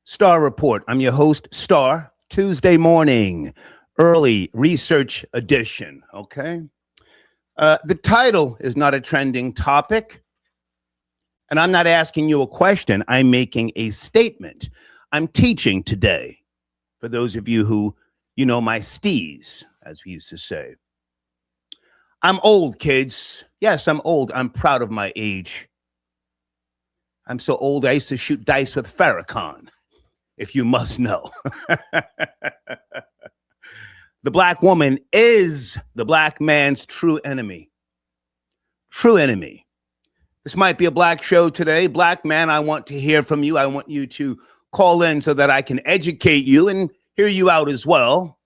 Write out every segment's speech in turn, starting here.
Star Report. I'm your host, Star, Tuesday morning, early research edition, okay? The title is not a trending topic, and I'm not asking you a question. I'm making a statement. I'm teaching today, for those of you who, my steez, as we used to say. I'm old, kids. Yes, I'm old. I'm proud of my age. I'm so old, I used to shoot dice with Farrakhan, if you must know. The black woman is the black man's true enemy. True enemy. This might be a black show today. Black man, I want to hear from you. I want you to call in so that I can educate you and hear you out as well.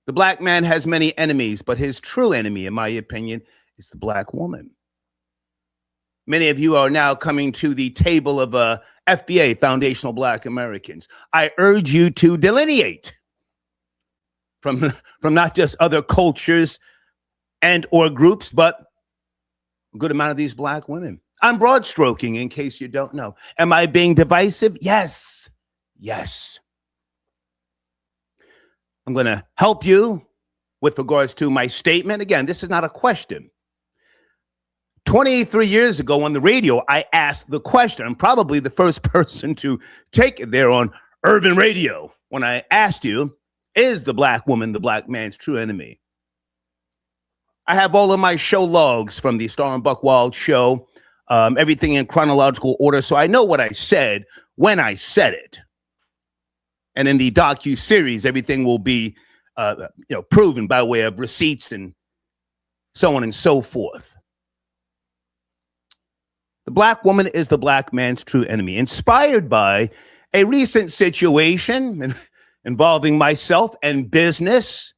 The black man has many enemies, but his true enemy, in my opinion, is the black woman. Many of you are now coming to the table of FBA, Foundational Black Americans. I urge you to delineate from not just other cultures and or groups, but a good amount of these black women. I'm broad stroking in case you don't know. Am I being divisive? Yes. Yes. I'm going to help you with regards to my statement. Again, this is not a question. 23 years ago on the radio, I asked the question. I'm probably the first person to take it there on urban radio when I asked you, is the black woman the black man's true enemy? I have all of my show logs from the Star and Buckwild show, everything in chronological order, so I know what I said when I said it. And in the docu-series, everything will be proven by way of receipts and so on and so forth. The black woman is the black man's true enemy, inspired by a recent situation involving myself and business.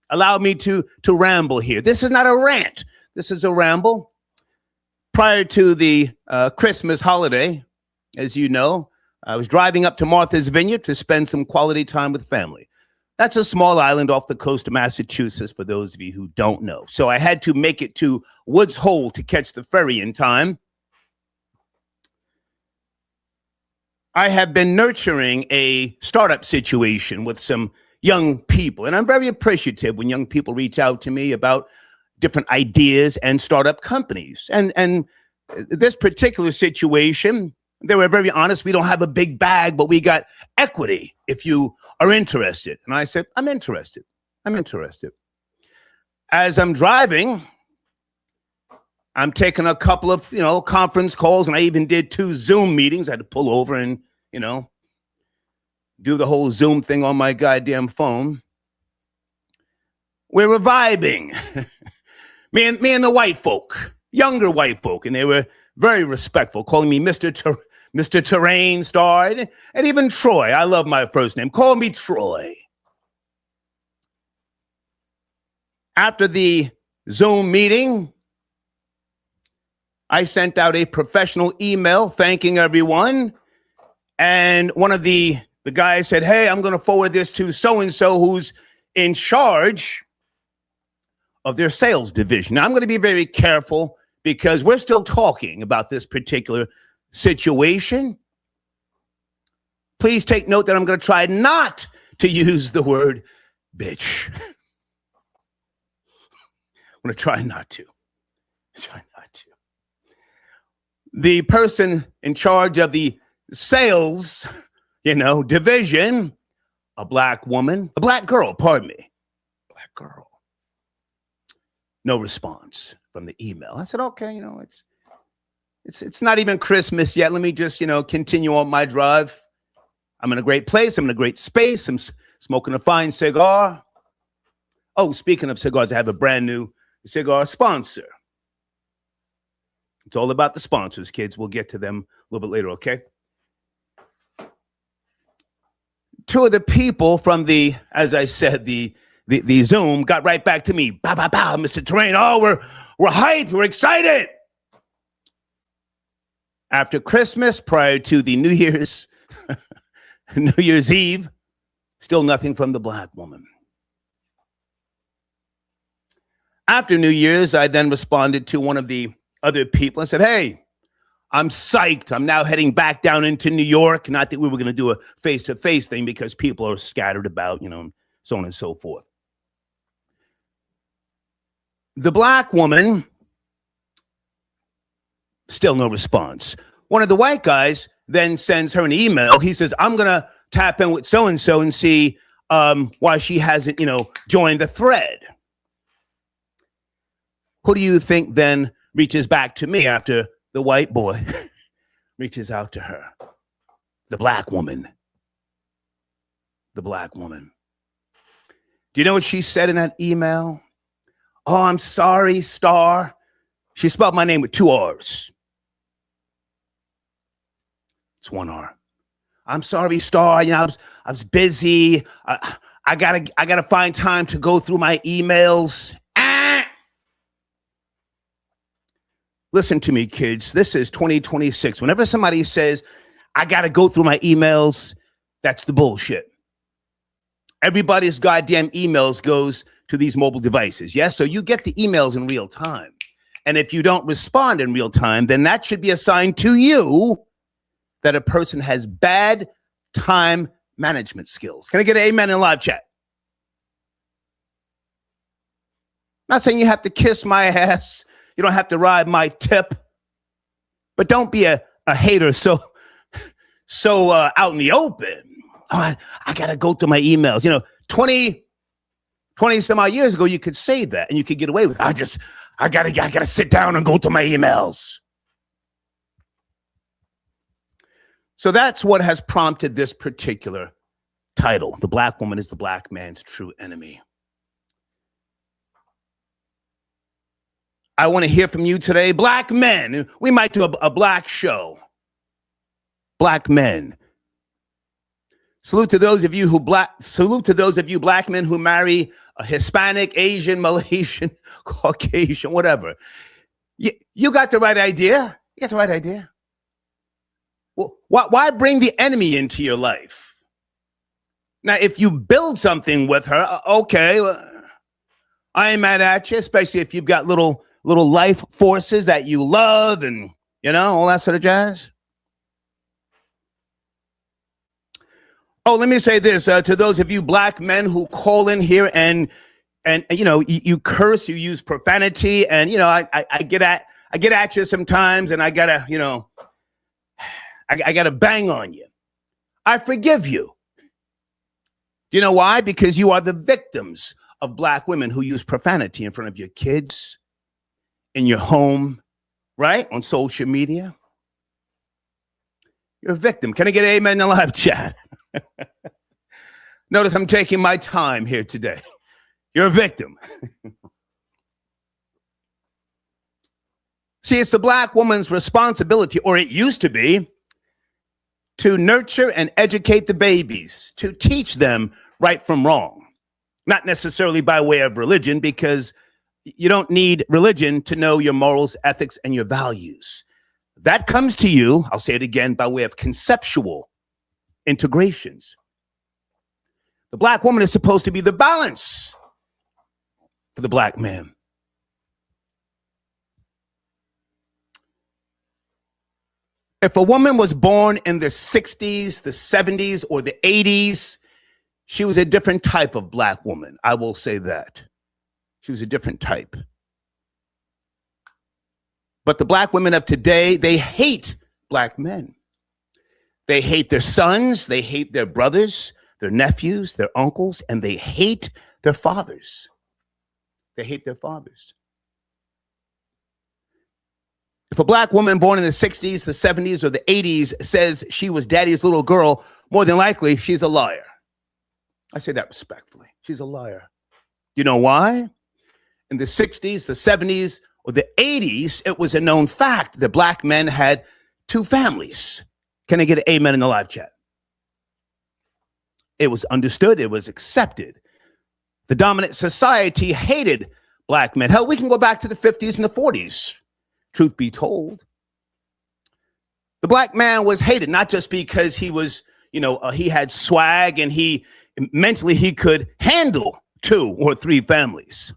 Allow me to ramble here. This is not a rant. This is a ramble. Prior to the Christmas holiday, as you know, I was driving up to Martha's Vineyard to spend some quality time with family. That's a small island off the coast of Massachusetts, for those of you who don't know. So I had to make it to Woods Hole to catch the ferry in time. I have been nurturing a startup situation with some young people, and I'm very appreciative when young people reach out to me about different ideas and startup companies. And this particular situation, they were very honest. We don't have a big bag, but we got equity if you are interested. And I said, I'm interested. I'm interested. As I'm driving, I'm taking a couple of, conference calls, and I even did 2 Zoom meetings. I had to pull over and, do the whole Zoom thing on my goddamn phone. We're reviving. me and the white folk, younger white folk, and they were very respectful, calling me Mr. Terrain Star, and even Troy. I love my first name. Call me Troy. After the Zoom meeting, I sent out a professional email thanking everyone. And one of the guys said, hey, I'm going to forward this to so-and-so who's in charge of their sales division. Now, I'm going to be very careful because we're still talking about this particular situation. Please take note that I'm going to try not to use the word bitch. I'm going to try not to. The person in charge of the sales, division, a black girl. Black girl. No response from the email. I said, okay, it's not even Christmas yet. Let me just, continue on my drive. I'm in a great place. I'm in a great space. I'm smoking a fine cigar. Oh, speaking of cigars, I have a brand new cigar sponsor. It's all about the sponsors, kids. We'll get to them a little bit later, okay? 2 of the people from the, as I said, the Zoom got right back to me. Bow, bow, bow, Mr. Terrain. Oh, we're hyped. We're excited. After Christmas, prior to the New Year's Eve, still nothing from the black woman. After New Year's, I then responded to one of the other people and said, hey, I'm psyched. I'm now heading back down into New York. Not that we were going to do a face-to-face thing because people are scattered about, so on and so forth. The black woman, still no response. One of the white guys then sends her an email. He says, I'm going to tap in with so-and-so and see why she hasn't, joined the thread. Who do you think then reaches back to me after the white boy reaches out to her? The black woman. The black woman. Do you know what she said in that email? Oh, I'm sorry, Star. She spelled my name with 2 R's. It's 1 R. I'm sorry, Star. I was busy. I gotta find time to go through my emails. Listen to me, kids. This is 2026. Whenever somebody says, I got to go through my emails, that's the bullshit. Everybody's goddamn emails goes to these mobile devices. Yes, so you get the emails in real time. And if you don't respond in real time, then that should be a sign to you that a person has bad time management skills. Can I get an amen in live chat? Not saying you have to kiss my ass. You don't have to ride my tip, but don't be a hater so out in the open. Oh, I got to go through my emails. 20 some odd years ago, you could say that and you could get away with it. I got to sit down and go through my emails. So that's what has prompted this particular title. The black woman is the black man's true enemy. I want to hear from you today. Black men. We might do a black show. Black men. Salute to those of you black men who marry a Hispanic, Asian, Malaysian, Caucasian, whatever. You got the right idea. You got the right idea. Well, why bring the enemy into your life? Now, if you build something with her, okay, I ain't mad at you, especially if you've got little life forces that you love and, all that sort of jazz. Oh, let me say this to those of you black men who call in here and you curse, you use profanity, and I get at you sometimes, and I gotta bang on you. I forgive you. Do you know why? Because you are the victims of black women who use profanity in front of your kids, in your home, right? On social media. You're a victim. Can I get an amen in the live chat? Notice I'm taking my time here today. You're a victim. See, it's the black woman's responsibility, or it used to be, to nurture and educate the babies, to teach them right from wrong. Not necessarily by way of religion, because you don't need religion to know your morals, ethics, and your values. That comes to you, I'll say it again, by way of conceptual integrations. The black woman is supposed to be the balance for the black man. If a woman was born in the 60s, the 70s, or the 80s, she was a different type of black woman. I will say that. She was a different type. But the black women of today, they hate black men. They hate their sons, they hate their brothers, their nephews, their uncles, and they hate their fathers. They hate their fathers. If a black woman born in the 60s, the 70s, or the 80s says she was daddy's little girl, more than likely she's a liar. I say that respectfully. She's a liar. You know why? In the 60s, the 70s, or the 80s, it was a known fact that black men had 2 families. Can I get an amen in the live chat? It was understood. It was accepted. The dominant society hated black men. Hell, we can go back to the 50s and the 40s. Truth be told, the black man was hated, not just because he was, he had swag and he could handle 2 or 3 families,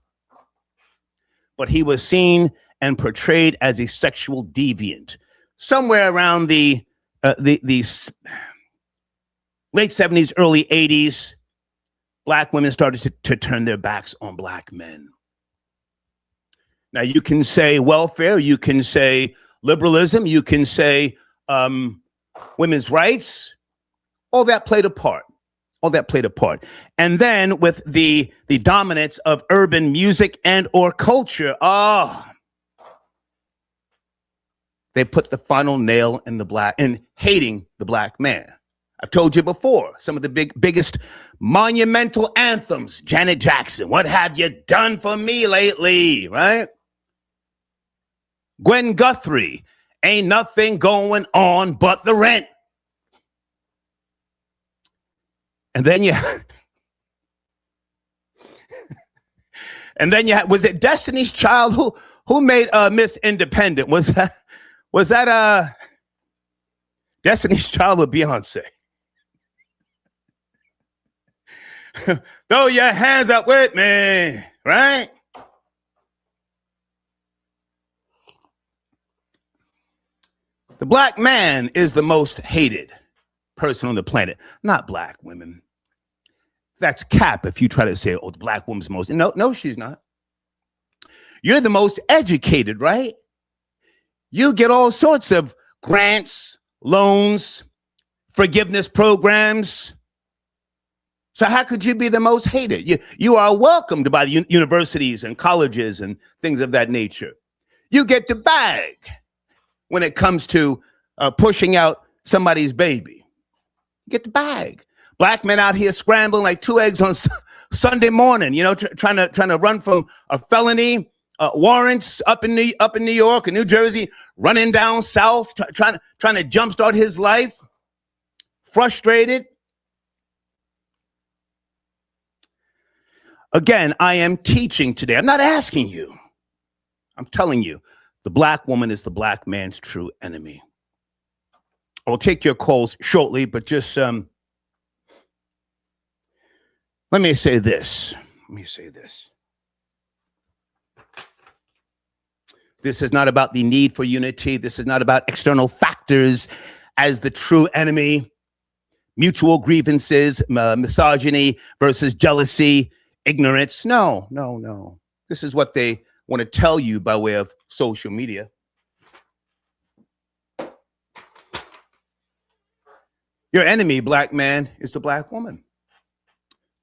but he was seen and portrayed as a sexual deviant. somewhere around the late 70s, early 80s, black women started to turn their backs on black men. Now, you can say welfare, you can say liberalism, you can say women's rights. All that played a part. All that played a part. And then with the dominance of urban music and or culture, they put the final nail in hating the black man. I've told you before, some of the biggest monumental anthems. Janet Jackson, what have you done for me lately, right? Gwen Guthrie, ain't nothing going on but the rent. And then was it Destiny's Child who made Miss Independent? Was that Destiny's Child or Beyonce? Throw your hands up with me, right? The black man is the most hated person on the planet, not black women. That's cap if you try to say, oh, the black woman's most. No, she's not. You're the most educated, right? You get all sorts of grants, loans, forgiveness programs. So how could you be the most hated? You are welcomed by the universities and colleges and things of that nature. You get the bag when it comes to pushing out somebody's baby. You get the bag. Black men out here scrambling like two eggs on Sunday morning, trying to run from a felony warrants up in New York and New Jersey, running down south, trying to jumpstart his life, frustrated. Again, I am teaching today. I'm not asking you. I'm telling you, the black woman is the black man's true enemy. I will take your calls shortly, but just let me say this. This is not about the need for unity. This is not about external factors as the true enemy, mutual grievances, misogyny versus jealousy, ignorance. No. This is what they want to tell you by way of social media. Your enemy, black man, is the black woman.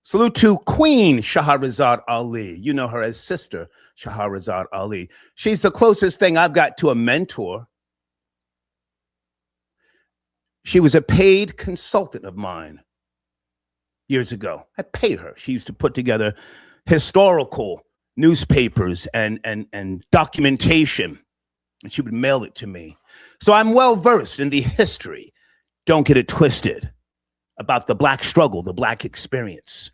Salute to Queen Shahrazad Ali. You know her as Sister Shahrazad Ali. She's the closest thing I've got to a mentor. She was a paid consultant of mine years ago. I paid her. She used to put together historical newspapers and documentation, and she would mail it to me. So I'm well versed in the history. Don't get it twisted about the black struggle, the black experience.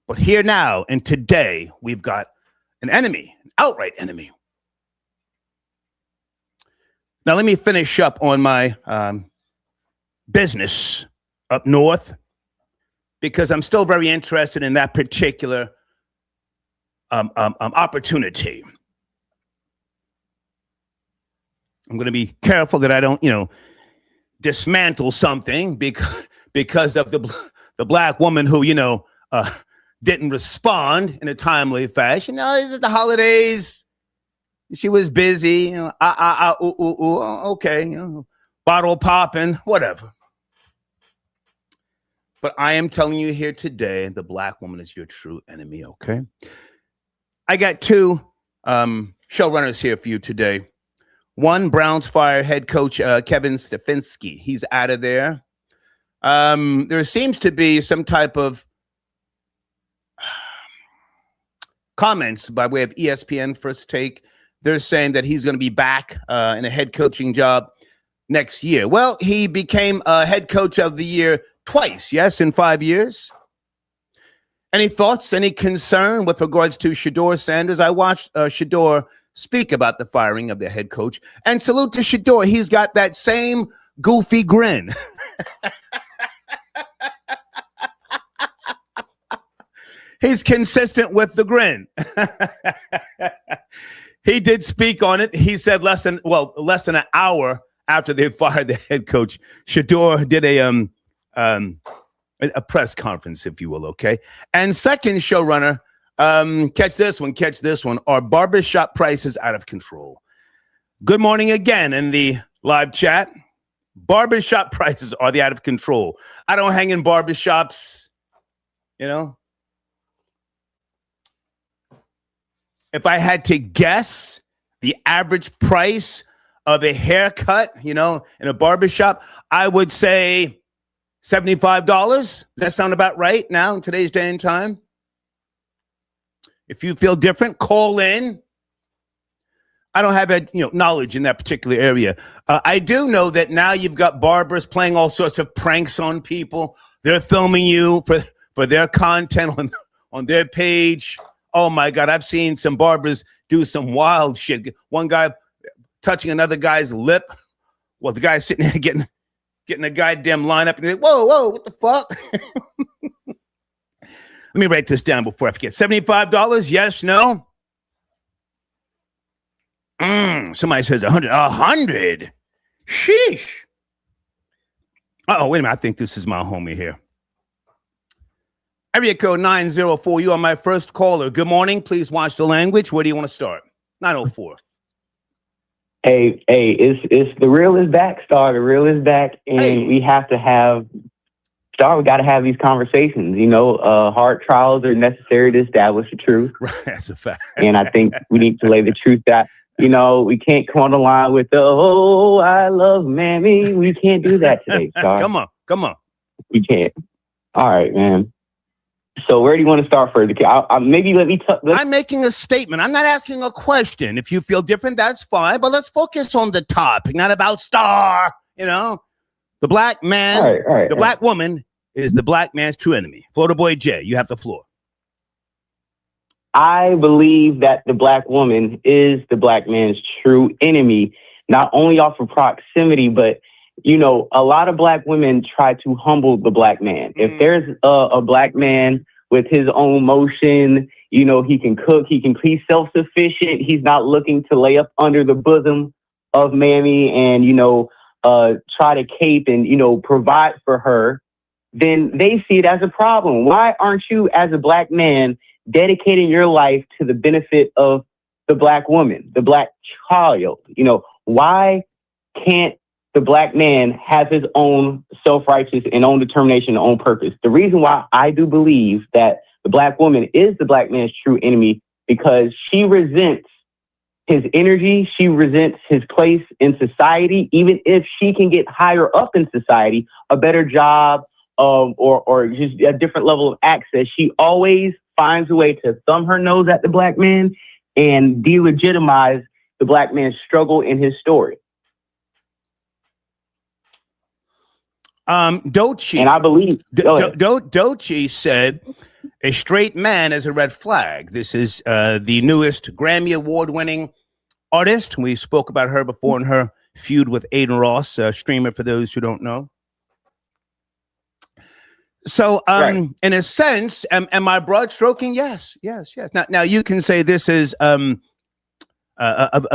But here now and today, we've got an enemy, an outright enemy. Now, let me finish up on my business up north, because I'm still very interested in that particular opportunity. I'm going to be careful that I don't, dismantle something because of the black woman who, didn't respond in a timely fashion. No, it's the holidays. She was busy. Okay, bottle popping, whatever. But I am telling you here today, the black woman is your true enemy, okay? I got two showrunners here for you today. One, Browns Fire head coach Kevin Stefanski. He's out of there. There seems to be some type of comments by way of ESPN First Take. They're saying that he's going to be back in a head coaching job next year. Well, he became a head coach of the year twice, yes, in 5 years. Any thoughts, any concern with regards to Shedeur Sanders? I watched Shedeur speak about the firing of the head coach, and salute to Shedeur. He's got that same goofy grin. He's consistent with the grin. he did speak on it. He said less than an hour after they fired the head coach, Shador did a press conference, if you will. Okay. And second showrunner, catch this one. Are barbershop prices out of control? Good morning again in the live chat. Barbershop prices, are they out of control? I don't hang in barbershops, you know. If I had to guess the average price of a haircut, you know, in a barbershop, I would say $75. Does that sound about right now in today's day and time? If you feel different, call in. I don't have knowledge in that particular area. I do know that now you've got barbers playing all sorts of pranks on people. They're filming you for their content on their page. Oh my God, I've seen some barbers do some wild shit. One guy touching another guy's lip. Well, the guy's sitting there getting a goddamn lineup and they're like, whoa, what the fuck? Let me write this down before I forget. $75? Yes, no? Somebody says 100. 100? Sheesh. Uh-oh, wait a minute. I think this is my homie here. Area code 904. You are my first caller. Good morning. Please watch the language. Where do you want to start? 904. Hey, it's the real is back, Star. The real is back, and we have to have Star. We got to have these conversations. You know, hard trials are necessary to establish the truth. Right, that's a fact. And I think we need to lay the truth that we can't come on the line with the I love Mammy. We can't do that today, Star. Come on. We can't. All right, man. So where do you want to start first? Maybe let me. I'm making a statement. I'm not asking a question. If you feel different, that's fine. But let's focus on the topic, not about Star. You know, the black man, all right, black woman is the black man's true enemy. Florida Boy J, you have the floor. I believe that the black woman is the black man's true enemy, not only off of proximity, but a lot of black women try to humble the black man. If there's a black man with his own motion, he can cook, he's self-sufficient. He's not looking to lay up under the bosom of Mammy and, try to cape and, provide for her. Then they see it as a problem. Why aren't you, as a black man, dedicating your life to the benefit of the black woman, the black child? Why can't the black man have his own self-righteous and own determination and own purpose? The reason why I do believe that the black woman is the black man's true enemy, because she resents his energy. She resents his place in society. Even if she can get higher up in society, a better job, or just a different level of access, she always finds a way to thumb her nose at the black man and delegitimize the black man's struggle in his story. Doechii, and I believe Doechii said a straight man is a red flag. This is the newest Grammy Award-winning artist. We spoke about her before in her feud with Aiden Ross, a streamer, for those who don't know. So, right. In a sense, am I broad stroking? Yes. Now you can say this is a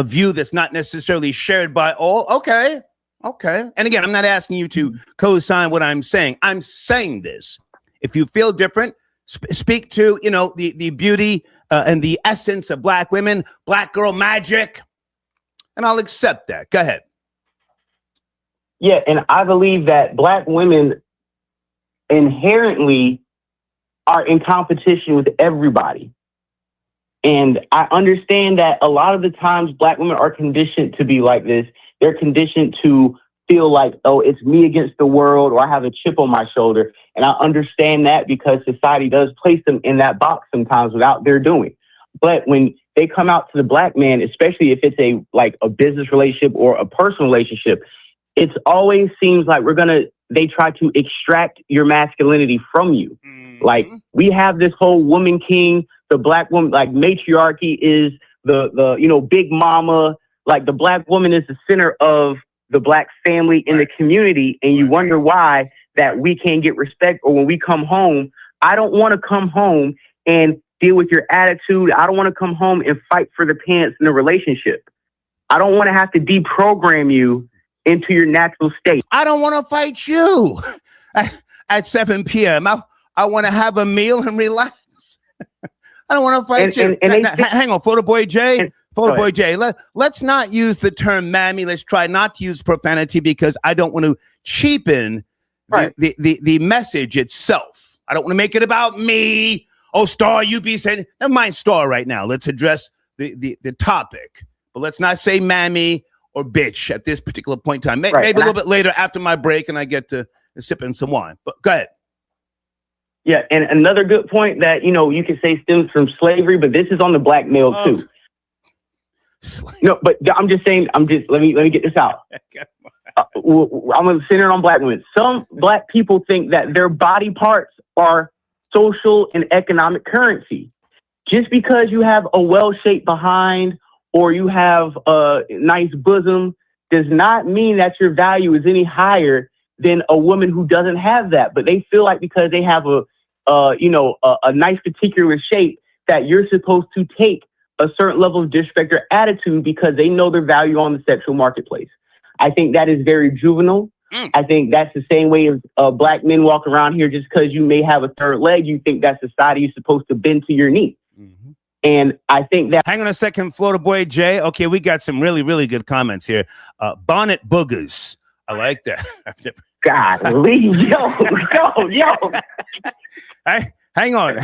view that's not necessarily shared by all. Okay. And again, I'm not asking you to co-sign what I'm saying. I'm saying this. If you feel different, speak to, the beauty and the essence of black women, black girl magic, and I'll accept that. Go ahead. Yeah, and I believe that black women inherently are in competition with everybody. And I understand that a lot of the times black women are conditioned to be like this. They're conditioned to feel like, oh, it's me against the world, or I have a chip on my shoulder. And I understand that because society does place them in that box sometimes without their doing. But when they come out to the black man, especially if it's a business relationship or a personal relationship, it's always seems like they try to extract your masculinity from you. Mm-hmm. Like, we have this whole woman king, the black woman, like matriarchy is the big mama. Like, the black woman is the center of the black family in the community. And you wonder why that we can't get respect, or when we come home, I don't want to come home and deal with your attitude. I don't want to come home and fight for the pants in the relationship. I don't want to have to deprogram you into your natural state. I don't want to fight you at 7 p.m. I want to have a meal and relax. I don't want to fight you. Hang on, Photo Boy J. Photo Boy J. Let's not use the term mammy. Let's try not to use profanity because I don't want to cheapen the message itself. I don't want to make it about me. Oh, Star, you be saying, never mind Star right now. Let's address the topic. But let's not say mammy or bitch at this particular point in time. Maybe a little bit later after my break and I get to sipping some wine. But go ahead. Yeah, and another good point that, you can say stems from slavery, but this is on the black male too. No, but I'm just saying, let me get this out. I'm going to center on black women. Some black people think that their body parts are social and economic currency. Just because you have a well-shaped behind or you have a nice bosom does not mean that your value is any higher than a woman who doesn't have that. But they feel like because they have a nice particular shape that you're supposed to take a certain level of disrespect or attitude because they know their value on the sexual marketplace. I think that is very juvenile. I think that's the same way as black men walk around here. Just because you may have a third leg, you think that society is supposed to bend to your knee. Mm-hmm. And I think that... Hang on a second, Florida Boy Jay. Okay, we got some really, really good comments here. Bonnet boogers. I like that. Golly, yo. Hang on.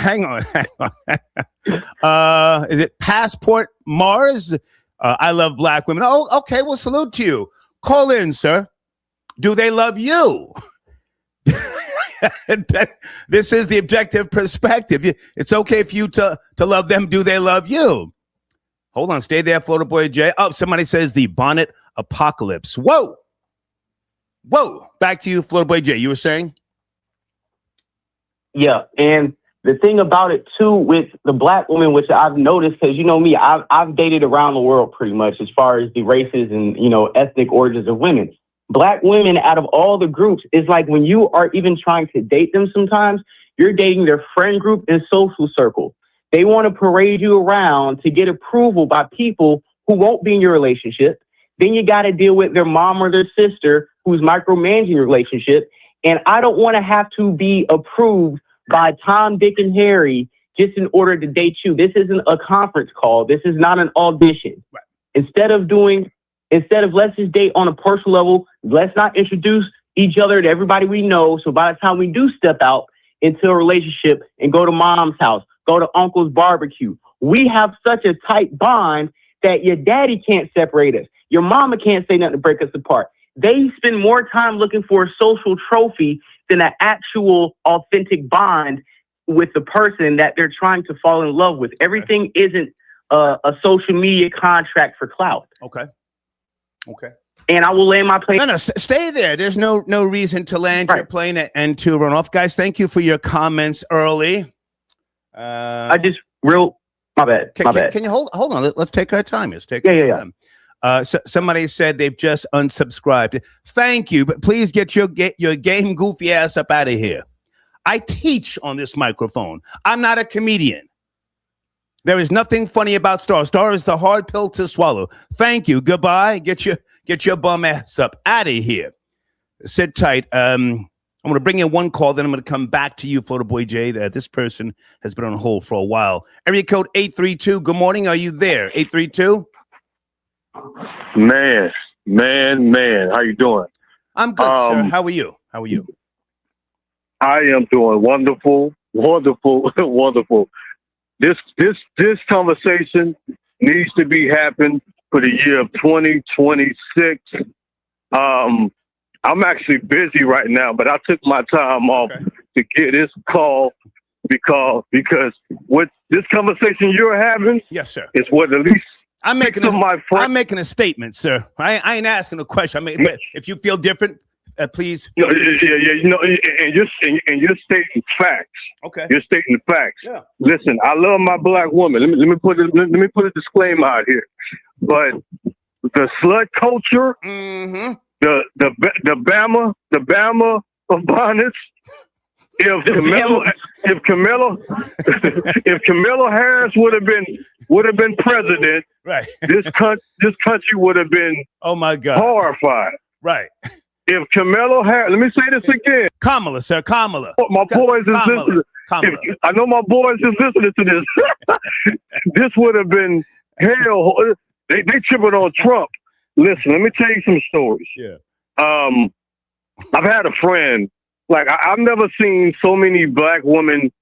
Is it Passport Mars? I love black women. Oh, okay. Well, salute to you. Call in, sir. Do they love you? This is the objective perspective. It's okay for you to love them. Do they love you? Hold on. Stay there, Florida Boy J. Oh, somebody says the bonnet apocalypse. Whoa. Back to you, Florida Boy J. You were saying? Yeah. And the thing about it, too, with the black woman, which I've noticed, because you know me, I've dated around the world pretty much as far as the races and, ethnic origins of women. Black women, out of all the groups, is like when you are even trying to date them sometimes, you're dating their friend group and social circle. They want to parade you around to get approval by people who won't be in your relationship. Then you got to deal with their mom or their sister who's micromanaging your relationship. And I don't want to have to be approved by Tom, Dick, and Harry just in order to date you. This isn't a conference call. This is not an audition. Right. Instead of let's just date on a personal level, let's not introduce each other to everybody we know. So by the time we do step out into a relationship and go to mom's house, go to uncle's barbecue, we have such a tight bond that your daddy can't separate us. Your mama can't say nothing to break us apart. They spend more time looking for a social trophy than an actual authentic bond with the person that they're trying to fall in love with. Everything isn't a social media contract for clout. Okay. And I will land my plane. No, stay there. There's no reason to land your plane and to run off. Guys, thank you for your comments early. My bad. Can you hold on? Let's take our time. Let's take our time. Somebody said they've just unsubscribed. Thank you, but please get your game goofy ass up out of here. I teach on this microphone. I'm not a comedian. There is nothing funny about Star. Star is the hard pill to swallow. Thank you. Goodbye. Get your bum ass up out of here. Sit tight. I'm going to bring in one call, then I'm going to come back to you, Florida Boy J. This person has been on hold for a while. Area code 832. Good morning. Are you there? 832. Man. How you doing? I'm good, sir. How are you? I am doing wonderful. This conversation needs to be happening for the year of 2026. I'm actually busy right now, but I took my time off to get this call because what this conversation you're having, yes, sir, is what at least I'm making a statement, sir. I ain't asking a question. But if you feel different, please. Yeah. And you're stating facts. Okay. You're stating the facts. Yeah. Listen, I love my black woman. Let me put a disclaimer out here. But the slut culture, the Bama of bonnets, if Kamala Harris would have been president, right, this country would have been, oh my God, horrified. Right. If Kamala Harris, let me say this again. Kamala, sir, Kamala. My boys is listening. I know my boys is listening to this. This would have been hell. They tripping on Trump. Listen, let me tell you some stories. Yeah. I've had a friend. Like I've never seen so many black women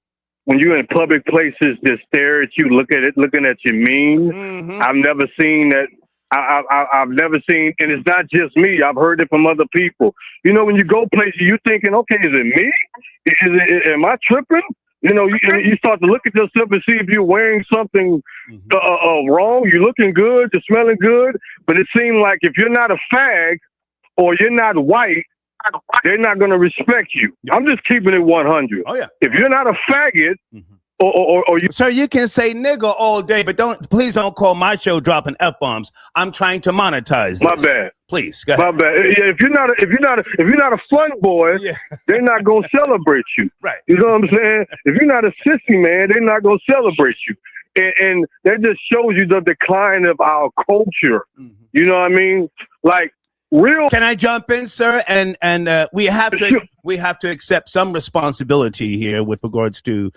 when you're in public places that stare at you, looking at you mean. Mm-hmm. I've never seen that. I've never seen, and it's not just me. I've heard it from other people. You know, when you go places, you're thinking, okay, is it me? Am I tripping? You know, you start to look at yourself and see if you're wearing something wrong. You're looking good, you're smelling good, but it seems like if you're not a fag or you're not white, they're not going to respect you. I'm just keeping it 100. Oh yeah. If you're not a faggot, or you, sir, you can say nigga all day, but please don't call my show dropping F-bombs. I'm trying to monetize this. My bad. Please, go ahead. My bad. Yeah, if you're not a fun boy, yeah. They're not gonna celebrate you. Right. You know what I'm saying? If you're not a sissy man, they're not gonna celebrate you. And that just shows you the decline of our culture. Mm-hmm. You know what I mean? Like real. Can I jump in, sir? And we have to accept some responsibility here with regards to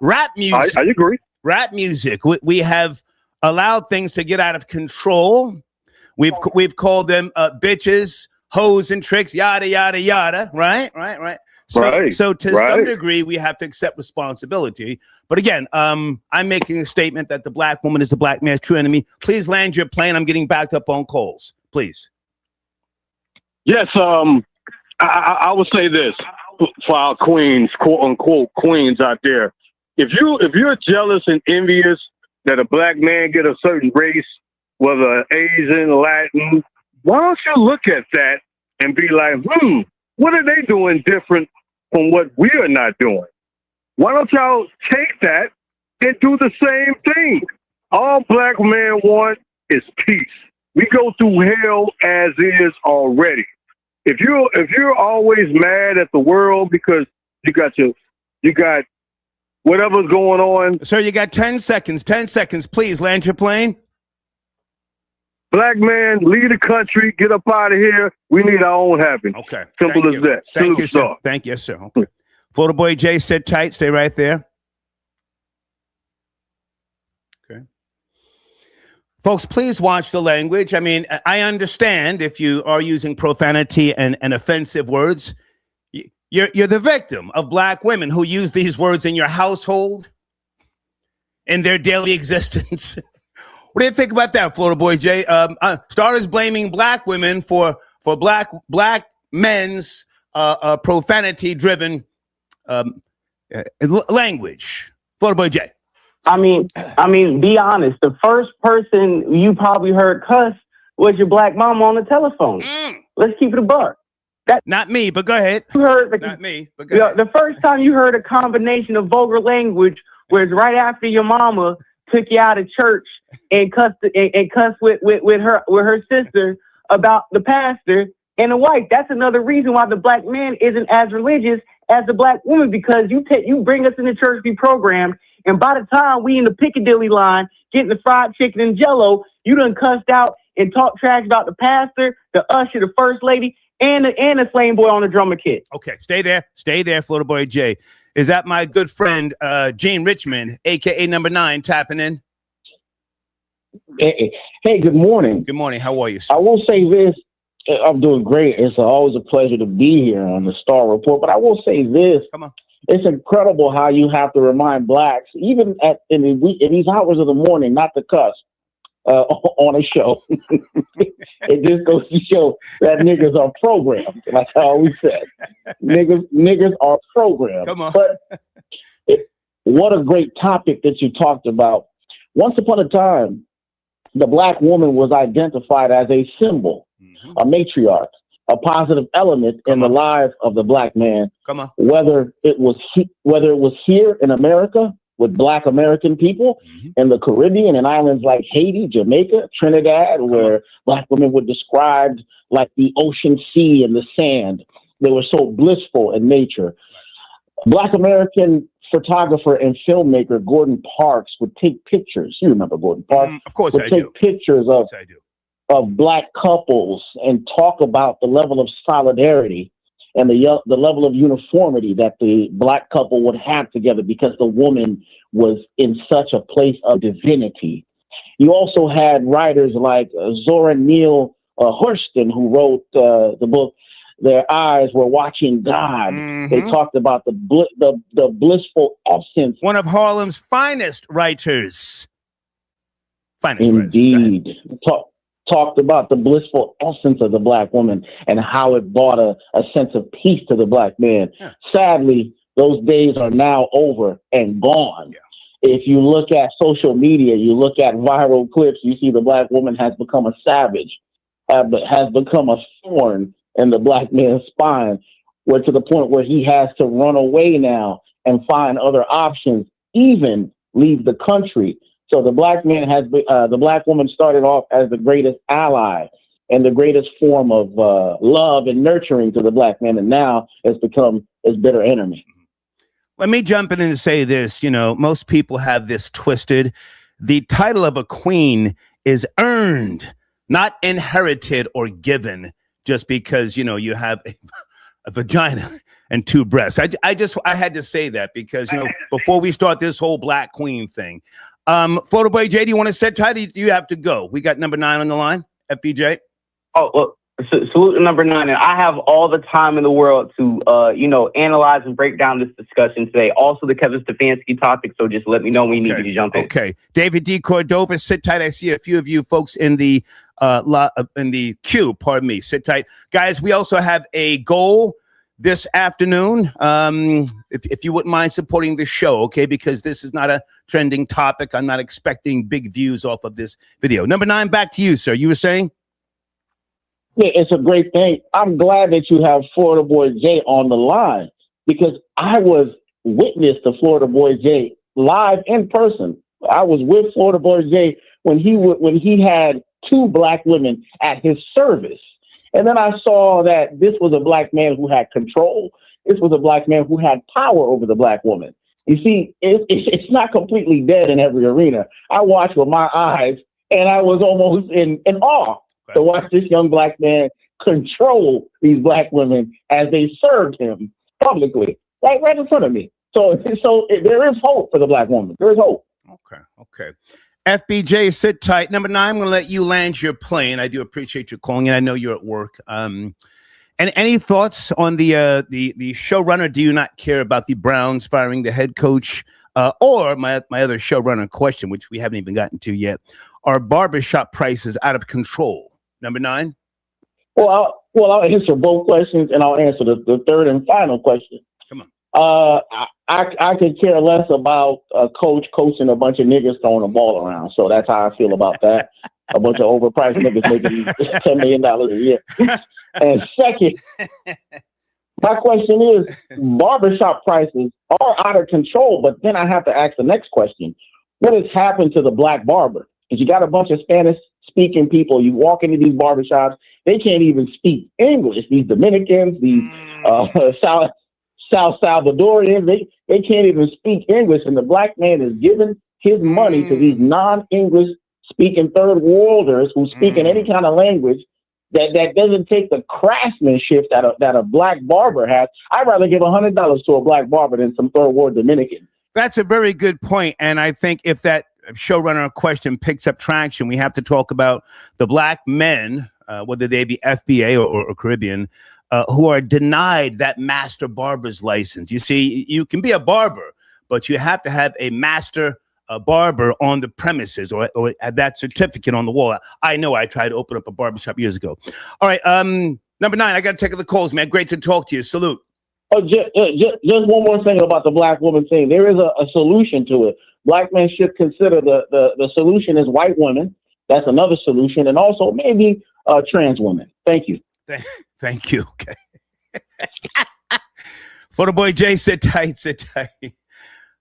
rap music. I agree. Rap music. We have allowed things to get out of control. We've called them bitches, hoes, and tricks, yada yada yada. Right. So to some degree, we have to accept responsibility. But again, I'm making a statement that the black woman is the black man's true enemy. Please land your plane. I'm getting backed up on calls. Please. Yes, I would say this for our queens, quote unquote queens out there. If you're jealous and envious that a black man get a certain race, whether Asian, Latin, why don't you look at that and be like, what are they doing different from what we are not doing? Why don't y'all take that and do the same thing? All black men want is peace. We go through hell as is already. If you're always mad at the world because you got whatever's going on. Sir, you got 10 seconds. 10 seconds, please land your plane. Black man, leave the country, get up out of here. We need our own happiness. Okay. Simple as that. Thank you, sir. Thank you, sir. Okay. Florida Boy Jay, sit tight. Stay right there. Okay. Folks, please watch the language. I mean, I understand if you are using profanity and offensive words. You're the victim of black women who use these words in your household, in their daily existence. What do you think about that, Florida Boy Jay? Starters blaming black women for black men's profanity-driven language. Florida Boy Jay. I mean, be honest. The first person you probably heard cuss was your black mama on the telephone. Let's keep it a buck. Not me, but go ahead. You heard not me, but go ahead. The first time you heard a combination of vulgar language was right after your mama took you out of church and cussed with her sister about the pastor and the wife. That's another reason why the black man isn't as religious as the black woman, because you bring us in the church, be programmed, and by the time we in the Piccadilly line getting the fried chicken and jello, you done cussed out and talked trash about the pastor, the usher, the first lady, and the flame boy on the drummer kit. Okay, stay there, Florida Boy Jay. Is that my good friend Gene Richmond, aka number 9, tapping in? Hey, good morning. Good morning. How are you, sir? I will say this. I'm doing great. It's always a pleasure to be here on the Star Report. But I will say this. Come on. It's incredible how you have to remind blacks, even in these hours of the morning, not to cuss on a show. It just goes to show that niggas are programmed. Like I always said, niggas are programmed. Come on. But what a great topic that you talked about. Once upon a time, the black woman was identified as a symbol, a matriarch, a positive element in the lives of the black man. Come on. Whether it was here in America with black American people, in the Caribbean and islands like Haiti, Jamaica, Trinidad, where black women were described like the ocean sea and the sand. They were so blissful in nature. Black American photographer and filmmaker Gordon Parks would take pictures. You remember Gordon Parks? Of course would I take do. pictures Of course I do. of Black couples and talk about the level of solidarity and the level of uniformity that the Black couple would have together because the woman was in such a place of divinity. You also had writers like Zora Neale Hurston, who wrote the book Their Eyes Were Watching God. They talked about the blissful essence. One of Harlem's finest writers. Indeed. Talked about the blissful essence of the Black woman and how it brought a sense of peace to the Black man. Yeah. Sadly, those days are now over and gone. Yeah. If you look at social media, you look at viral clips, you see the Black woman has become a savage, has become a thorn in the Black man's spine, where to the point where he has to run away now and find other options, even leave the country. So the Black man the Black woman started off as the greatest ally and the greatest form of love and nurturing to the Black man, and now it's become his bitter enemy. Let me jump in and say this. You know, most people have this twisted. The title of a queen is earned, not inherited or given just because, you know, you have a vagina and two breasts. I had to say that because, you know, before we start this whole Black queen thing. Florida Boy Jay, do you want to sit tight? Do you have to go? We got number 9 on the line, FBJ. Oh, well, salute to number 9. And I have all the time in the world to, analyze and break down this discussion today. Also the Kevin Stefanski topic. So just let me know when you need me to jump in. Okay. David D. Cordova, sit tight. I see a few of you folks in the queue. Pardon me. Sit tight. Guys, we also have a goal this afternoon. If you wouldn't mind supporting the show, okay, because this is not a trending topic. I'm not expecting big views off of this video. Number 9, back to you, sir. You were saying? Yeah, it's a great thing. I'm glad that you have Florida Boy Jay on the line because I was witness to Florida Boy Jay live in person. I was with Florida Boy Jay when he had 2 Black women at his service. And then I saw that this was a Black man who had control. This was a Black man who had power over the Black woman. You see, it's not completely dead in every arena. I watched with my eyes, and I was almost in awe to watch this young Black man control these Black women as they served him publicly, right in front of me. So there is hope for the Black woman. There is hope. Okay. FBJ, sit tight. Number 9, I'm going to let you land your plane. I do appreciate you calling in. I know you're at work. And any thoughts on the showrunner? Do you not care about the Browns firing the head coach? Or my other showrunner question, which we haven't even gotten to yet, are barbershop prices out of control? Number 9. Well, I'll answer both questions, and I'll answer the third and final question. Come on. I could care less about a coach coaching a bunch of niggas throwing a ball around. So that's how I feel about that. A bunch of overpriced niggas making $10 million a year. And second, my question is, barbershop prices are out of control, but then I have to ask the next question. What has happened to the Black barber? Because you got a bunch of Spanish-speaking people. You walk into these barbershops, they can't even speak English. These Dominicans, these South Salvadorians, they can't even speak English. And the Black man is giving his money to these non-English speaking third worlders who speak in any kind of language that doesn't take the craftsmanship that a Black barber has. I'd rather give $100 to a Black barber than some third world Dominican. That's a very good point. And I think if that showrunner question picks up traction, we have to talk about the Black men, whether they be FBA or Caribbean, who are denied that master barber's license. You see, you can be a barber, but you have to have a master barber on the premises or have that certificate on the wall. I know I tried to open up a barbershop years ago. All right, number 9, I got to take the calls, man. Great to talk to you. Salute. Oh, just one more thing about the Black woman thing. There is a solution to it. Black men should consider the solution is white women. That's another solution. And also maybe trans women. Thank you. Thank you. Okay. Photo Boy Jay, sit tight.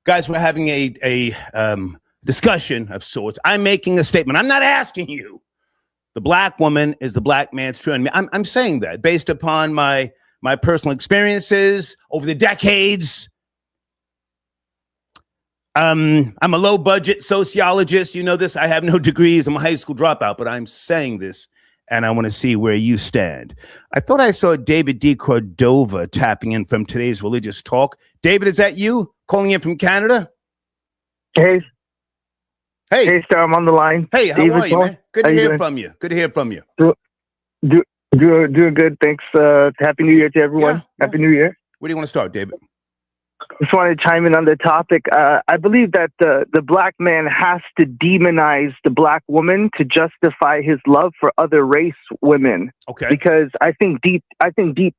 Guys, we're having a discussion of sorts. I'm making a statement. I'm not asking you. The Black woman is the Black man's true enemy. I'm saying that based upon my personal experiences over the decades I'm a low budget sociologist. You know this. I have no degrees. I'm a high school dropout, but I'm saying this and I want to see where you stand. I thought I saw David D. Cordova tapping in from Today's Religious Talk. David, is that you calling in from Canada? Hey, Hey, sir, I'm on the line. hey, how are you, man? Good to How you hear doing? from you. Good to hear from you. Doing good. Thanks. Happy New Year to everyone. Yeah. Happy New Year. Where do you want to start, David? Just wanted to chime in on the topic. I believe that the black man has to demonize the black woman to justify his love for other race women. Okay. Because I think deep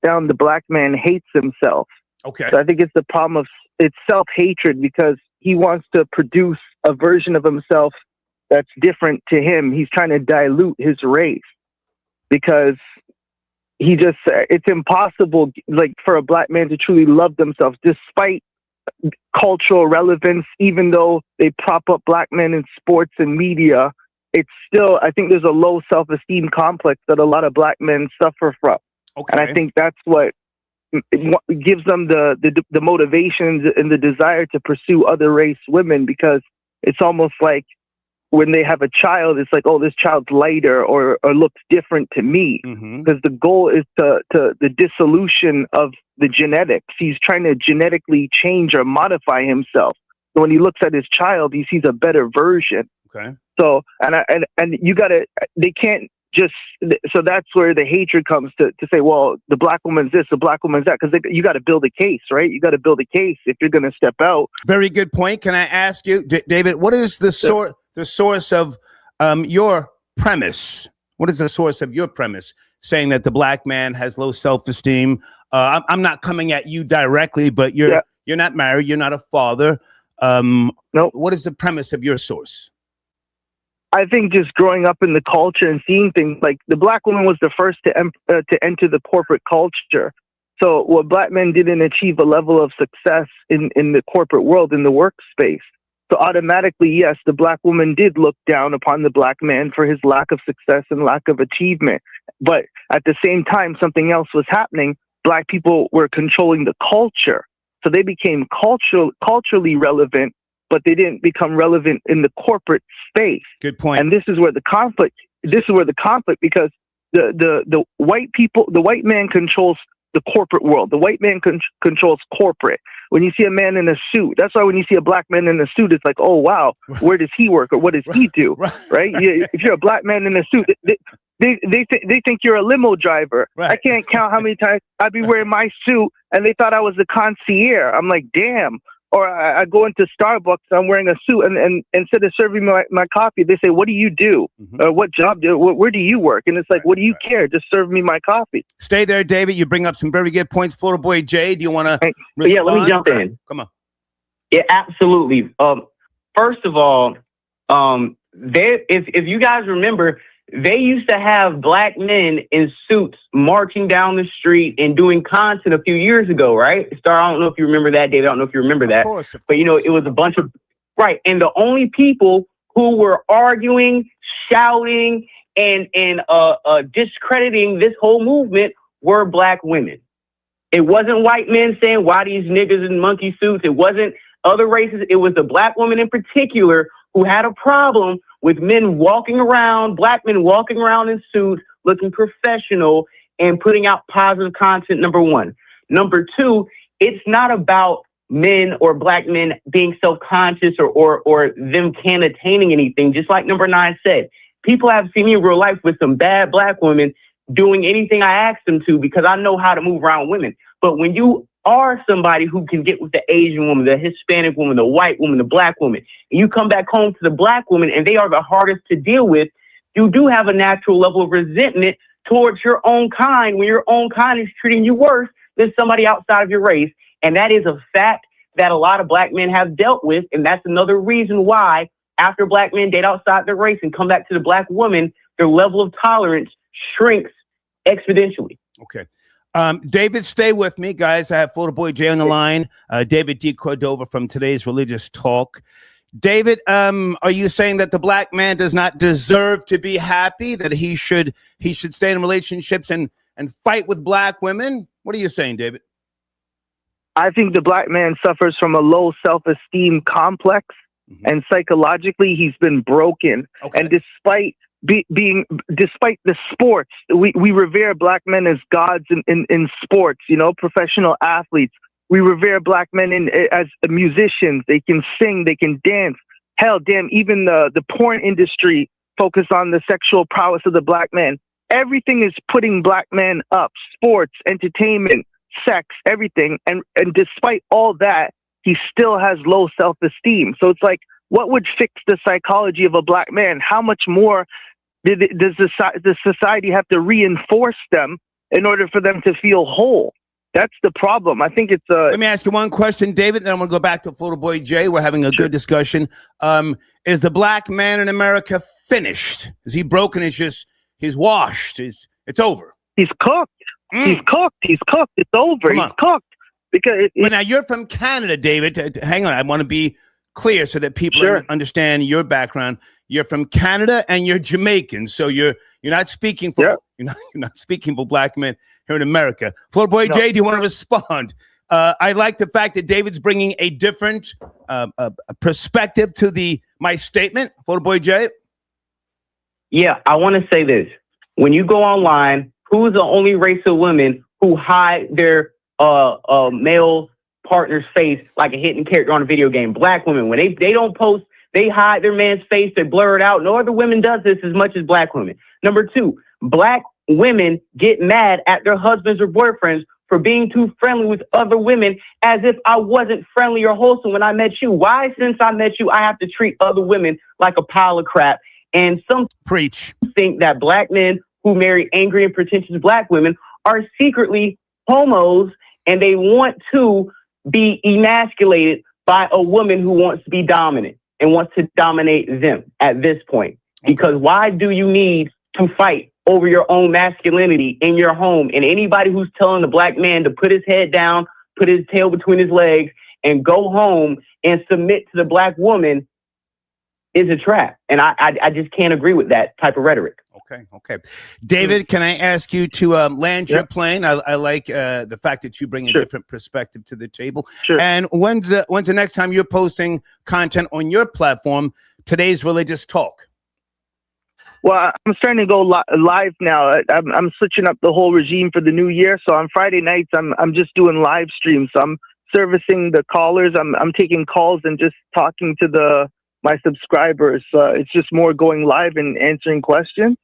down the black man hates himself. Okay. So I think it's the problem of it's self-hatred because he wants to produce a version of himself that's different to him. He's trying to dilute his race because it's impossible like for a black man to truly love themselves despite cultural relevance. Even though they prop up black men in sports and media, it's still, I think there's a low self-esteem complex that a lot of black men suffer from. Okay. And I think that's what gives them the motivations and the desire to pursue other race women, because it's almost like when they have a child, it's like, oh, this child's lighter or looks different to me, because the goal is to the dissolution of the genetics. He's trying to genetically change or modify himself. So when he looks at his child, he sees a better version. Okay. So and you gotta, they can't just, so that's where the hatred comes to say, well, the black woman's this, the black woman's that, because you got to build a case, right? You got to build a case if you're going to step out. Very good point. Can I ask you, David, what is the source of your premise? What is the source of your premise saying that the black man has low self-esteem? I'm not coming at you directly, but you're not married, you're not a father. Nope. What is the premise of your source? I think just growing up in the culture and seeing things like the black woman was the first to enter the corporate culture. So what black men didn't achieve a level of success in the corporate world, in the workspace. So automatically, yes, the black woman did look down upon the black man for his lack of success and lack of achievement. But at the same time, something else was happening. Black people were controlling the culture. So they became culturally relevant, but they didn't become relevant in the corporate space. Good point. And this is where the conflict, because the white people, the white man controls the corporate world. The white man controls corporate. When you see a man in a suit, that's why when you see a black man in a suit, it's like, oh, wow, where does he work or what does he do? Right? If you're a black man in a suit, they think you're a limo driver. Right. I can't count how many times I'd be wearing my suit and they thought I was the concierge. I'm like, damn. Or I go into Starbucks, I'm wearing a suit, and instead of serving my coffee, they say, what do you do? What job where do you work? And it's like, what do you care? Just serve me my coffee. Stay there, David. You bring up some very good points. Florida Boy Jay, do you want to respond? Yeah, let me jump in. Come on. Yeah, absolutely. First of all, if you guys remember, they used to have black men in suits marching down the street and doing content a few years ago, right? Star, I don't know if you remember that, David. I don't know if you remember that. Of course. But, it was a bunch of, right. And the only people who were arguing, shouting, and discrediting this whole movement were black women. It wasn't white men saying, why these niggas in monkey suits? It wasn't other races. It was the black woman in particular who had a problem with men walking around, black men walking around in suits, looking professional and putting out positive content, number one. Number two, it's not about men or black men being self-conscious or them can't attaining anything. Just like number 9 said, people have seen me in real life with some bad black women doing anything I ask them to because I know how to move around women. But when you are somebody who can get with the Asian woman, the Hispanic woman, the white woman, the black woman, and you come back home to the black woman and they are the hardest to deal with, you do have a natural level of resentment towards your own kind when your own kind is treating you worse than somebody outside of your race. And that is a fact that a lot of black men have dealt with. And that's another reason why after black men date outside their race and come back to the black woman, their level of tolerance shrinks exponentially. Okay. David, stay with me, guys. I have Florida Boy Jay on the line. David D. Cordova from Today's Religious Talk. David, are you saying that the black man does not deserve to be happy, that he should stay in relationships and fight with black women? What are you saying, David? I think the black man suffers from a low self-esteem complex, and psychologically he's been broken. Okay. And despite despite the sports, we revere black men as gods in sports, you know, professional athletes. We revere black men as musicians. They can sing, they can dance. Hell, damn, even the porn industry focus on the sexual prowess of the black man. Everything is putting black men up. Sports, entertainment, sex, everything. And despite all that, he still has low self-esteem. So it's like, what would fix the psychology of a black man? How much more does the society have to reinforce them in order for them to feel whole? That's the problem. I think it's Let me ask you one question, David, then I'm going to go back to Florida Boy Jay. We're having a good discussion. Is the black man in America finished? Is he broken? He's washed. It's over. He's cooked. He's cooked. He's cooked. It's over. He's cooked. Because but now you're from Canada, David. Hang on. I want to be clear so that people understand your background. You're from Canada and you're Jamaican. So you're not speaking for you're not speaking for black men here in America. Florida Boy Jay, do you want to respond? I like the fact that David's bringing a different perspective to my statement. Florida Boy Jay? Yeah, I want to say this. When you go online, who's the only race of women who hide their male partner's face like a hidden character on a video game? Black women. When they don't post, they hide their man's face, they blur it out. No other women does this as much as black women. Number two, black women get mad at their husbands or boyfriends for being too friendly with other women, as if I wasn't friendly or wholesome when I met you. Why, since I met you, I have to treat other women like a pile of crap? And some think that black men who marry angry and pretentious black women are secretly homos, and they want to be emasculated by a woman who wants to be dominant and wants to dominate them at this point. Because why do you need to fight over your own masculinity in your home? And anybody who's telling the black man to put his head down, put his tail between his legs, and go home and submit to the black woman is a trap. And I just can't agree with that type of rhetoric. Okay. David, can I ask you to land your plane? I like the fact that you bring a different perspective to the table. And when's the next time you're posting content on your platform, Today's Religious Talk? Well, I'm starting to go live now. I'm switching up the whole regime for the new year. So on Friday nights, I'm just doing live streams. So I'm servicing the callers. I'm taking calls and just talking to my subscribers. It's just more going live and answering questions.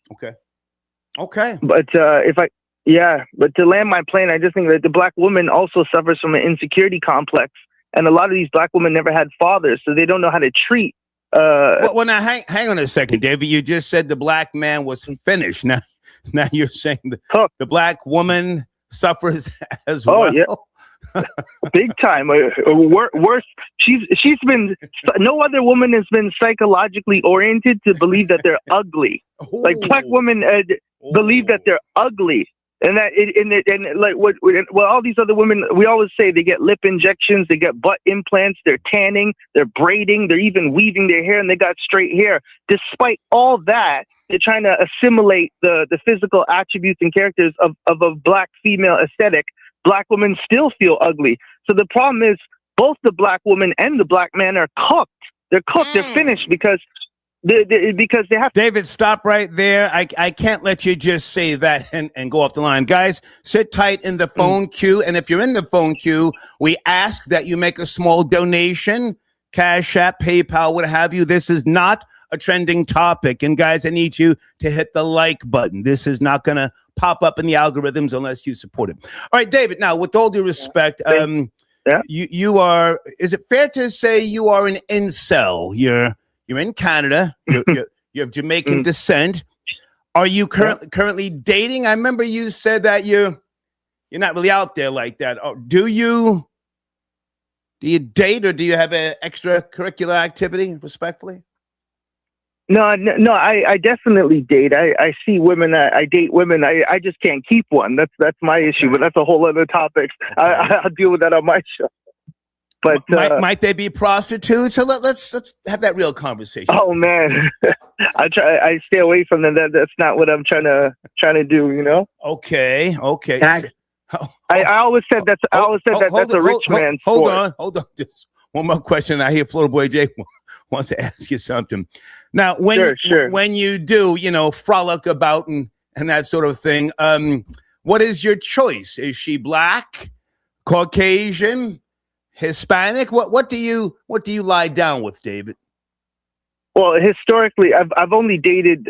Okay. But but to land my plane, I just think that the black woman also suffers from an insecurity complex, and a lot of these black women never had fathers, so they don't know how to treat. Well, now hang on a second, David. You just said the black man was finished. Now you're saying the black woman suffers as well. Yeah. Big time. Worse. She's been. No other woman has been psychologically oriented to believe that they're ugly. Like black women believe that they're ugly, and all these other women. We always say they get lip injections, they get butt implants, they're tanning, they're braiding, they're even weaving their hair, and they got straight hair. Despite all that, they're trying to assimilate the physical attributes and characters of a black female aesthetic. Black women still feel ugly. So the problem is both the black woman and the black man are cooked. They're cooked. They're finished because they have. David, stop right there. I can't let you just say that and go off the line. Guys, sit tight in the phone queue. And if you're in the phone queue, we ask that you make a small donation, Cash App, PayPal, what have you. This is not a trending topic. And guys, I need you to hit the like button. This is not going to pop up in the algorithms unless you support it. All right, David, now with all due respect, you are, is it fair to say you are an incel? You're in Canada, you have Jamaican descent. Are you currently dating? I remember you said that you're not really out there like that. Do you date, or do you have an extracurricular activity, respectfully? No, I definitely date. I see women. I date women. I just can't keep one. That's my issue, but that's a whole other topic. I'll deal with that on my show. But might they be prostitutes? So let's have that real conversation. Oh man, I stay away from them. That's not what I'm trying to do. You know. Okay. I always said that's a rich man's sport. Hold on. Just one more question. I hear Florida Boy Jay wants to ask you something. Now, when you do, frolic about and that sort of thing, what is your choice? Is she black, Caucasian, Hispanic? What do you lie down with, David? Well, historically, I've only dated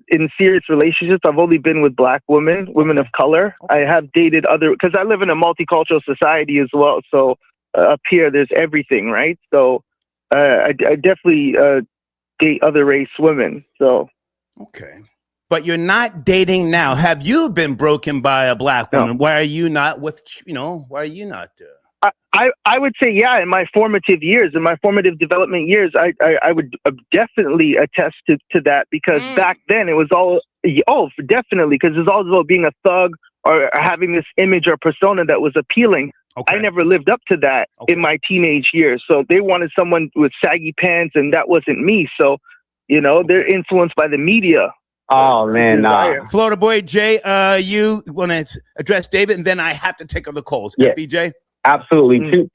in serious relationships. I've only been with black women of color. I have dated because I live in a multicultural society as well. So up here, there's everything, right? So I definitely date other race women. So okay, but you're not dating now. Have you been broken by a black woman? No. Why are you not with? Why are you not? I would say, yeah, in my formative development years, I would definitely attest to that, because back then it was all, definitely, because it's all about being a thug or having this image or persona that was appealing. Okay. I never lived up to that in my teenage years. So they wanted someone with saggy pants, and that wasn't me. So, they're influenced by the media. Oh, man, nah. Florida Boy Jay, you want to address David, and then I have to take other calls. Yeah. BJ? Absolutely.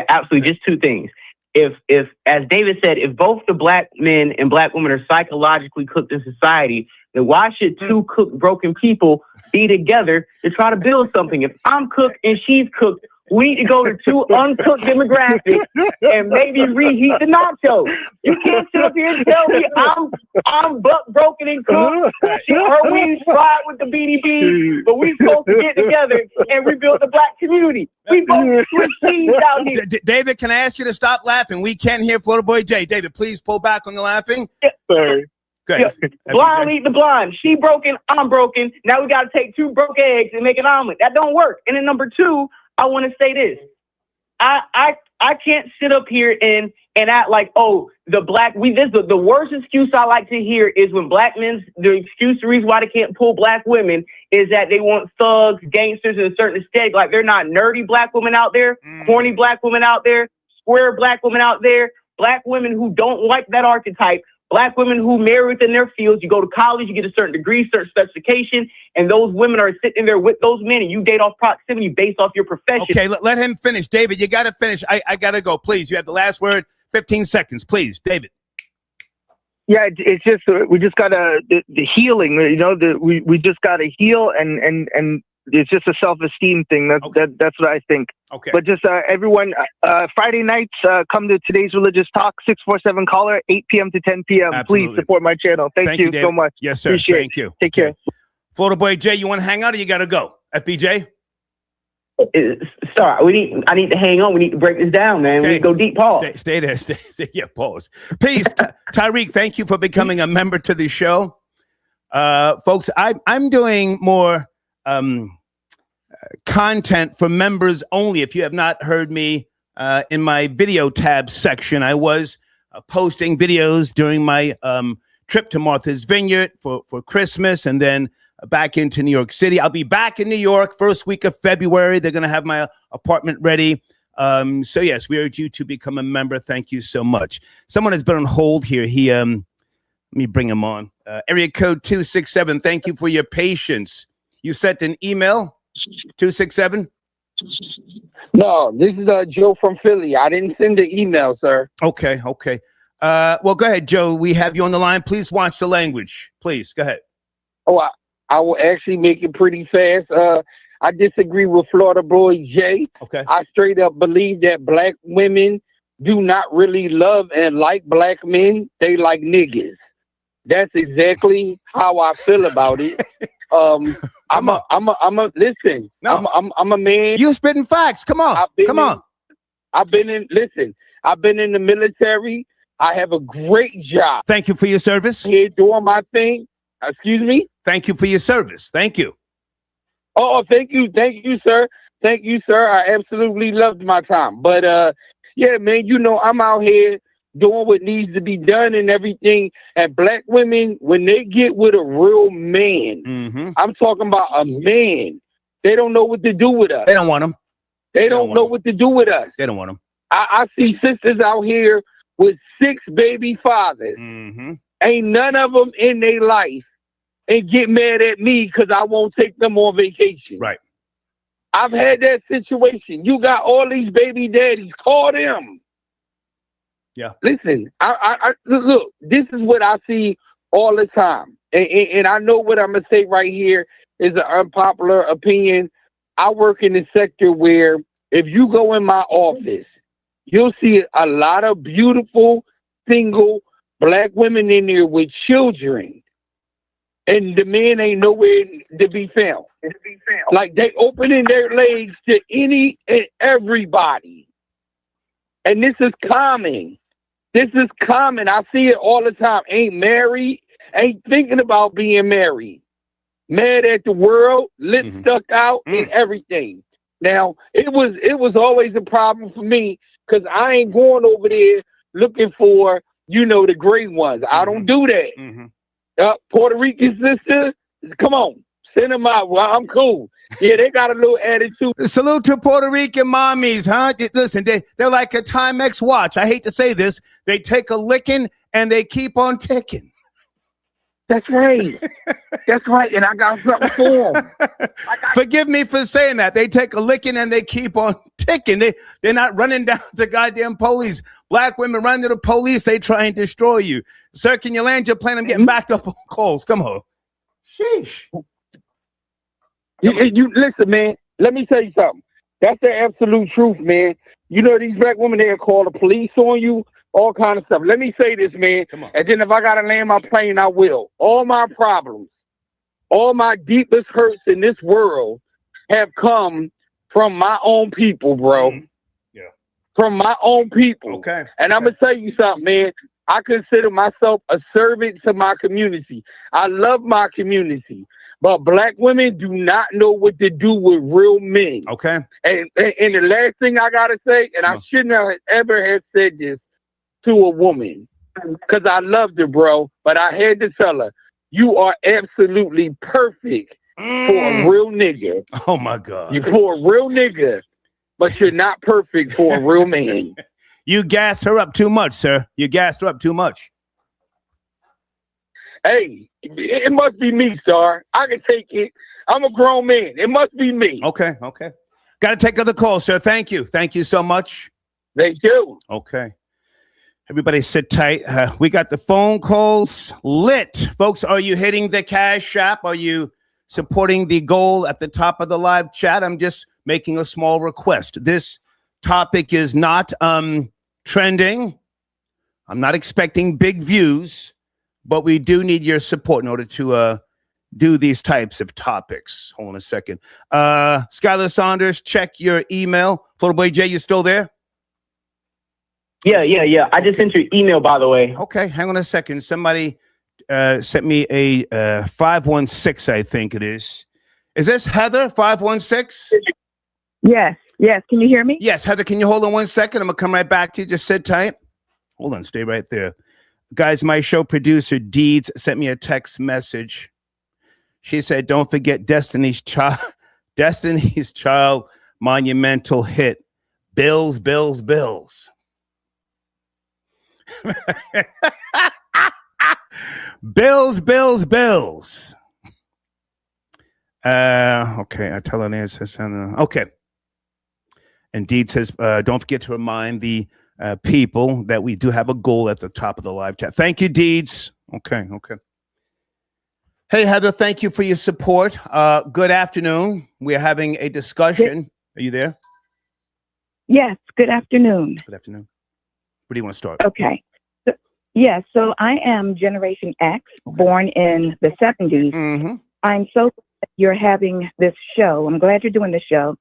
Absolutely. Just two things. If, as David said, if both the black men and black women are psychologically cooked in society, then why should two cooked, broken people be together to try to build something? If I'm cooked and she's cooked, we need to go to two uncooked demographics and maybe reheat the nachos. You can't sit up here and tell me I'm buck broken and cooked. Her wings fried with the BDB, but we supposed to get together and rebuild the black community. We both switch teams out here. David, can I ask you to stop laughing? We can't hear Florida Boy Jay. David, please pull back on the laughing. Yeah. Sorry. Good. Yeah. Blind lead the blind. She broken, I'm broken. Now we got to take two broke eggs and make an omelet. That don't work. And then number two, I want to say this. I can't sit up here and act like, the worst excuse I like to hear is when black men, the excuse, the reason why they can't pull black women is that they want thugs, gangsters, and a certain aesthetic. Like, they're not nerdy black women out there, corny black women out there, square black women out there, black women who don't like that archetype. Black women who marry within their fields. You go to college, you get a certain degree, certain specification, and those women are sitting there with those men, and you date off proximity based off your profession. Okay, let him finish. David, you got to finish. I got to go. Please, you have the last word. 15 seconds, please. David. Yeah, it's just, we just got to, the healing, we just got to heal, and it's just a self-esteem thing. That's what I think. Okay. But just everyone, Friday nights, come to Today's Religious Talk, 647 caller, 8 p.m. to 10 p.m. Absolutely. Please support my channel. Thank you so much. Yes, sir. Appreciate Thank you. Take care. Florida Boy Jay, you want to hang out or you got to go? FBJ? Sorry, I need to hang on. We need to break this down, man. Okay. We need to go deep. Pause. Stay there. Stay. Yeah, pause. Please, Tyreek, thank you for becoming a member to the show. Folks, I'm doing more content for members only. If you have not heard me in my video tab section, I was posting videos during my trip to Martha's Vineyard for Christmas, and then back into New York City. I'll be back in New York first week of February. They're going to have my apartment ready. So yes, we urge you to become a member. Thank you so much. Someone has been on hold here. Let me bring him on. Area code 267. Thank you for your patience. You sent an email, 267? No, this is Joe from Philly. I didn't send the email, sir. Okay. Well, go ahead, Joe. We have you on the line. Please watch the language. Please, go ahead. Oh, I will actually make it pretty fast. I disagree with Florida Boy Jay. Okay. I straight up believe that black women do not really love and like black men. They like niggas. That's exactly how I feel about it. I'm a listen. No. I'm a man. You spitting facts. Come on. I've been in the military. I have a great job. Thank you for your service. Here doing my thing. Excuse me? Thank you for your service. Thank you. Oh, thank you, sir. Thank you, sir. I absolutely loved my time. But yeah, man, I'm out here doing what needs to be done and everything. And black women, when they get with a real man, I'm talking about a man, they don't know what to do with us. They don't want them. They don't know what to do with us. They don't want them. I see sisters out here with 6 baby fathers. Ain't none of them in their life and get mad at me because I won't take them on vacation. Right. I've had that situation. You got all these baby daddies. Call them. Yeah. Listen, I look. This is what I see all the time, and I know what I'm gonna say right here is an unpopular opinion. I work in a sector where if you go in my office, you'll see a lot of beautiful single black women in there with children, and the men ain't nowhere to be found. Like they opening their legs to any and everybody, and this is common. This is common. I see it all the time. Ain't married, ain't thinking about being married. Mad at the world, lips stuck out, and everything. Now, it was always a problem for me because I ain't going over there looking for, the great ones. I don't do that. Puerto Rican sister, come on, send them out. Well, I'm cool. Yeah, they got a little attitude. Salute to Puerto Rican mommies, huh? Listen, they're like a Timex watch. I hate to say this. They take a licking and they keep on ticking. That's right. That's right. And I got something for them. Forgive me for saying that. They take a licking and they keep on ticking. They're not running down to goddamn police. Black women run to the police. They try and destroy you. Sir, can you land your plane? I'm getting backed up on calls. Come on. Sheesh. You listen, man. Let me tell you something. That's the absolute truth, man. These black women, they'll call the police on you, all kind of stuff. Let me say this, man. And then if I gotta land my plane, I will. All my problems, all my deepest hurts in this world have come from my own people, bro. Yeah. From my own people. Okay. And I'm gonna tell you something, man. I consider myself a servant to my community. I love my community. But black women do not know what to do with real men. Okay. And the last thing I gotta say, and I shouldn't have ever have said this to a woman, because I loved her, bro. But I had to tell her, you are absolutely perfect for a real nigga. Oh my God. You're for a real nigga, but you're not perfect for a real man. You gassed her up too much, sir. You gassed her up too much. Hey, it must be me, sir. I can take it. I'm a grown man. It must be me. Okay. Got to take other calls, sir. Thank you. Thank you so much. Thank you. Okay. Everybody sit tight. We got the phone calls lit. Folks, are you hitting the Cash App? Are you supporting the goal at the top of the live chat? I'm just making a small request. This topic is not trending. I'm not expecting big views. But we do need your support in order to do these types of topics. Hold on a second. Skylar Saunders, check your email. Florida Boy J, you still there? Yeah. I just sent your email, by the way. Okay, hang on a second. Somebody sent me a 516, I think it is. Is this Heather, 516? Yes. Can you hear me? Yes, Heather, can you hold on 1 second? I'm going to come right back to you. Just sit tight. Hold on, stay right there. Guys, my show producer, Deeds, sent me a text message. She said, don't forget Destiny's Child monumental hit, Bills. Bills, Bills. Okay, I tell her this. Okay. And Deed says, don't forget to remind the people that we do have a goal at the top of the live chat. Thank you, Deeds. Okay. Hey, Heather, thank you for your support. Good afternoon. We're having a discussion. Are you there? Yes, good afternoon. Good afternoon. Where do you want to start? Okay. So I am Generation X, born in the 70s. Mm-hmm. I'm so glad you're having this show. I'm glad you're doing the show.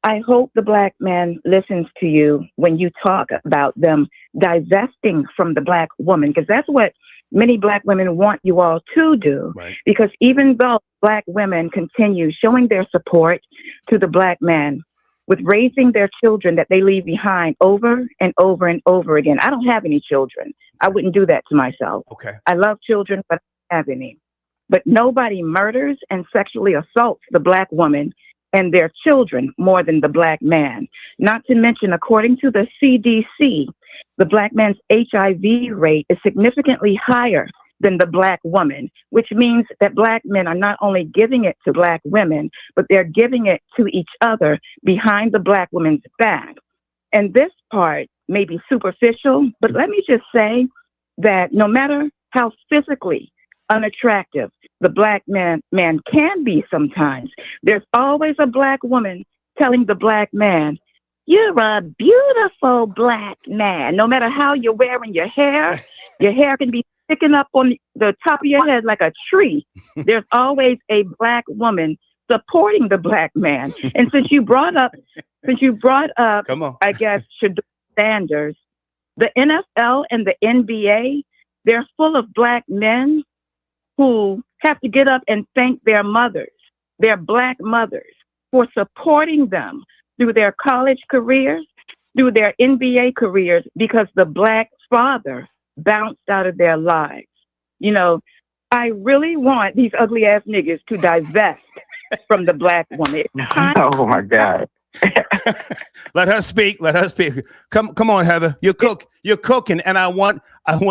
I hope the black man listens to you when you talk about them divesting from the black woman, because that's what many black women want you all to do. Right. Because even though black women continue showing their support to the black man with raising their children that they leave behind over and over and over again. I don't have any children. I wouldn't do that to myself. Okay. I love children, but I don't have any. But nobody murders and sexually assaults the black woman and their children more than the black man. Not to mention, according to the CDC, the black man's HIV rate is significantly higher than the Black woman, which means that Black men are not only giving it to Black women, but they're giving it to each other behind the Black woman's back. And this part may be superficial, but let me just say that no matter how physically unattractive the Black man can be sometimes, there's always a Black woman telling the Black man, "You're a beautiful Black man." No matter how you're wearing your hair can be sticking up on the top of your head like a tree. There's always a Black woman supporting the Black man. And since you brought up, Come on. I guess, Shador Sanders, the NFL and the NBA, they're full of Black men who have to get up and thank their mothers, their Black mothers, for supporting them through their college careers, through their NBA careers, because the Black father bounced out of their lives. You know, I really want these ugly ass niggas to divest from the Black woman. Oh my God. Let her speak. Let her speak. Come on, Heather. You're cooking, and I want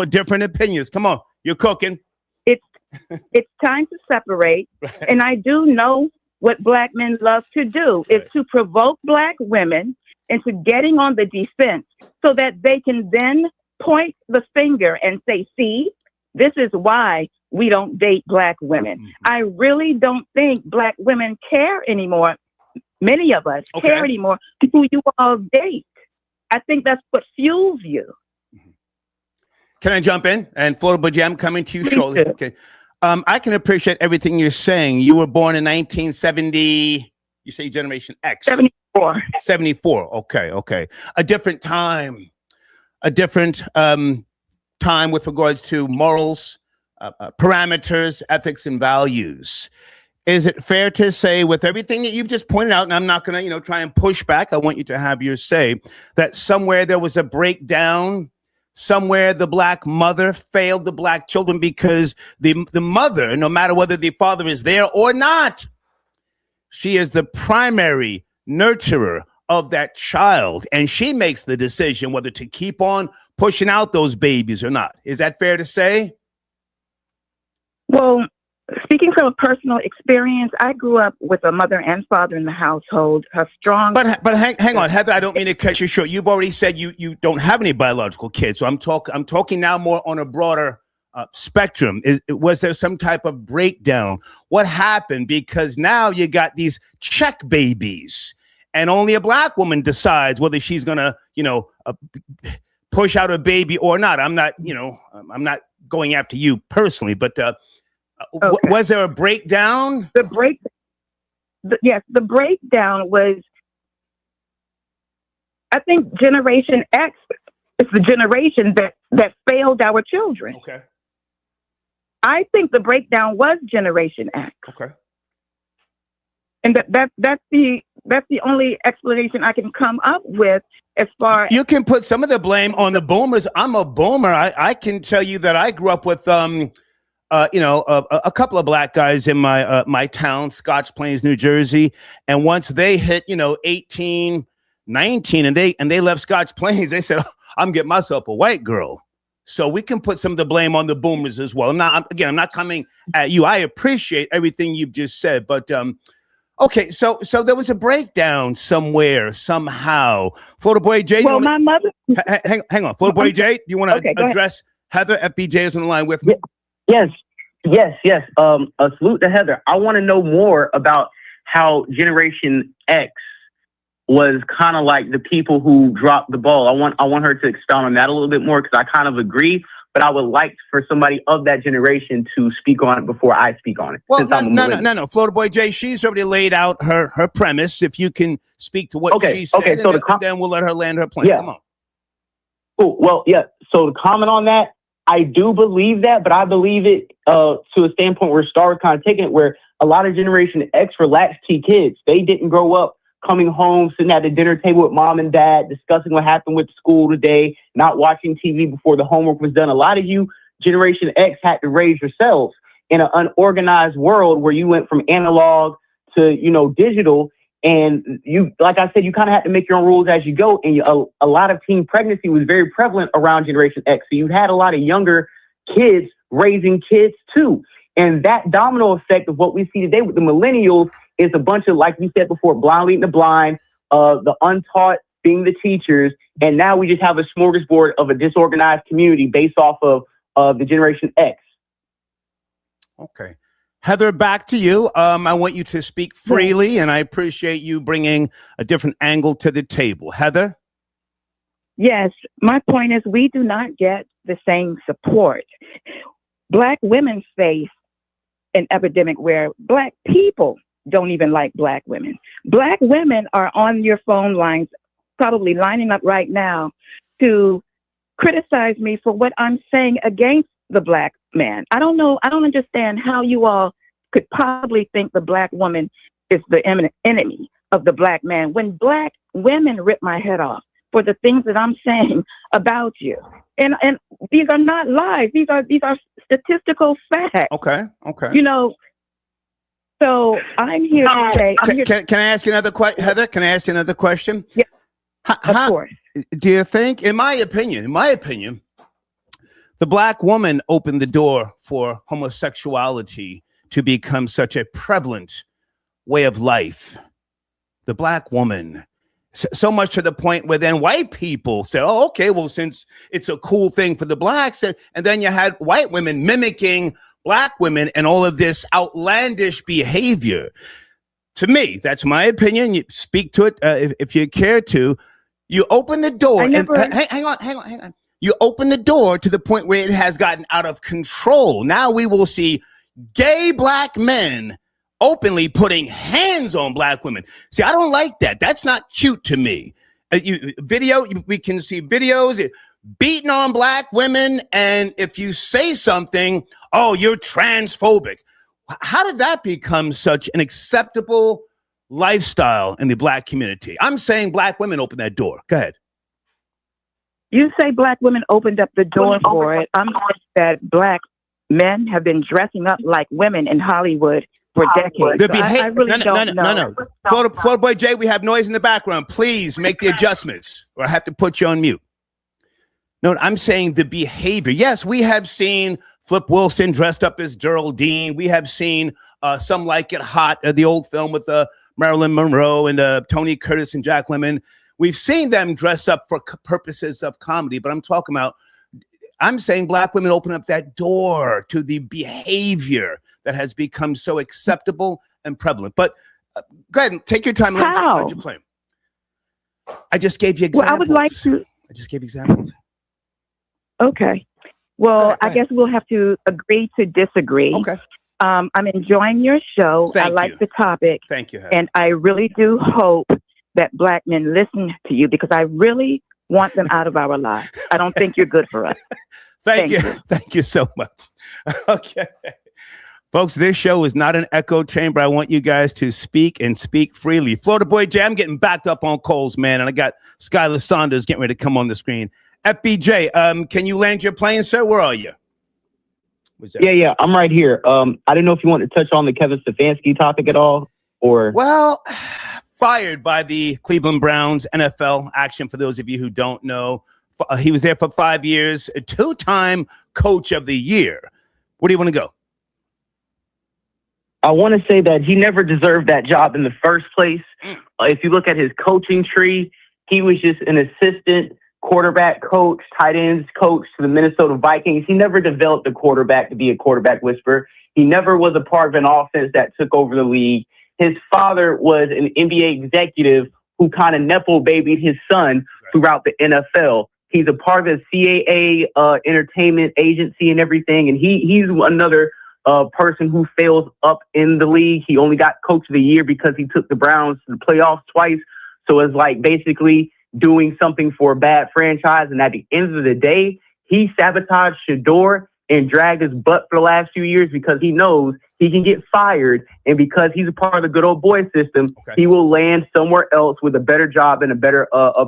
different opinions. Come on, you're cooking. It's time to separate. And I do know what Black men love to do is to provoke Black women into getting on the defense so that they can then point the finger and say, "See, this is why we don't date Black women." I really don't think Black women care anymore. Many of us care anymore who you all date. I think that's what fuels you. Can I jump in? And Florida Boy J, I'm coming to you shortly. Okay. I can appreciate everything you're saying. You were born in 1970. You say Generation X. 74. 74. Okay. A different time. A different time with regards to morals, parameters, ethics, and values. Is it fair to say, with everything that you've just pointed out, and I'm not going to, try and push back, I want you to have your say, that somewhere there was a breakdown, somewhere the Black mother failed the Black children because the mother, no matter whether the father is there or not, she is the primary nurturer of that child, and she makes the decision whether to keep on pushing out those babies or not. Is that fair to say? Well, speaking from a personal experience, I grew up with a mother and father in the household. A strong. But hang on, Heather. I don't mean to cut you short. You've already said you don't have any biological kids, so I'm talking now more on a broader spectrum. Was there some type of breakdown? What happened? Because now you got these check babies, and only a Black woman decides whether she's gonna push out a baby or not. I'm not going after you personally, but. Was there a breakdown? The breakdown was, I think, Generation X is the generation that failed our children. Okay. I think the breakdown was Generation X. Okay. And that's the only explanation I can come up with as far. You can put some of the blame on the boomers. I'm a boomer. I can tell you that I grew up with a couple of Black guys in my town, Scotch Plains, New Jersey. And once they hit, 18, 19, and they left Scotch Plains, they said, "I'm getting myself a white girl." So we can put some of the blame on the boomers as well. Now, I'm not coming at you. I appreciate everything you've just said, but okay. So there was a breakdown somewhere, somehow. Florida Boy J. Well, my mother. Hang on, Florida Boy J. Do you want to address Heather? FBJ is on the line with me. Yes. A salute to Heather. I want to know more about how Generation X was kind of like the people who dropped the ball. I want her to expound on that a little bit more, because I kind of agree, but I would like for somebody of that generation to speak on it before I speak on it. Well, no. Florida Boy J, she's already laid out her premise. If you can speak to what she said, so then we'll let her land her plane. Yeah. Come on. Cool. Well, yeah. So to comment on that, I do believe that, but I believe it to a standpoint where Star was kind of taking it, where a lot of Generation X were latchkey kids. They didn't grow up coming home, sitting at the dinner table with mom and dad, discussing what happened with school today, not watching TV before the homework was done. A lot of you, Generation X, had to raise yourselves in an unorganized world where you went from analog to, digital. And you, like I said, you kind of had to make your own rules as you go. And a lot of teen pregnancy was very prevalent around Generation X. So you had a lot of younger kids raising kids too. And that domino effect of what we see today with the millennials is a bunch of, like we said before, blind leading the blind, the untaught being the teachers. And now we just have a smorgasbord of a disorganized community based off of the Generation X. Okay. Heather, back to you. I want you to speak freely, and I appreciate you bringing a different angle to the table. Heather? Yes, my point is we do not get the same support. Black women face an epidemic where Black people don't even like Black women. Black women are on your phone lines, probably lining up right now to criticize me for what I'm saying against the Black man. I don't know. I don't understand how you all could possibly think the Black woman is the enemy of the Black man when Black women rip my head off for the things that I'm saying about you. And these are not lies. These are statistical facts. Okay. You know, so I'm here to say. Can I ask you another question, Heather? Can I ask you another question? Yeah, of course. Do you think, in my opinion, the Black woman opened the door for homosexuality to become such a prevalent way of life? The Black woman. So much to the point where then white people said, oh, okay, well, since it's a cool thing for the Blacks, and then you had white women mimicking Black women and all of this outlandish behavior. To me, that's my opinion. You speak to it if you care to. You open the door. Hang on. You open the door to the point where it has gotten out of control. Now we will see gay Black men openly putting hands on Black women. See, I don't like that. That's not cute to me. We can see videos beating on Black women, and if you say something, oh, you're transphobic. How did that become such an acceptable lifestyle in the Black community? I'm saying Black women opened that door. Go ahead. You say Black women opened up the door for it. I'm saying that Black men have been dressing up like women in Hollywood for decades. I really don't know. Florida Boy Jay, we have noise in the background. Please make the adjustments, or I have to put you on mute. No, I'm saying the behavior. Yes, we have seen Flip Wilson dressed up as Geraldine. We have seen Some Like It Hot, the old film with Marilyn Monroe and Tony Curtis and Jack Lemmon. We've seen them dress up for purposes of comedy, but I'm saying Black women open up that door to the behavior that has become so acceptable and prevalent. But go ahead and take your time. Let you play. I just gave you examples. Well, I would like to. I just gave examples. Okay. Well, I guess we'll have to agree to disagree. Okay. I'm enjoying your show. I like the topic. Thank you, Heather. And I really do hope that Black men listen to you because I really want them out of our lives. I don't think you're good for us. Thank you. Thank you so much. Okay. Folks, this show is not an echo chamber. I want you guys to speak and speak freely. Florida Boy Jay, I'm getting backed up on calls, man. And I got Skylar Saunders getting ready to come on the screen. FBJ, can you land your plane, sir? Where are you? Yeah, I'm right here. I didn't know if you want to touch on the Kevin Stefanski topic at all, or... Well, fired by the Cleveland Browns NFL action, for those of you who don't know. He was there for 5 years, a two-time coach of the year. Where do you want to go? I want to say that he never deserved that job in the first place. If you look at his coaching tree, he was just an assistant quarterback coach, tight ends coach to the Minnesota Vikings. He never developed a quarterback to be a quarterback whisperer. He never was a part of an offense that took over the league. His father was an NBA executive who kind of nepo babied his son throughout the NFL. He's a part of the CAA entertainment agency and everything. And he's another person who fails up in the league. He only got coach of the year because he took the Browns to the playoffs twice. So it's like basically doing something for a bad franchise. And at the end of the day, he sabotaged Shador and dragged his butt for the last few years because he knows he can get fired. And because he's a part of the good old boy system, he will land somewhere else with a better job and a better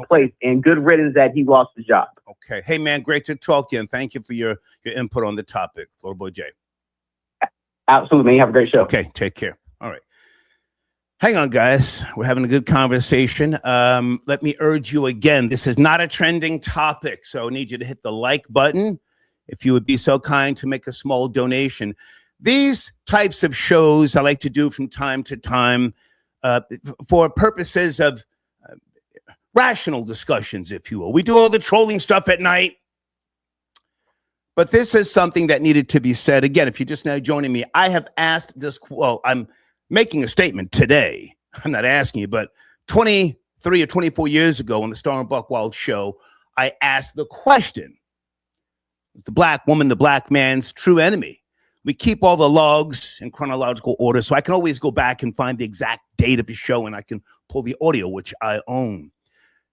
place. And good riddance that he lost his job. Okay. Hey, man, great to talk to you. And thank you for your input on the topic, Florida Boy Jay. Absolutely, man. Have a great show. Okay, take care. All right. Hang on, guys. We're having a good conversation. Let me urge you again. This is not a trending topic, so I need you to hit the like button. if you would be so kind to make a small donation. These types of shows I like to do from time to time for purposes of rational discussions, if you will. We do all the trolling stuff at night. But this is something that needed to be said. Again, if you're just now joining me, I have asked this, well, I'm making a statement today. I'm not asking you, but 23 or 24 years ago on the Star and Buckwild show, I asked the question, is the black woman the black man's true enemy? We keep all the logs in chronological order, so I can always go back and find the exact date of the show, and I can pull the audio, which I own.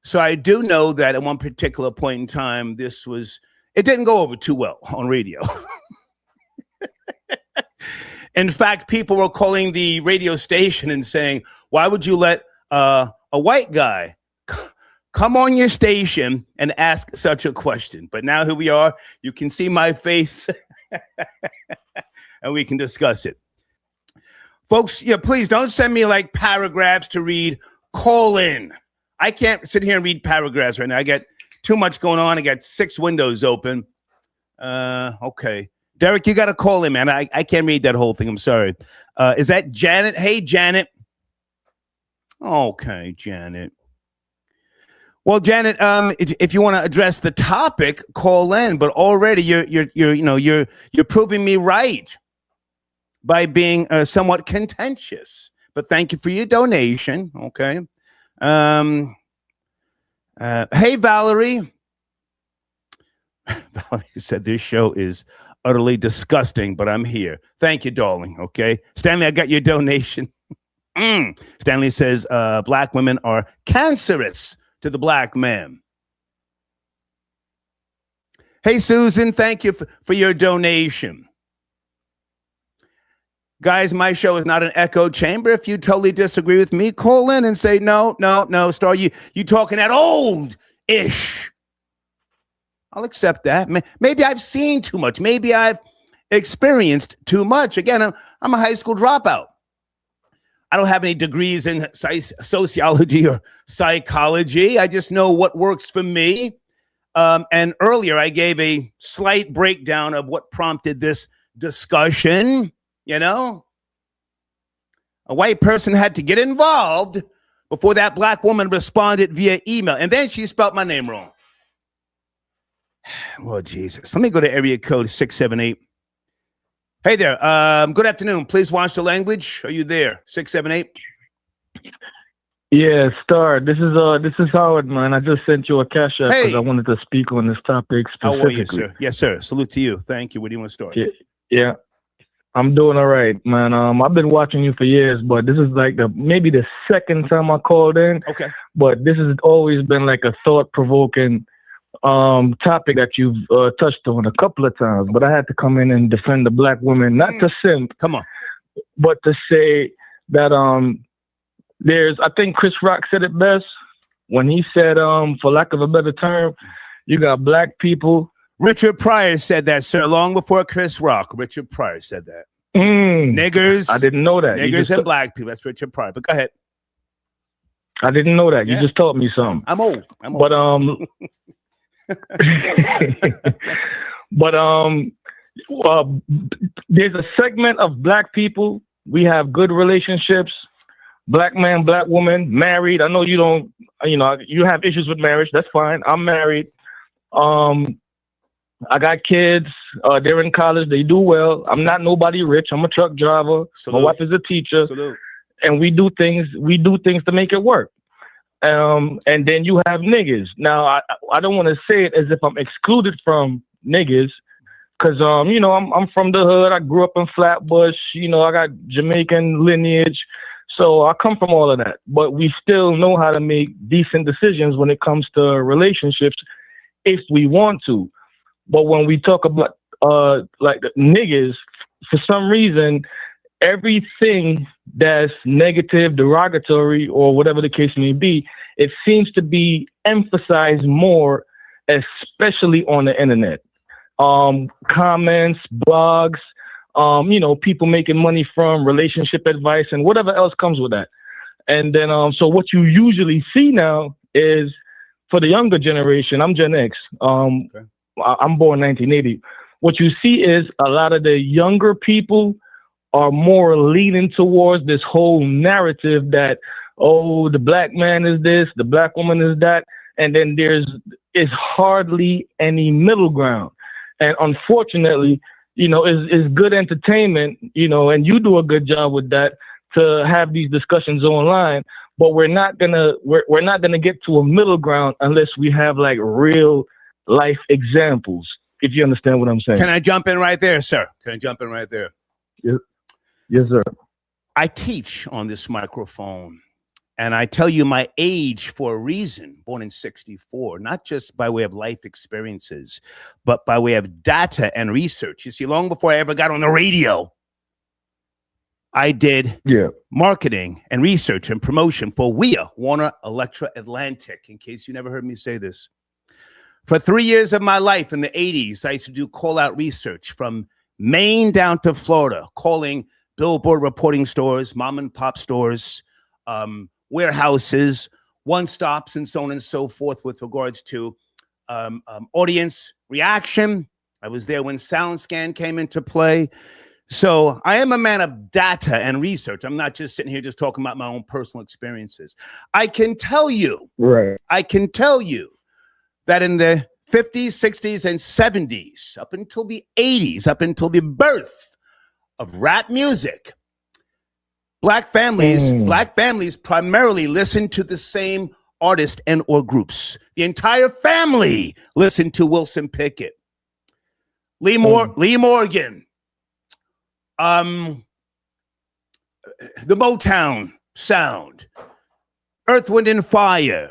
So I do know that at one particular point in time, it didn't go over too well on radio. In fact, people were calling the radio station and saying, why would you let a white guy come on your station and ask such a question? But now here we are. You can see my face and we can discuss it. Folks, please don't send me like paragraphs to read. Call in. I can't sit here and read paragraphs right now. I got too much going on. I got 6 windows open. Okay. Derek, you got to call in, man. I can't read that whole thing. I'm sorry. Is that Janet? Hey, Janet. Okay, Janet. Well, Janet, if you want to address the topic, call in. But already you're proving me right by being somewhat contentious. But thank you for your donation. Okay. Hey, Valerie. Valerie said this show is utterly disgusting, but I'm here. Thank you, darling. Okay. Stanley, I got your donation. Stanley says black women are cancerous to the black man. Hey, Susan, thank you for your donation. Guys, my show is not an echo chamber. If you totally disagree with me, call in and say, no, Star, you talking that old-ish. I'll accept that. Maybe I've seen too much. Maybe I've experienced too much. Again, I'm a high school dropout. I don't have any degrees in sociology or psychology. I just know what works for me. And earlier, I gave a slight breakdown of what prompted this discussion. A white person had to get involved before that black woman responded via email. And then she spelled my name wrong. Lord Jesus. Let me go to area code 678. Hey there. Good afternoon. Please watch the language. Are you there? 678. Yeah, Star. This is Howard, man. I just sent you a cash app because I wanted to speak on this topic specifically. How are you, sir? Yes, sir. Salute to you. Thank you. Where do you want to start? Yeah. I'm doing all right, man. I've been watching you for years, but this is like maybe the second time I called in. Okay. But this has always been like a thought-provoking topic that you've touched on a couple of times. But I had to come in and defend the black women, not to simp. Come on. But to say that I think Chris Rock said it best when he said, for lack of a better term, you got black people. Richard Pryor said that, sir, long before Chris Rock. Richard Pryor said that. Niggers. I didn't know that. Niggers and black people. That's Richard Pryor. But go ahead. I didn't know that. You just taught me something. I'm old. But there's a segment of black people. We have good relationships. Black man, black woman, married. I know you don't. You have issues with marriage. That's fine. I'm married. I got kids. They're in college. They do well. I'm not nobody rich. I'm a truck driver. Salute. My wife is a teacher. Salute. And we do things to make it work. And then you have niggas. Now, I don't want to say it as if I'm excluded from niggas because, I'm from the hood. I grew up in Flatbush. I got Jamaican lineage. So I come from all of that. But we still know how to make decent decisions when it comes to relationships if we want to. But when we talk about like niggas, for some reason, everything that's negative, derogatory, or whatever the case may be, it seems to be emphasized more, especially on the internet. Comments, blogs, people making money from relationship advice and whatever else comes with that. And then, so what you usually see now is for the younger generation, I'm Gen X. Okay. I'm born 1980. what you see is a lot of the younger people are more leaning towards this whole narrative that, oh, the black man is this, the black woman is that, and then is hardly any middle ground. And unfortunately, you know, it's good entertainment, you know, and you do a good job with that to have these discussions online, but we're not gonna get to a middle ground unless we have like real life examples, if you understand what I'm saying. Can I jump in right there, sir? Can I jump in right there? Yes, sir. I teach on this microphone, and I tell you my age for a reason, born in 1964, not just by way of life experiences, but by way of data and research. You see, long before I ever got on the radio, I did marketing and research and promotion for WEA, Warner Electra Atlantic, in case you never heard me say this. For 3 years of my life in the 80s, I used to do call-out research from Maine down to Florida, calling billboard reporting stores, mom and pop stores, warehouses, one-stops, and so on and so forth with regards to audience reaction. I was there when SoundScan came into play. So I am a man of data and research. I'm not just sitting here just talking about my own personal experiences. I can tell you that in the 50s, 60s, and 70s, up until the 80s, up until the birth of rap music, black families primarily listened to the same artist and or groups. The entire family listened to Wilson Pickett, Lee Morgan, the Motown sound, Earth, Wind, and Fire,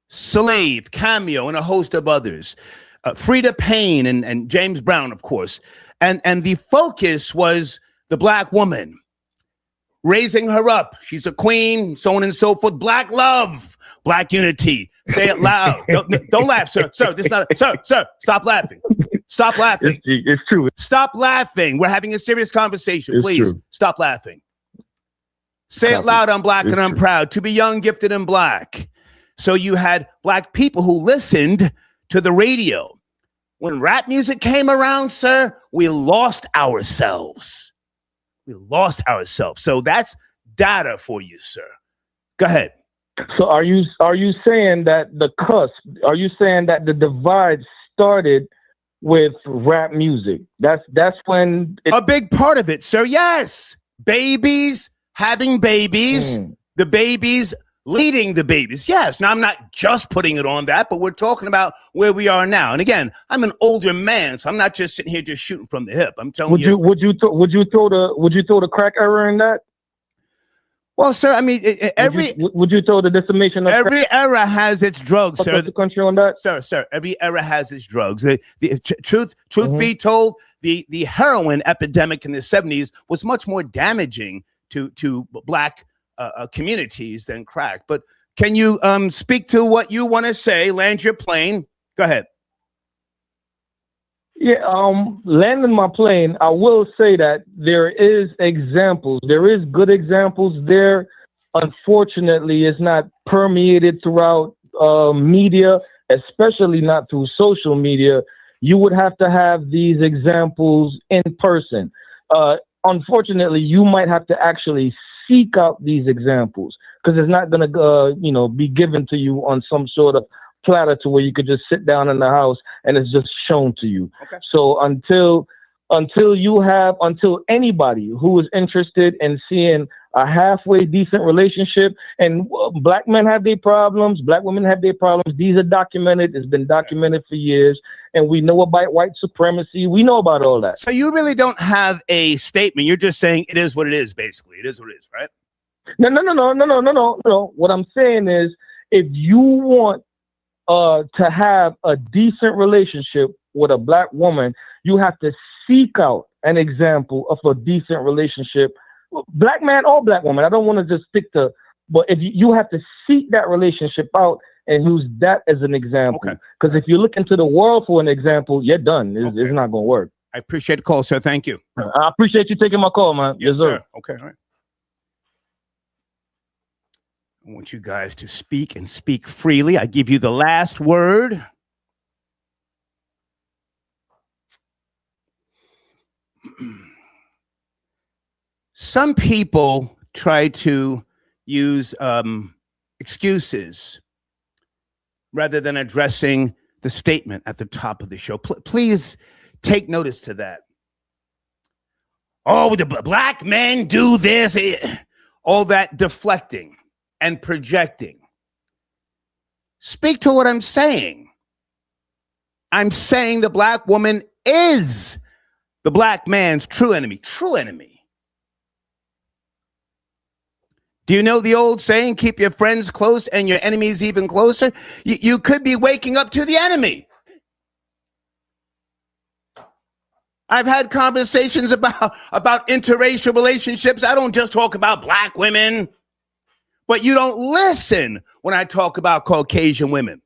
Slave, Cameo, and a host of others, Frida Payne and James Brown, of course. And the focus was the black woman, raising her up. She's a queen, so on and so forth. Black love, black unity. Say it loud. Don't laugh, sir. Sir, this is not, sir, stop laughing. Stop laughing. It's true. Stop laughing. We're having a serious conversation. Please stop laughing. Say it loud. I'm black and I'm proud to be young, gifted, and black. So you had black people who listened to the radio. When rap music came around, sir, we lost ourselves. So that's data for you, sir. Go ahead. So are you saying that are you saying that the divide started with rap music? That's when a big part of it, sir. Yes. Babies having babies, the babies leading the babies. Yes. Now I'm not just putting it on that, but we're talking about where we are now. And again, I'm an older man, so I'm not just sitting here just shooting from the hip. I'm telling you. Would you throw the crack era in that? Well, sir, I mean, would you throw the decimation of every era has its drugs, sir. The country on that, sir. Every era has its drugs. The truth be told, the heroin epidemic in the 70s was much more damaging to black communities than crack. But can you speak to what you want to say? Land your plane. Go ahead. Yeah, landing my plane, I will say that there is examples. There is good examples there. Unfortunately, it's not permeated throughout media, especially not through social media. You would have to have these examples in person. Unfortunately, you might have to actually seek out these examples because it's not going to, be given to you on some sort of platter to where you could just sit down in the house and it's just shown to you. Okay. So until anybody who is interested in seeing a halfway decent relationship, and black men have their problems, black women have their problems. These are documented. It's been documented for years, and we know about white supremacy. We know about all that. So you really don't have a statement. You're just saying it is what it is. Basically, it is what it is, right? No. What I'm saying is, if you want to have a decent relationship with a black woman, you have to seek out an example of a decent relationship, black man or black woman. I don't want to just stick to, but if you have to seek that relationship out and use that as an example. Because if you look into the world for an example, you're done. It's not going to work. I appreciate the call, sir. Thank you. I appreciate you taking my call, man. Yes, sir. Okay, all right. I want you guys to speak and speak freely. I give you the last word. some people try to use excuses rather than addressing the statement at the top of the show. Please take notice to that. Oh, the black men do this. All that deflecting and projecting. Speak to what I'm saying. I'm saying the black woman is the black man's true enemy. True enemy. Do you know the old saying, keep your friends close and your enemies even closer? You could be waking up to the enemy. I've had conversations about interracial relationships. I don't just talk about black women, but you don't listen when I talk about Caucasian women.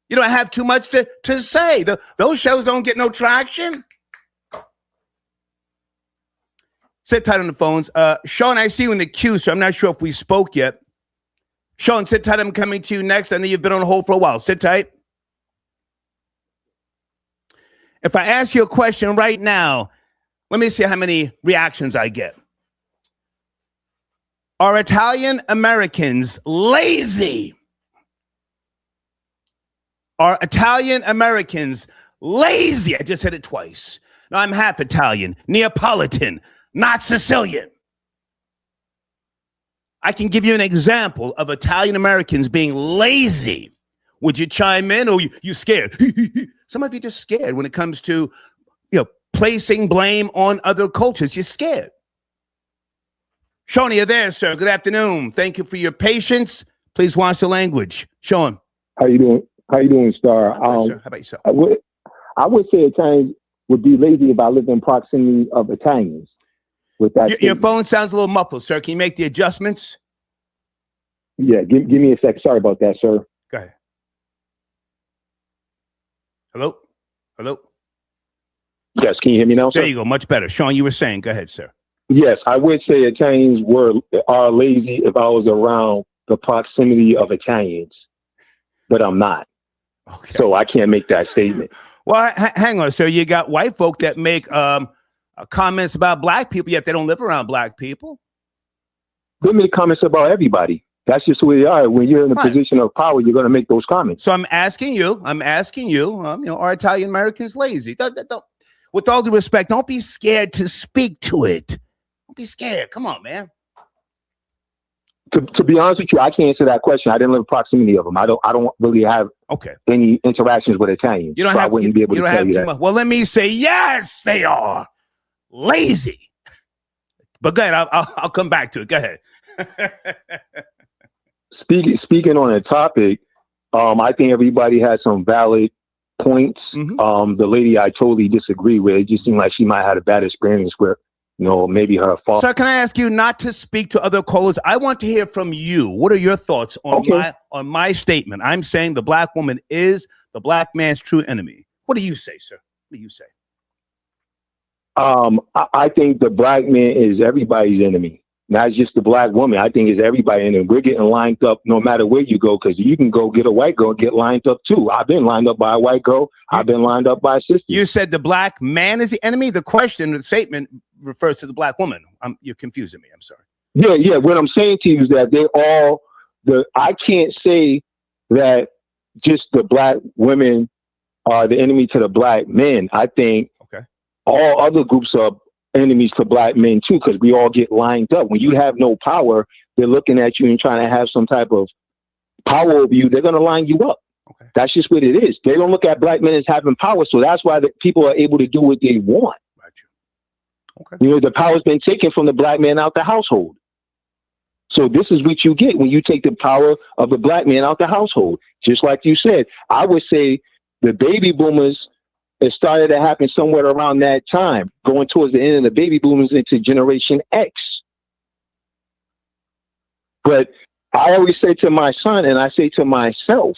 You don't have too much to say. Those shows don't get no traction. Sit tight on the phones. Sean, I see you in the queue, so I'm not sure if we spoke yet. Sean, sit tight. I'm coming to you next. I know you've been on hold for a while. Sit tight. If I ask you a question right now, let me see how many reactions I get. Are Italian Americans lazy? Are Italian Americans lazy? I just said it twice. No, I'm half Italian, Neapolitan, not Sicilian. I can give you an example of Italian Americans being lazy. Would you chime in, or you scared? Some of you just scared when it comes to, placing blame on other cultures. You're scared. Sean, you're there, sir. Good afternoon. Thank you for your patience. Please watch the language. Sean. How you doing? How you doing, Star? Sir. How about yourself? I would say Italians would be lazy if I lived in proximity of Italians. With that, your phone sounds a little muffled, sir. Can you make the adjustments? Yeah, give me a sec. Sorry about that, sir. Go ahead. Hello? Hello? Yes, can you hear me now, sir? There you go. Much better. Sean, you were saying. Go ahead, sir. Yes, I would say Italians are lazy if I was around the proximity of Italians, but I'm not. Okay. So I can't make that statement. Well, hang on, sir. You got white folk that make comments about black people, yet they don't live around black people. They make comments about everybody. That's just who they are. When you're in a position of power, you're going to make those comments. So I'm asking you, are Italian Americans lazy? Don't, with all due respect, don't be scared to speak to it. Don't be scared. Come on, man. To be honest with you, I can't answer that question. I didn't live in proximity of them. I don't really have any interactions with Italians. You don't so have. I wouldn't be able to tell you that. Much. Well, let me say yes, they are lazy. But go ahead. I'll come back to it. Go ahead. Speaking on a topic, I think everybody has some valid points. Mm-hmm. The lady I totally disagree with. It just seemed like she might have had a bad experience where, maybe her fault. Sir, can I ask you not to speak to other callers? I want to hear from you. What are your thoughts on my statement? I'm saying the black woman is the black man's true enemy. What do you say, sir? What do you say? I think the black man is everybody's enemy. Not just the black woman. I think it's everybody. And we're getting lined up no matter where you go, because you can go get a white girl and get lined up too. I've been lined up by a white girl. I've been lined up by a sister. You said the black man is the enemy? The question, the statement refers to the black woman. You're confusing me. I'm sorry. Yeah. What I'm saying to you is that I can't say that just the black women are the enemy to the black men. I think all other groups are enemies to black men too, because we all get lined up. When you have no power, they're looking at you and trying to have some type of power over you. They're going to line you up. Okay. That's just what it is. They don't look at black men as having power, so that's why people are able to do what they want. Okay. The power's been taken from the black man out the household. So this is what you get when you take the power of the black man out the household. Just like you said, I would say the baby boomers, it started to happen somewhere around that time, going towards the end of the baby boomers into Generation X. But I always say to my son, and I say to myself,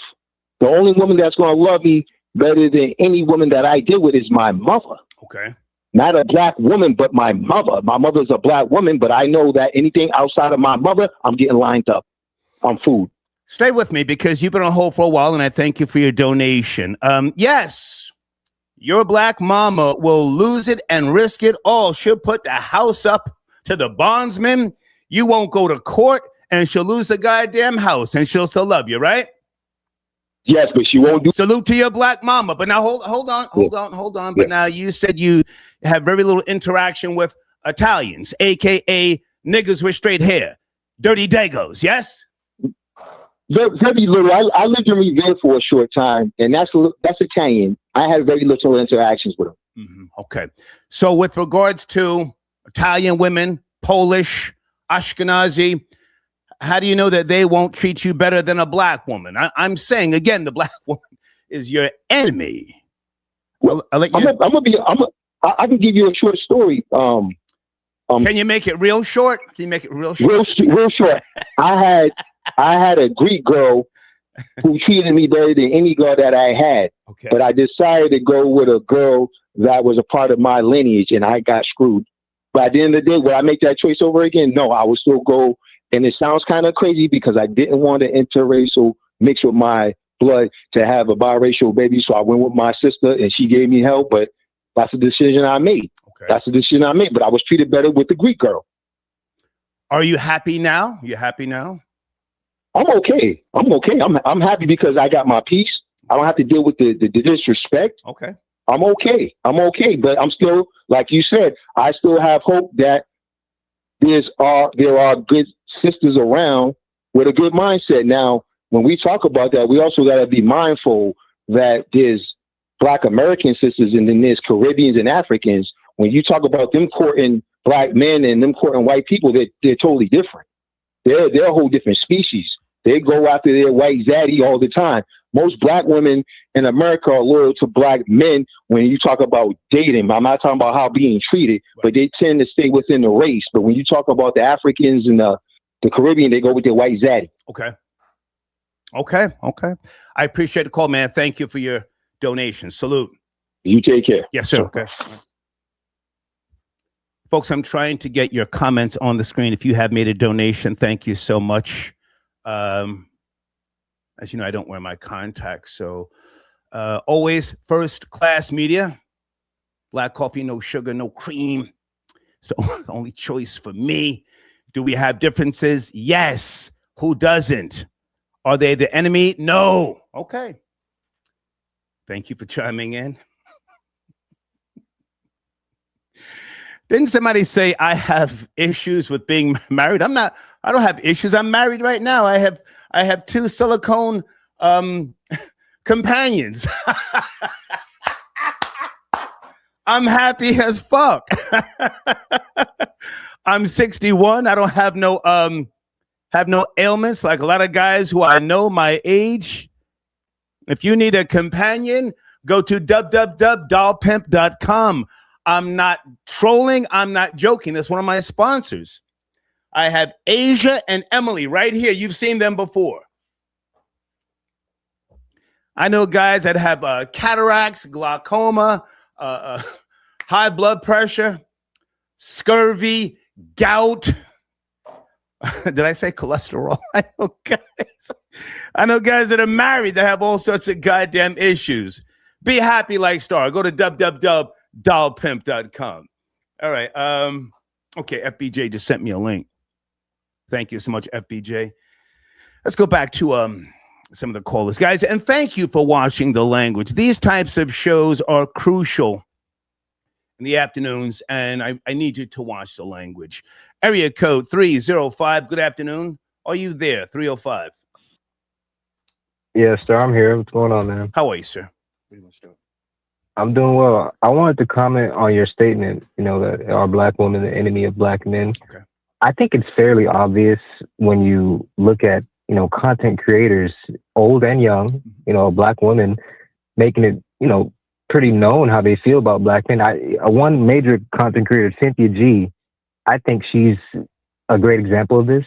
the only woman that's going to love me better than any woman that I deal with is my mother. Okay. Not a black woman, but my mother. My mother's a black woman, but I know that anything outside of my mother, I'm getting lined up on food. Stay with me because you've been on hold for a while, and I thank you for your donation. Yes. Your black mama will lose it and risk it all. She'll put the house up to the bondsman. You won't go to court, and she'll lose the goddamn house, and she'll still love you, right? Yes, but she won't do. Salute to your black mama. But now hold on. But now you said you have very little interaction with Italians, aka niggas with straight hair, dirty dagos. Yes. Very little. I lived in Revere for a short time, and that's Italian. I had very little interactions with them. Mm-hmm. Okay. So with regards to Italian women, Polish, Ashkenazi, how do you know that they won't treat you better than a black woman? I'm saying again, the black woman is your enemy. Well, I'll let you. I can give you a short story. Can you make it real short? Can you make it real short? Real short. I had a Greek girl who treated me better than any girl that I had. Okay. But I decided to go with a girl that was a part of my lineage, and I got screwed. But at the end of the day, would I make that choice over again? No, I would still go. And it sounds kind of crazy because I didn't want to interracial mix with my blood to have a biracial baby. So I went with my sister, and she gave me help. But that's a decision I made. Okay. That's a decision I made. But I was treated better with the Greek girl. Are you happy now? You happy now? I'm okay. I'm happy because I got my peace. I don't have to deal with the disrespect. Okay. I'm okay. But I'm still, like you said, I still have hope that there are good sisters around with a good mindset. Now, when we talk about that, we also got to be mindful that there's Black American sisters and then there's Caribbeans and Africans. When you talk about them courting black men and them courting white people, they're totally different. They're a whole different species. They go after their white zaddy all the time. Most black women in America are loyal to black men when you talk about dating. I'm not talking about how being treated, but they tend to stay within the race. But when you talk about the Africans and the Caribbean, they go with their white zaddy. Okay. I appreciate the call, man. Thank you for your donation. Salute. You take care. Yes, sir. Okay. Folks, I'm trying to get your comments on the screen. If you have made a donation, thank you so much. As you know, I don't wear my contacts, so always first class media, black coffee, no sugar, no cream. It's the only choice for me. Do we have differences? Yes. Who doesn't? Are they the enemy? No. Okay. Thank you for chiming in. Didn't somebody say I have issues with being married? I don't have issues. I'm married right now. I have two silicone companions. I'm happy as fuck. I'm 61. I don't have no ailments like a lot of guys who I know my age. If you need a companion, go to www.dollpimp.com. I'm not trolling. I'm not joking. That's one of my sponsors. I have Asia and Emily right here. You've seen them before. I know guys that have cataracts, glaucoma, high blood pressure, scurvy, gout. Did I say cholesterol? I know guys that are married that have all sorts of goddamn issues. Be happy like Star. Go to www.dollpimp.com. All right. Okay, FBJ just sent me a link. Thank you so much, FBJ. Let's go back to some of the callers, guys, and thank you for watching The Language. These types of shows are crucial in the afternoons, and I need you to watch The Language. Area code 305. Good afternoon. Are you there? 305. Yes, sir. I'm here. What's going on, man? How are you, sir? I'm doing well. I wanted to comment on your statement, that are black women the enemy of black men. Okay. I think it's fairly obvious when you look at, content creators, old and young, black women making it, pretty known how they feel about black men. One major content creator, Cynthia G, I think she's a great example of this.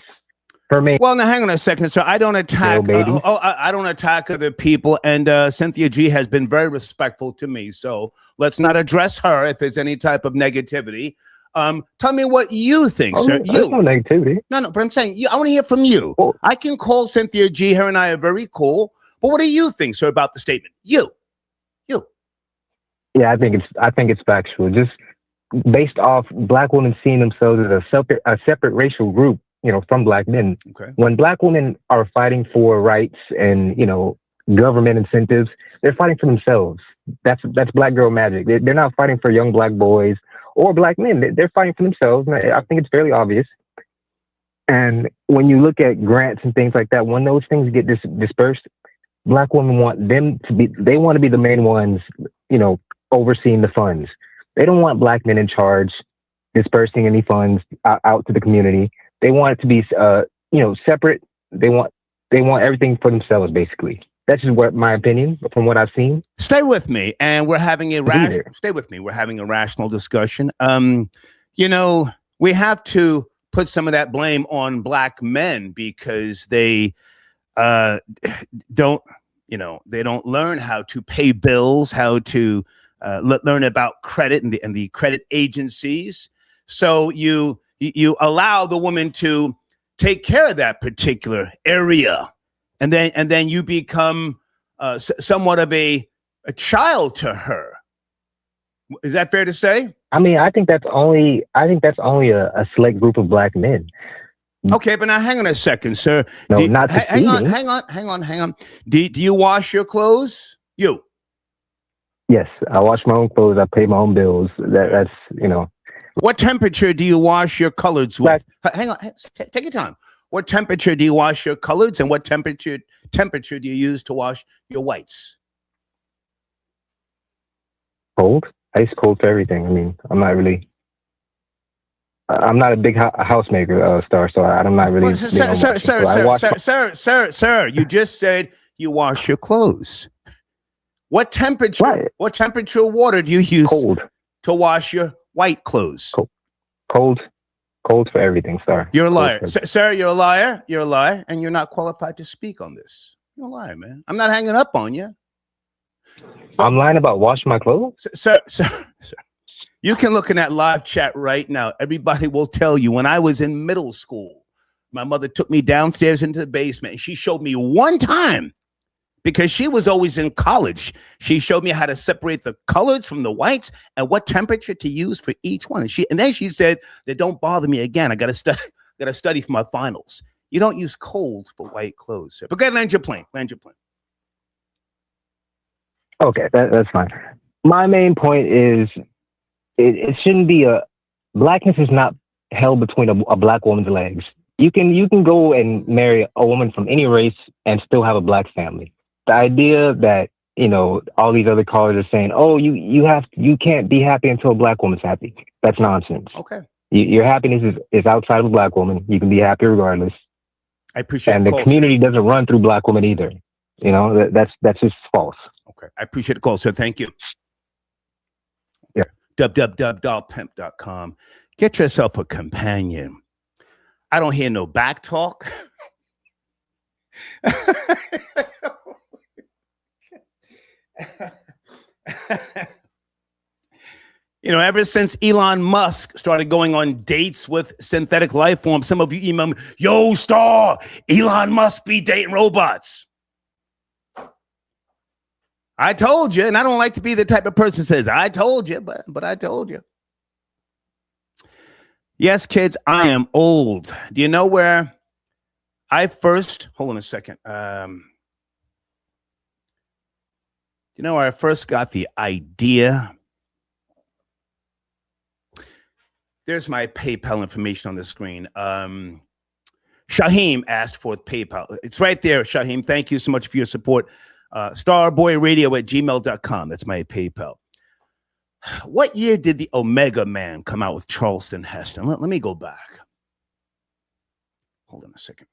Well, now hang on a second, sir. I don't attack. I don't attack other people, and Cynthia G has been very respectful to me. So let's not address her if there's any type of negativity. Tell me what you think, sir. There's no negativity. No, but I'm saying I want to hear from you. Oh. I can call Cynthia G. Her and I are very cool. But what do you think, sir, about the statement? You. Yeah, I think it's factual. Just based off black women seeing themselves as a separate racial group, from black men. Okay. When black women are fighting for rights and, government incentives, they're fighting for themselves. That's black girl magic. They're not fighting for young black boys or black men. They're fighting for themselves. And I think it's fairly obvious. And when you look at grants and things like that, when those things get dispersed, black women want to be the main ones, overseeing the funds. They don't want black men in charge dispersing any funds out to the community. They want it to be, separate. They want everything for themselves, basically. That's just my opinion from what I've seen. Stay with me, and we're having stay with me. We're having a rational discussion. We have to put some of that blame on black men because they don't learn how to pay bills, how to learn about credit and the credit agencies. So you allow the woman to take care of that particular area, and then you become somewhat of a child to her. Is that fair to say? I mean, I think that's only a select group of black men. Okay, but now hang on a second, sir. No, not hang on. Do you wash your clothes? You? Yes, I wash my own clothes. I pay my own bills. That's. What temperature do you wash your coloreds with? Hang on, take your time. What temperature do you wash your coloreds, and what temperature do you use to wash your whites? Cold. Ice cold for everything. I mean, I'm not a big housemaker, Star, so I'm not really. Well, sir, you just said you wash your clothes. What temperature? Right. What temperature water do you use Cold. to wash your white clothes? Cold for everything, Star. You're a liar, sir. You're a liar. You're a liar, and you're not qualified to speak on this. You're a liar, man. I'm not hanging up on you. I'm lying about washing my clothes? Sir. You can look in that live chat right now. Everybody will tell you when I was in middle school, my mother took me downstairs into the basement and she showed me one time, because she was always in college. She showed me how to separate the colors from the whites and what temperature to use for each one. And then she said that don't bother me again. I got to study for my finals. You don't use cold for white clothes, sir. But go ahead, land your plane. Okay, that's fine. My main point is it shouldn't be blackness is not held between a black woman's legs. You can go and marry a woman from any race and still have a black family. The idea that, all these other callers are saying, oh, you can't be happy until a black woman's happy. That's nonsense. Okay. Your happiness is outside of a black woman. You can be happy regardless. I appreciate it. And the community doesn't run through black women either. That's just false. Okay. I appreciate the call, sir. Thank you. Yeah. www.dollpimp.com. Get yourself a companion. I don't hear no back talk. Ever since Elon Musk started going on dates with synthetic life forms, some of you email me, yo, Star, Elon Musk be dating robots. I told you, and I don't like to be the type of person who says, I told you, but I told you. Yes, kids, I am old. Do you know where I first, hold on a second. Do you know where I first got the idea? There's my PayPal information on the screen. Shaheem asked for PayPal. It's right there, Shaheem. Thank you so much for your support. Starboyradio@gmail.com. That's my PayPal. What year did the Omega Man come out with Charleston Heston? Let me go back. Hold on a second.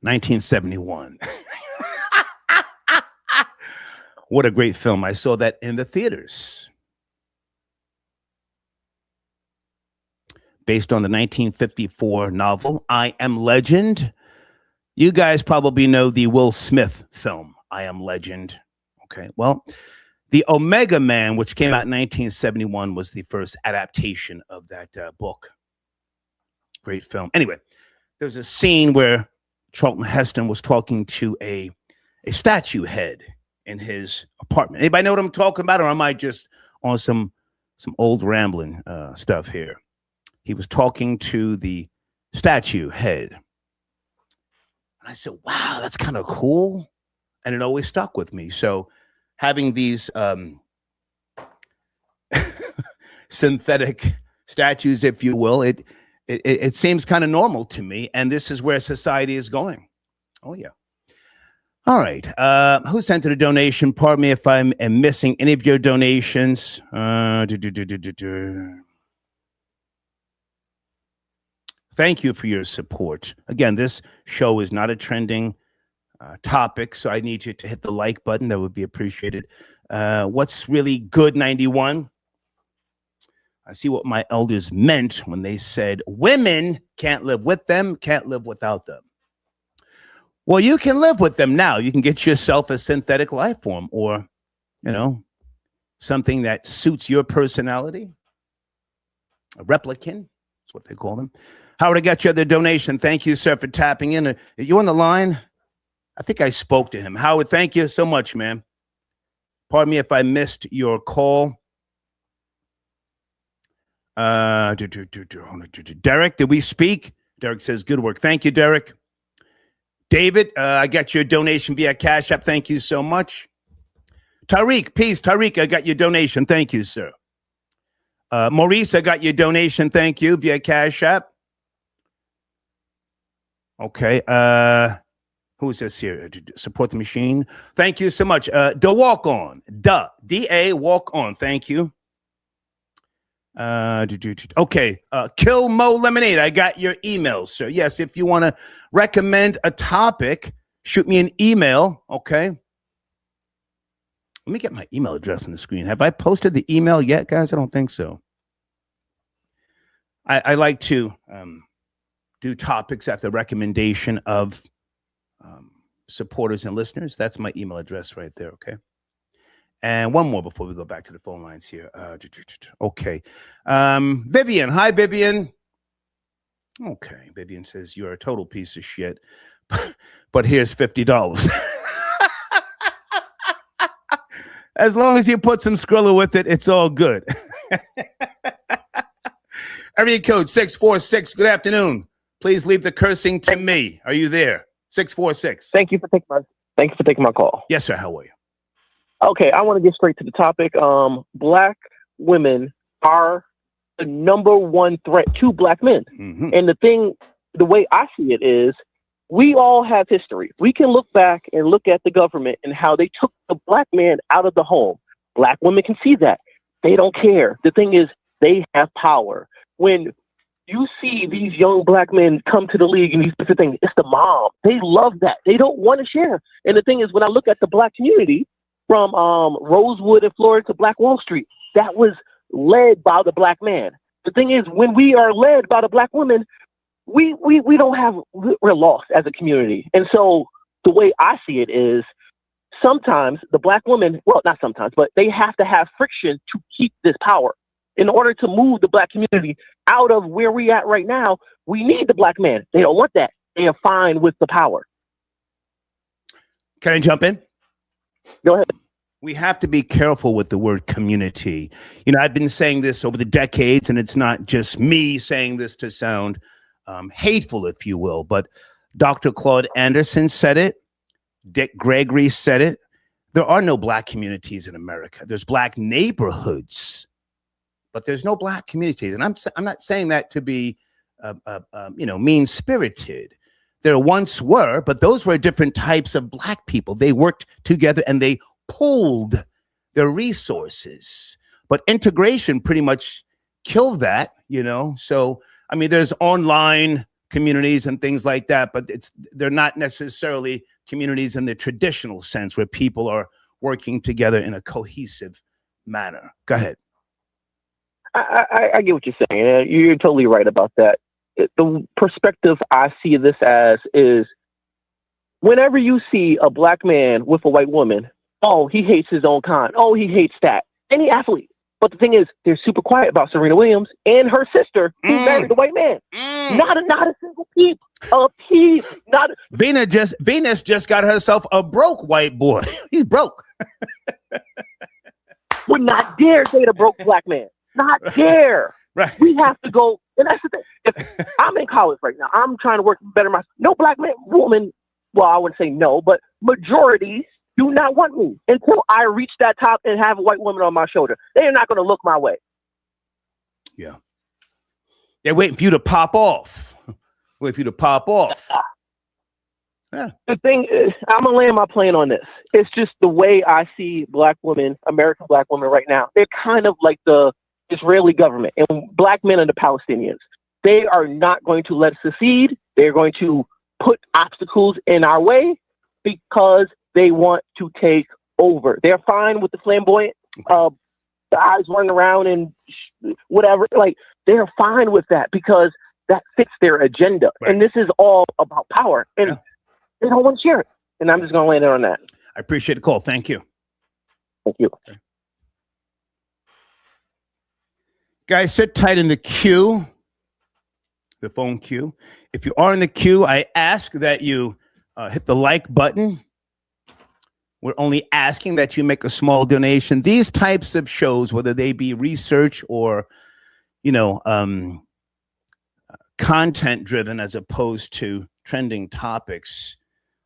(1971). What a great film. I saw that in the theaters. Based on the 1954 novel, I Am Legend. You guys probably know the Will Smith film, I Am Legend. Okay, well, the Omega Man, which came out in 1971, was the first adaptation of that book. Great film. Anyway, there's a scene where Charlton Heston was talking to a statue head in his apartment. Anybody know what I'm talking about, or am I just on some old rambling stuff here? He was talking to the statue head. And I said, wow, that's kind of cool. And it always stuck with me. So having these synthetic statues, if you will, it seems kind of normal to me. And this is where society is going. Oh, yeah. All right. Who sent in a donation? Pardon me if I'm missing any of your donations. Thank you for your support. Again, this show is not a trending topic, so I need you to hit the like button. That would be appreciated. What's really good, 91? I see what my elders meant when they said women can't live with them, can't live without them. Well, you can live with them now. You can get yourself a synthetic life form, or, something that suits your personality. A replicant, that's what they call them. Howard, I got your other donation. Thank you, sir, for tapping in. Are you on the line? I think I spoke to him. Howard, thank you so much, man. Pardon me if I missed your call. Derek, did we speak? Derek says, good work. Thank you, Derek. David, I got your donation via Cash App. Thank you so much. Tariq, peace. Tariq, I got your donation. Thank you, sir. Maurice, I got your donation. Thank you via Cash App. Okay. Who is this here? Support the machine. Thank you so much. Da Walk On. D-A Walk On. Thank you. Okay. Kill Mo Lemonade. I got your email, sir. Yes, if you want to recommend a topic, shoot me an email. Okay. Let me get my email address on the screen. Have I posted the email yet, guys? I don't think so. I like to do topics at the recommendation of supporters and listeners. That's my email address right there. Okay. And one more before we go back to the phone lines here. Okay. Vivian. Hi, Vivian. Okay. Vivian says, you're a total piece of shit, but here's $50. As long as you put some Skrilla with it, it's all good. Area code 646. Good afternoon. Please leave the cursing to me. Are you there? 646. Thank you for taking my call. Yes, sir. How are you? Okay, I want to get straight to the topic. Black women are the number one threat to black men. Mm-hmm. And the way I see it is, we all have history. We can look back and look at the government and how they took the black man out of the home. Black women can see that. They don't care. The thing is, they have power. When you see these young black men come to the league and these different things, it's the mom. They love that. They don't want to share. And the thing is, when I look at the black community, from Rosewood in Florida to Black Wall Street, that was led by the black man. The thing is, when we are led by the black women, we don't have, we're lost as a community. And so the way I see it is, sometimes the black women, well, not sometimes, but they have to have friction to keep this power. In order to move the black community out of where we at right now, we need the black man. They don't want that. They are fine with the power. Can I jump in? Go ahead. We have to be careful with the word community. I've been saying this over the decades, and it's not just me saying this to sound hateful, if you will, but Dr. Claude Anderson said it. Dick Gregory said it. There are no black communities in America. There's black neighborhoods, but there's no black communities. And I'm not saying that to be, mean-spirited. There once were, but those were different types of black people. They worked together and they pooled their resources. But integration pretty much killed that, So, there's online communities and things like that, but they're not necessarily communities in the traditional sense where people are working together in a cohesive manner. Go ahead. I get what you're saying. You're totally right about that. The perspective I see this as is, whenever you see a black man with a white woman, oh, he hates his own kind. Oh, he hates that. Any athlete. But the thing is, they're super quiet about Serena Williams and her sister who married the white man. Not a single peep. appease. Not Venus just got herself a broke white boy. He's broke. Would not dare date a broke black man. Not dare. Right. We have to go. And that's the thing. If I'm in college right now, I'm trying to work better myself. No black man, woman. Well, I wouldn't say no, but majority do not want me until I reach that top and have a white woman on my shoulder. They are not going to look my way. Yeah. They're waiting for you to pop off. Wait for you to pop off. Yeah. The thing is, I'm going to land my plane on this. It's just the way I see black women, American black women right now. They're kind of like the Israeli government and black men and the Palestinians. They are not going to let us secede. They're going to put obstacles in our way because they want to take over. They're fine with the flamboyant guys running around and whatever. Like, they're fine with that because that fits their agenda. Right. And this is all about power. And they don't want to share it. And I'm just going to land it on that. I appreciate the call. Thank you. Thank you. Okay. Guys, sit tight in the queue, the phone queue. If you are in the queue, I ask that you hit the like button. We're only asking that you make a small donation. These types of shows, whether they be research or, content driven as opposed to trending topics,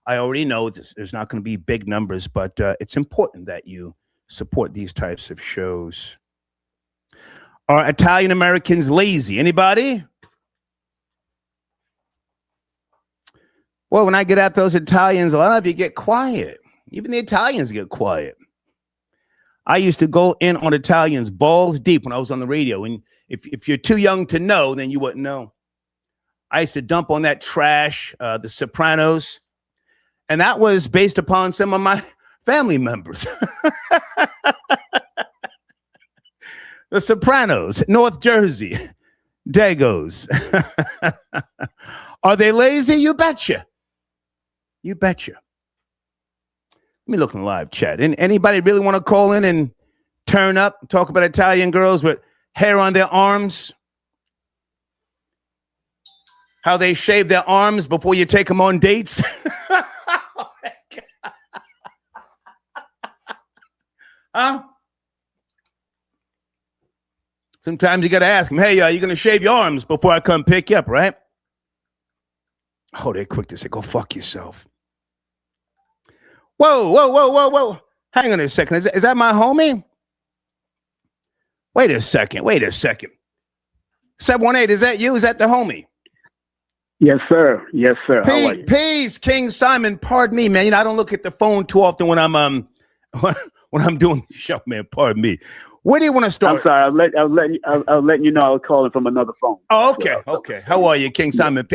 I already know there's not going to be big numbers, but it's important that you support these types of shows. Are Italian Americans lazy? Anybody? Well, when I get at those Italians, a lot of you get quiet. Even the Italians get quiet. I used to go in on Italians balls deep when I was on the radio. And if you're too young to know, then you wouldn't know. I used to dump on that trash, The Sopranos. And that was based upon some of my family members. The Sopranos, North Jersey, Dagos. Are they lazy? You betcha. You betcha. Let me look in the live chat. Anybody really want to call in and turn up, talk about Italian girls with hair on their arms? How they shave their arms before you take them on dates? Oh my God. Huh? Sometimes you got to ask them, hey, you going to shave your arms before I come pick you up, right? Oh, they're quick to say, go fuck yourself. Whoa. Hang on a second. Is that my homie? Wait a second. 718, is that you? Is that the homie? Yes, sir. How are you? Peace, King Simon. Pardon me, man. I don't look at the phone too often when I'm when I'm doing the show, man. Pardon me. Where do you want to start? I'm sorry. I was letting you know I was calling from another phone. Oh, okay. How are you, King Simon?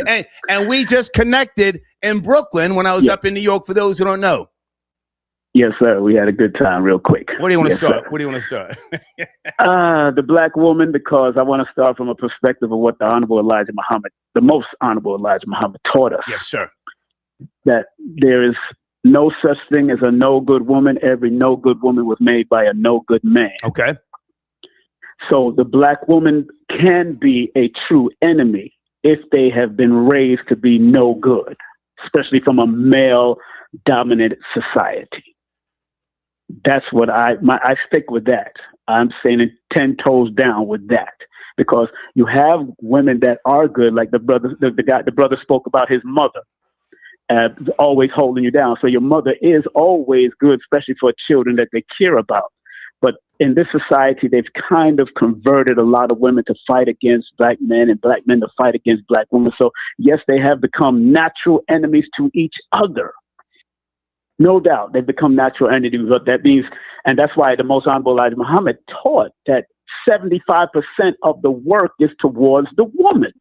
And we just connected in Brooklyn when I was up in New York. For those who don't know. Yes, sir. We had a good time, real quick. Where do you want to start? Where do you want to start? The black woman, because I want to start from a perspective of what the most Honorable Elijah Muhammad taught us. Yes, sir. That there is no such thing as a no good woman. Every no good woman was made by a no good man. Okay. So the black woman can be a true enemy if they have been raised to be no good, especially from a male-dominated society. That's what I stick with that. I'm saying it 10 toes down with that, because you have women that are good, like the brother spoke about his mother always holding you down. So your mother is always good, especially for children that they care about. But in this society, they've kind of converted a lot of women to fight against black men and black men to fight against black women. So yes, they have become natural enemies to each other. No doubt, they've become natural enemies, but that means, and that's why the Most Honorable Elijah Muhammad taught that 75% of the work is towards the woman.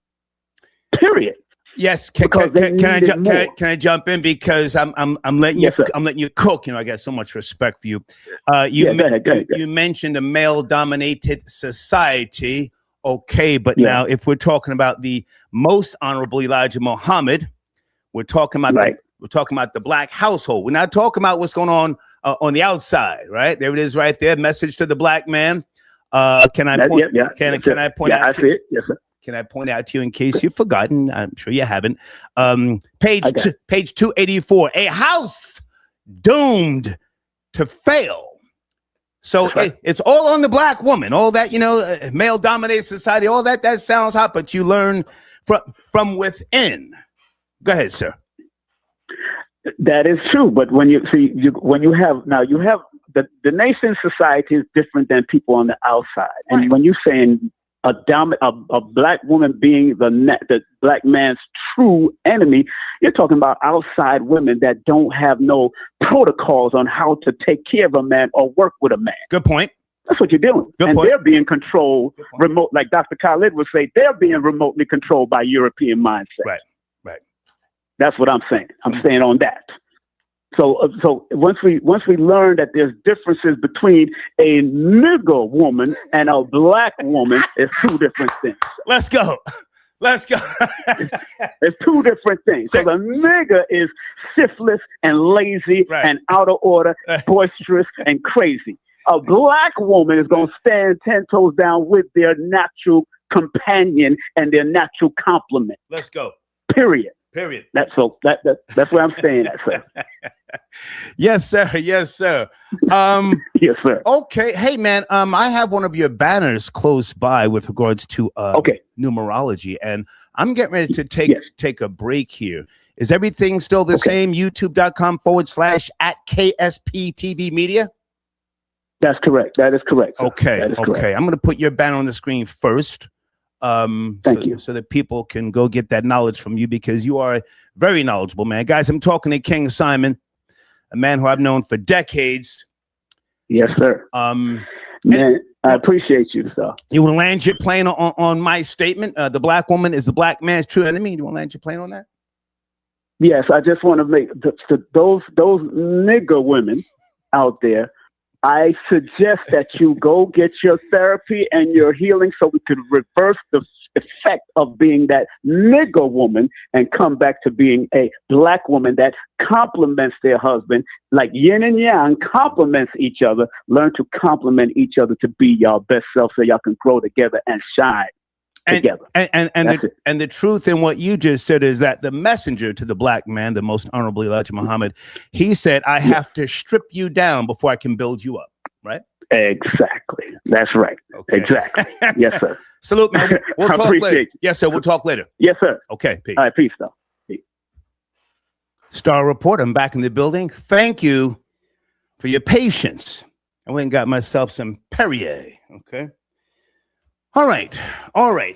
Period. Yes, can I jump in, because I'm letting you cook. I got so much respect for you. Go ahead. You mentioned a male-dominated society. Okay, but now if we're talking about the Most Honorable Elijah Muhammad, we're talking about we're talking about the black household. We're not talking about what's going on the outside, right? There it is, right there. Message to the black man. Can I point out? I see it. Yes, sir. Can I point out to you in case you've forgotten? I'm sure you haven't. Page 284, a house doomed to fail. So it's all on the black woman, all that, male-dominated society, all that sounds hot, but you learn from within. Go ahead, sir. That is true, but when you have the nation society is different than people on the outside, and right. when you're saying a black woman being the black man's true enemy, you're talking about outside women that don't have no protocols on how to take care of a man or work with a man. Good point. That's what you're doing. Good and point. They're being controlled remote, like Dr. Khalid would say, they're being remotely controlled by European mindset. Right. That's what I'm saying. I'm saying on that. So once we learn that there's differences between a nigger woman and a black woman, it's two different things. Let's go. It's two different things. So the nigger is syphilis and lazy and out of order, boisterous and crazy. A black woman is going to stand 10 toes down with their natural companion and their natural complement. Let's go. Period. That's where I'm staying at, sir. Yes, sir. Yes, sir. Yes, sir. Okay. Hey, man. I have one of your banners close by with regards to numerology, and I'm getting ready to take a break here. Is everything still the same? YouTube.com/@KSP Media. That's correct. That is correct. Sir. Okay. That is okay. correct. I'm going to put your banner on the screen first. Thank you. So that people can go get that knowledge from you, because you are very knowledgeable, man. Guys, I'm talking to King Simon, a man who I've known for decades. Yes, sir. Man, I appreciate you, sir. You want to land your plane on my statement? The black woman is the black man's true enemy. You want to land your plane on that? Yes, I just want to make those nigger women out there. I suggest that you go get your therapy and your healing so we could reverse the effect of being that nigger woman and come back to being a black woman that complements their husband, like yin and yang complements each other. Learn to complement each other to be your best self so y'all can grow together and shine together. And the truth in what you just said is that the messenger to the black man, the most honorable Elijah Muhammad, he said, I have to strip you down before I can build you up, right? Exactly. That's right. Okay. Exactly. Yes, sir. Salute, man. We'll talk later. Yes, sir. We'll talk later. Yes, sir. Okay. Peace. All right. Peace, though. Peace. Star Report. I'm back in the building. Thank you for your patience. I went and got myself some Perrier. Okay. All right.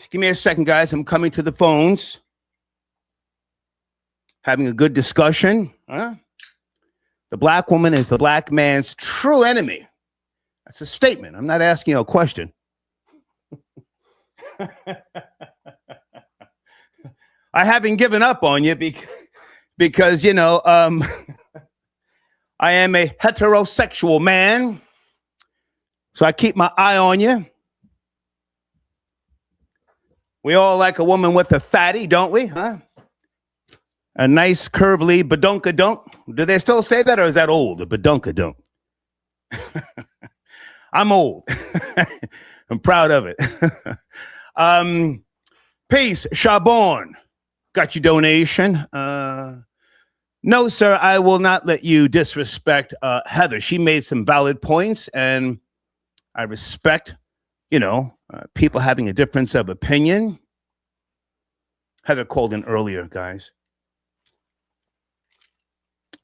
Give me a second, guys. I'm coming to the phones. Having a good discussion. The black woman is the black man's true enemy. That's a statement. I'm not asking you a question. I haven't given up on you because I am a heterosexual man. So I keep my eye on you. We all like a woman with a fatty, don't we? Huh? A nice curvy badunkadunk. Do they still say that, or is that old? A badunkadunk. I'm old. I'm proud of it. Peace, Shabon. Got your donation. No, sir, I will not let you disrespect Heather. She made some valid points, and I respect, people having a difference of opinion. Heather called in earlier, guys.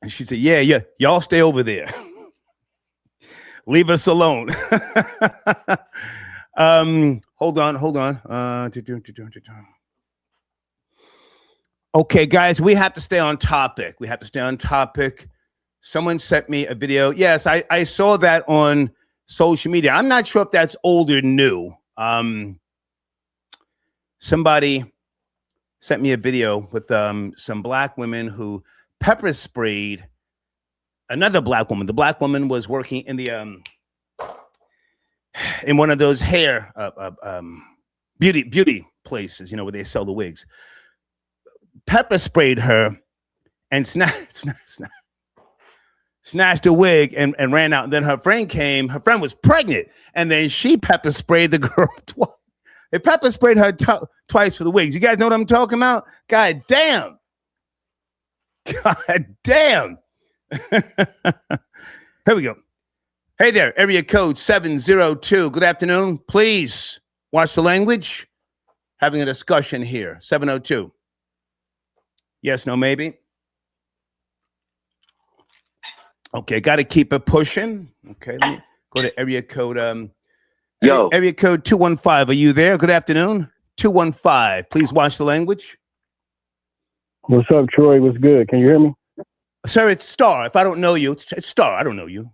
And she said, yeah, y'all stay over there. Leave us alone. Hold on. Okay, guys, we have to stay on topic. Someone sent me a video. Yes, I saw that on social media. I'm not sure if that's old or new. Somebody sent me a video with some black women who pepper sprayed another black woman. The black woman was working in the in one of those hair beauty places, where they sell the wigs. Pepper sprayed her and snatched a wig and ran out. And then her friend came. Her friend was pregnant, and then she pepper sprayed the girl twice. They pepper sprayed her twice for the wigs. You guys know what I'm talking about? God damn. God damn. Here we go. Hey there, area code 702. Good afternoon. Please watch the language. Having a discussion here. 702. Yes, no, maybe. Okay, got to keep it pushing. Okay, let me go to area code. Area code 215. Are you there? Good afternoon. 215. Please watch the language. What's up, Troy? What's good? Can you hear me? Sir, it's Star. If I don't know you, it's Star. I don't know you.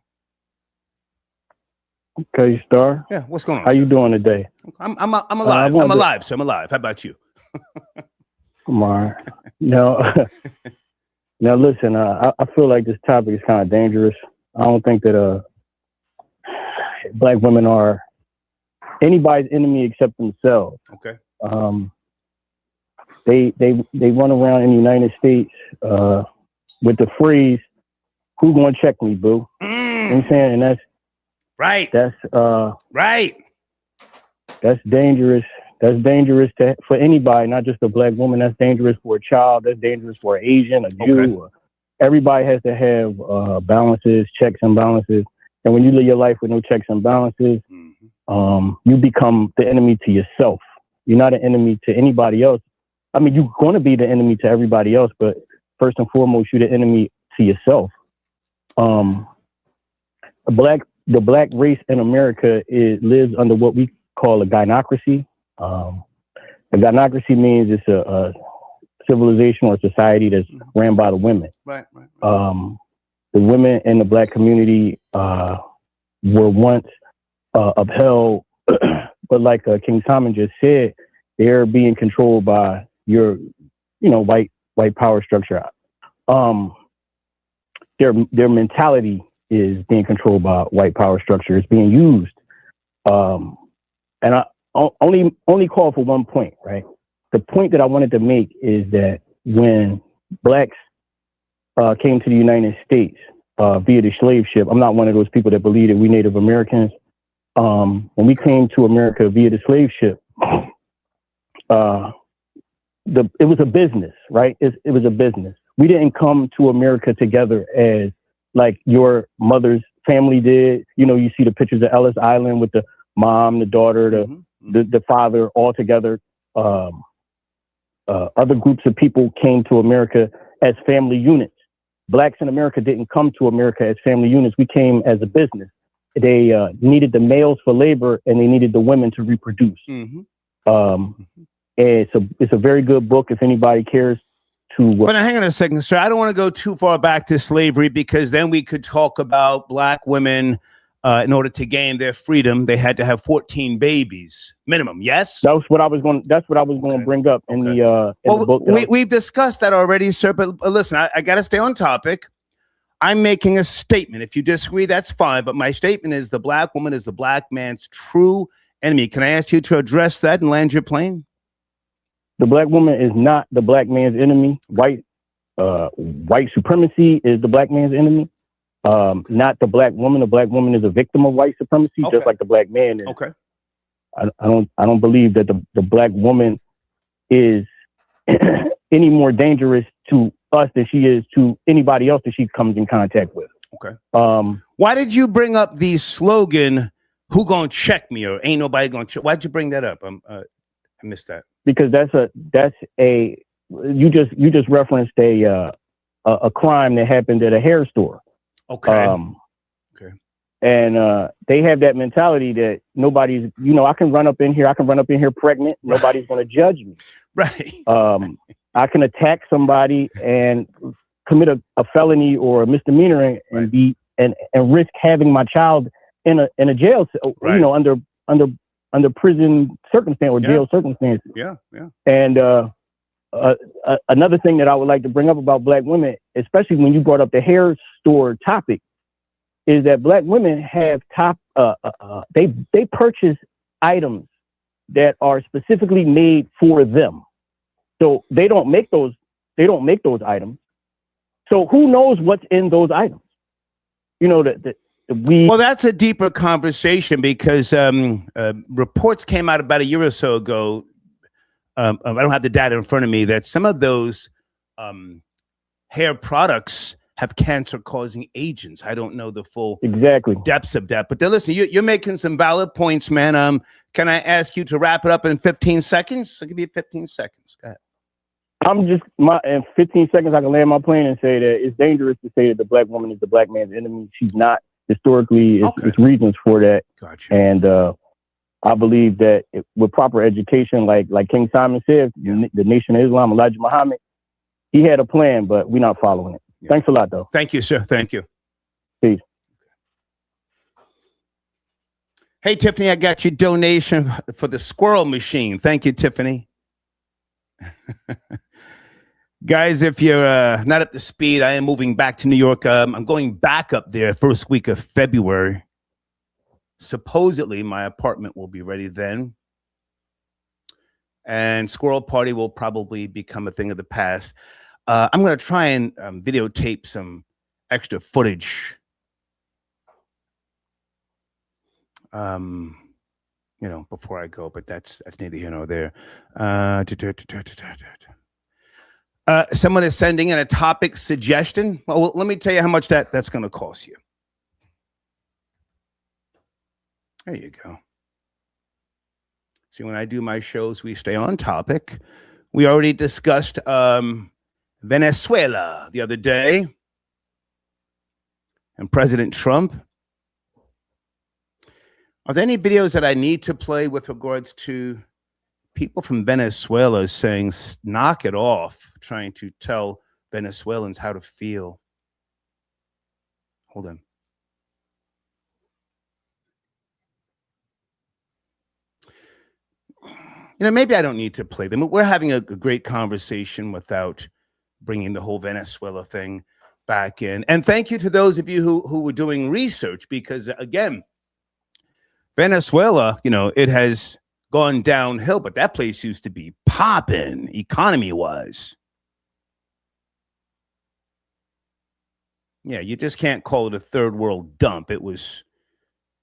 Okay, Star. Yeah, what's going on? How you doing today? I'm alive. I'm alive, sir. I'm alive. How about you? Come on. Now, listen. I feel like this topic is kind of dangerous. I don't think that black women are anybody's enemy except themselves. Okay. They run around in the United States with the phrase, "Who gonna check me, boo?" You know what I'm saying? And that's right. That's right. That's dangerous. That's dangerous for anybody, not just a black woman. That's dangerous for a child. That's dangerous for an Asian, a Jew. Everybody has to have balances, checks and balances. And when you live your life with no checks and balances, you become the enemy to yourself. You're not an enemy to anybody else. I mean, you're going to be the enemy to everybody else, but first and foremost, you're the enemy to yourself. The black race in America lives under what we call a gynocracy. A gynocracy means it's a civilization or society that's ran by the women. Right. The women in the black community were once upheld, but like King Solomon just said, they're being controlled by your, white power structure. Their mentality is being controlled by white power structure. It's being used, and I only call for one point, right? The point that I wanted to make is that when blacks came to the United States via the slave ship, I'm not one of those people that believe that we Native Americans. When we came to America via the slave ship, it was a business, right? It was a business. We didn't come to America together as like your mother's family did. You see the pictures of Ellis Island with the mom, the daughter, the father all together. Other groups of people came to America as family units. Blacks in America didn't come to America as family units. We came as a business. They needed the males for labor and they needed the women to reproduce. It's a very good book if anybody cares to. But now, hang on a second, sir. I don't want to go too far back to slavery because then we could talk about black women. In order to gain their freedom, they had to have 14 babies minimum. Yes, that's what I was going to bring up in the book. We've discussed that already, sir. But listen, I got to stay on topic. I'm making a statement. If you disagree, that's fine. But my statement is the black woman is the black man's true enemy. Can I ask you to address that and land your plane? The black woman is not the black man's enemy. White supremacy is the black man's enemy. Not the black woman. The black woman is a victim of white supremacy, just like the black man is. Okay. I don't believe that the black woman is any more dangerous to us than she is to anybody else that she comes in contact with. Okay. Why did you bring up the slogan, "Who gonna check me?" or "Ain't nobody gonna check"? Why'd you bring that up? I missed that. Because you just referenced a crime that happened at a hair store. Okay. And they have that mentality that nobody's, I can run up in here pregnant. Nobody's going to judge me. Right. I can attack somebody and commit a felony or a misdemeanor and risk having my child in a jail cell, under prison circumstance or jail circumstances. Yeah. And another thing that I would like to bring up about black women, especially when you brought up the hair store topic, is that black women have they purchase items that are specifically made for them. So they don't make those items. So who knows what's in those items? Well, that's a deeper conversation because reports came out about a year or so ago I don't have the data in front of me, that some of those hair products have cancer-causing agents. I don't know the full depths of that. But listen, you're making some valid points, man. Can I ask you to wrap it up in 15 seconds? I'll give you 15 seconds. Go ahead. In 15 seconds, I can land my plane and say that it's dangerous to say that the black woman is the black man's enemy. She's not. Historically, it's reasons for that. Gotcha. And I believe that with proper education, like King Simon said, the Nation of Islam, Elijah Muhammad, he had a plan, but we're not following it. Yeah. Thanks a lot, though. Thank you, sir. Thank you. Peace. Hey, Tiffany, I got your donation for the squirrel machine. Thank you, Tiffany. Guys, if you're not up to speed, I am moving back to New York. I'm going back up there first week of February. Supposedly, my apartment will be ready then. And Squirrel Party will probably become a thing of the past. I'm going to try and videotape some extra footage. Before I go, but that's neither here nor there. Someone is sending in a topic suggestion. Well, let me tell you how much that's going to cost you. There you go. See, when I do my shows, we stay on topic. We already discussed Venezuela the other day and President Trump. Are there any videos that I need to play with regards to people from Venezuela saying, knock it off, trying to tell Venezuelans how to feel? Hold on. Maybe I don't need to play them. We're having a great conversation without bringing the whole Venezuela thing back in. And thank you to those of you who were doing research, because, again, Venezuela, it has gone downhill, but that place used to be popping economy-wise. Yeah, you just can't call it a third world dump. It was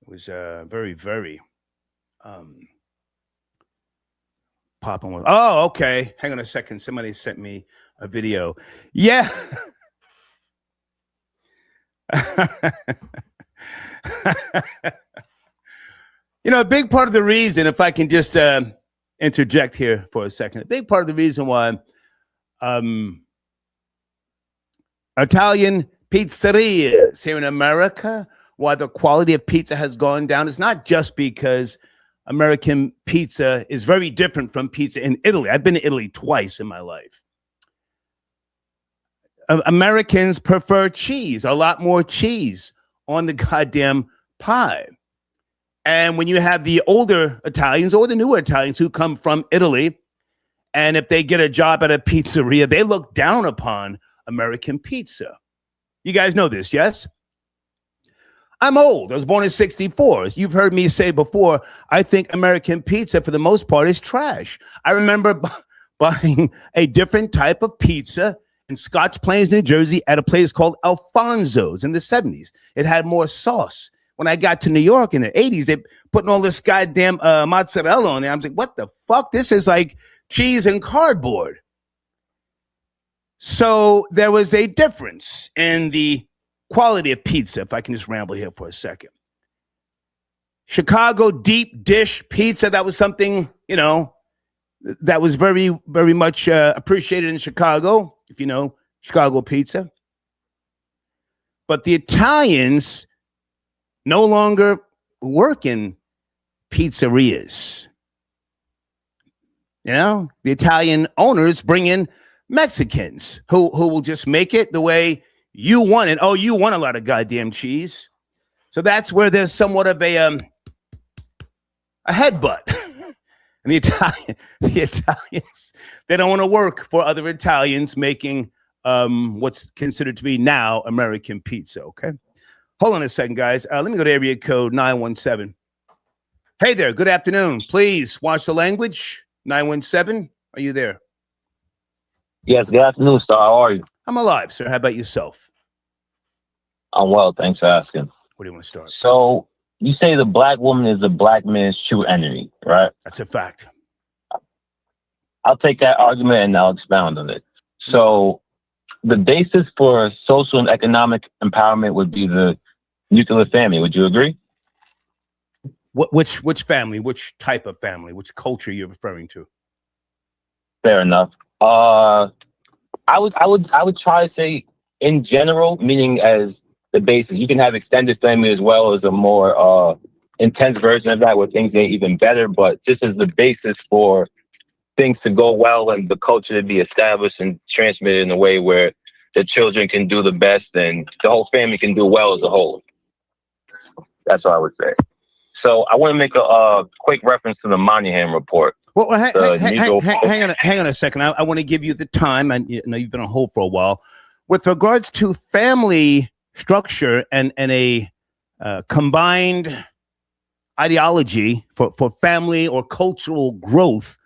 very, very popping. Oh, okay. Hang on a second. Somebody sent me a video. Yeah. A big part of the reason, if I can just interject here for a second, a big part of the reason why Italian pizzerias here in America, why the quality of pizza has gone down, is not just because American pizza is very different from pizza in Italy. I've been to Italy twice in my life. Americans prefer cheese, a lot more cheese on the goddamn pie. And when you have the older Italians or the newer Italians who come from Italy, and if they get a job at a pizzeria, they look down upon American pizza. You guys know this, yes? I'm old. I was born in 1964. As you've heard me say before, I think American pizza, for the most part, is trash. I remember buying a different type of pizza in Scotch Plains, New Jersey, at a place called Alfonso's in the 70s. It had more sauce. When I got to New York in the 80s, they putting all this goddamn mozzarella on there. I'm like, what the fuck? This is like cheese and cardboard. So there was a difference in the quality of pizza, if I can just ramble here for a second. Chicago deep dish pizza, that was something, that was very, very much appreciated in Chicago, if you know Chicago pizza. But the Italians no longer work in pizzerias. The Italian owners bring in Mexicans who will just make it the way you want it. Oh, you want a lot of goddamn cheese. So that's where there's somewhat of a headbutt. And the Italians, they don't want to work for other Italians making what's considered to be now American pizza, okay? Hold on a second, guys. Let me go to area code 917. Hey there, good afternoon. Please watch the language. 917, are you there? Yes, good afternoon, sir. How are you? I'm alive, sir. How about yourself? I'm well, thanks for asking. Where do you want to start? So, you say the black woman is the black man's true enemy, right? That's a fact. I'll take that argument and I'll expound on it. So the basis for social and economic empowerment would be the nuclear family. Would you agree? Which family? Which type of family? Which culture you're referring to? Fair enough. I would try to say in general, meaning as the basis. You can have extended family as well as a more intense version of that where things ain't even better, but this is the basis for things to go well and the culture to be established and transmitted in a way where the children can do the best and the whole family can do well as a whole. That's what I would say. So I want to make a quick reference to the Moynihan report. Well, hang on a second. I want to give you the time, and you know you've been on hold for a while. With regards to family structure and a combined ideology for family or cultural growth,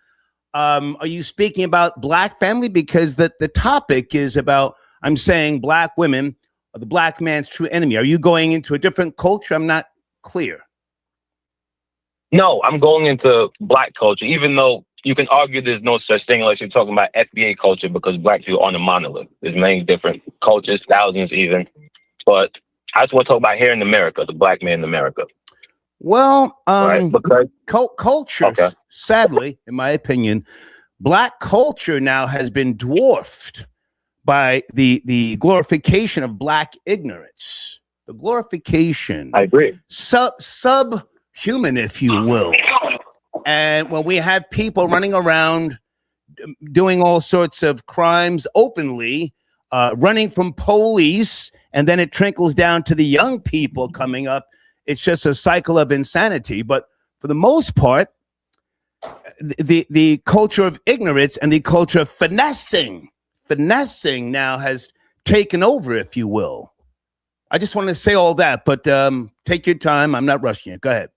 are you speaking about Black family? Because the topic is about, I'm saying Black women are the Black man's true enemy. Are you going into a different culture? I'm not clear. No, I'm going into Black culture, even though you can argue there's no such thing unless you're talking about FBA culture because Black people aren't a monolith. There's many different cultures, thousands even. But I just want to talk about here in America, the Black man in America. Well, right? Because culture, okay. Sadly, in my opinion, Black culture now has been dwarfed by the glorification of Black ignorance. The glorification. I agree. Subhuman, if you will. And when we have people running around doing all sorts of crimes openly, running from police, and then it trickles down to the young people coming up, it's just a cycle of insanity. But for the most part, the culture of ignorance and the culture of finessing now has taken over, if you will. I just want to say all that, but take your time. I'm not rushing you. Go ahead.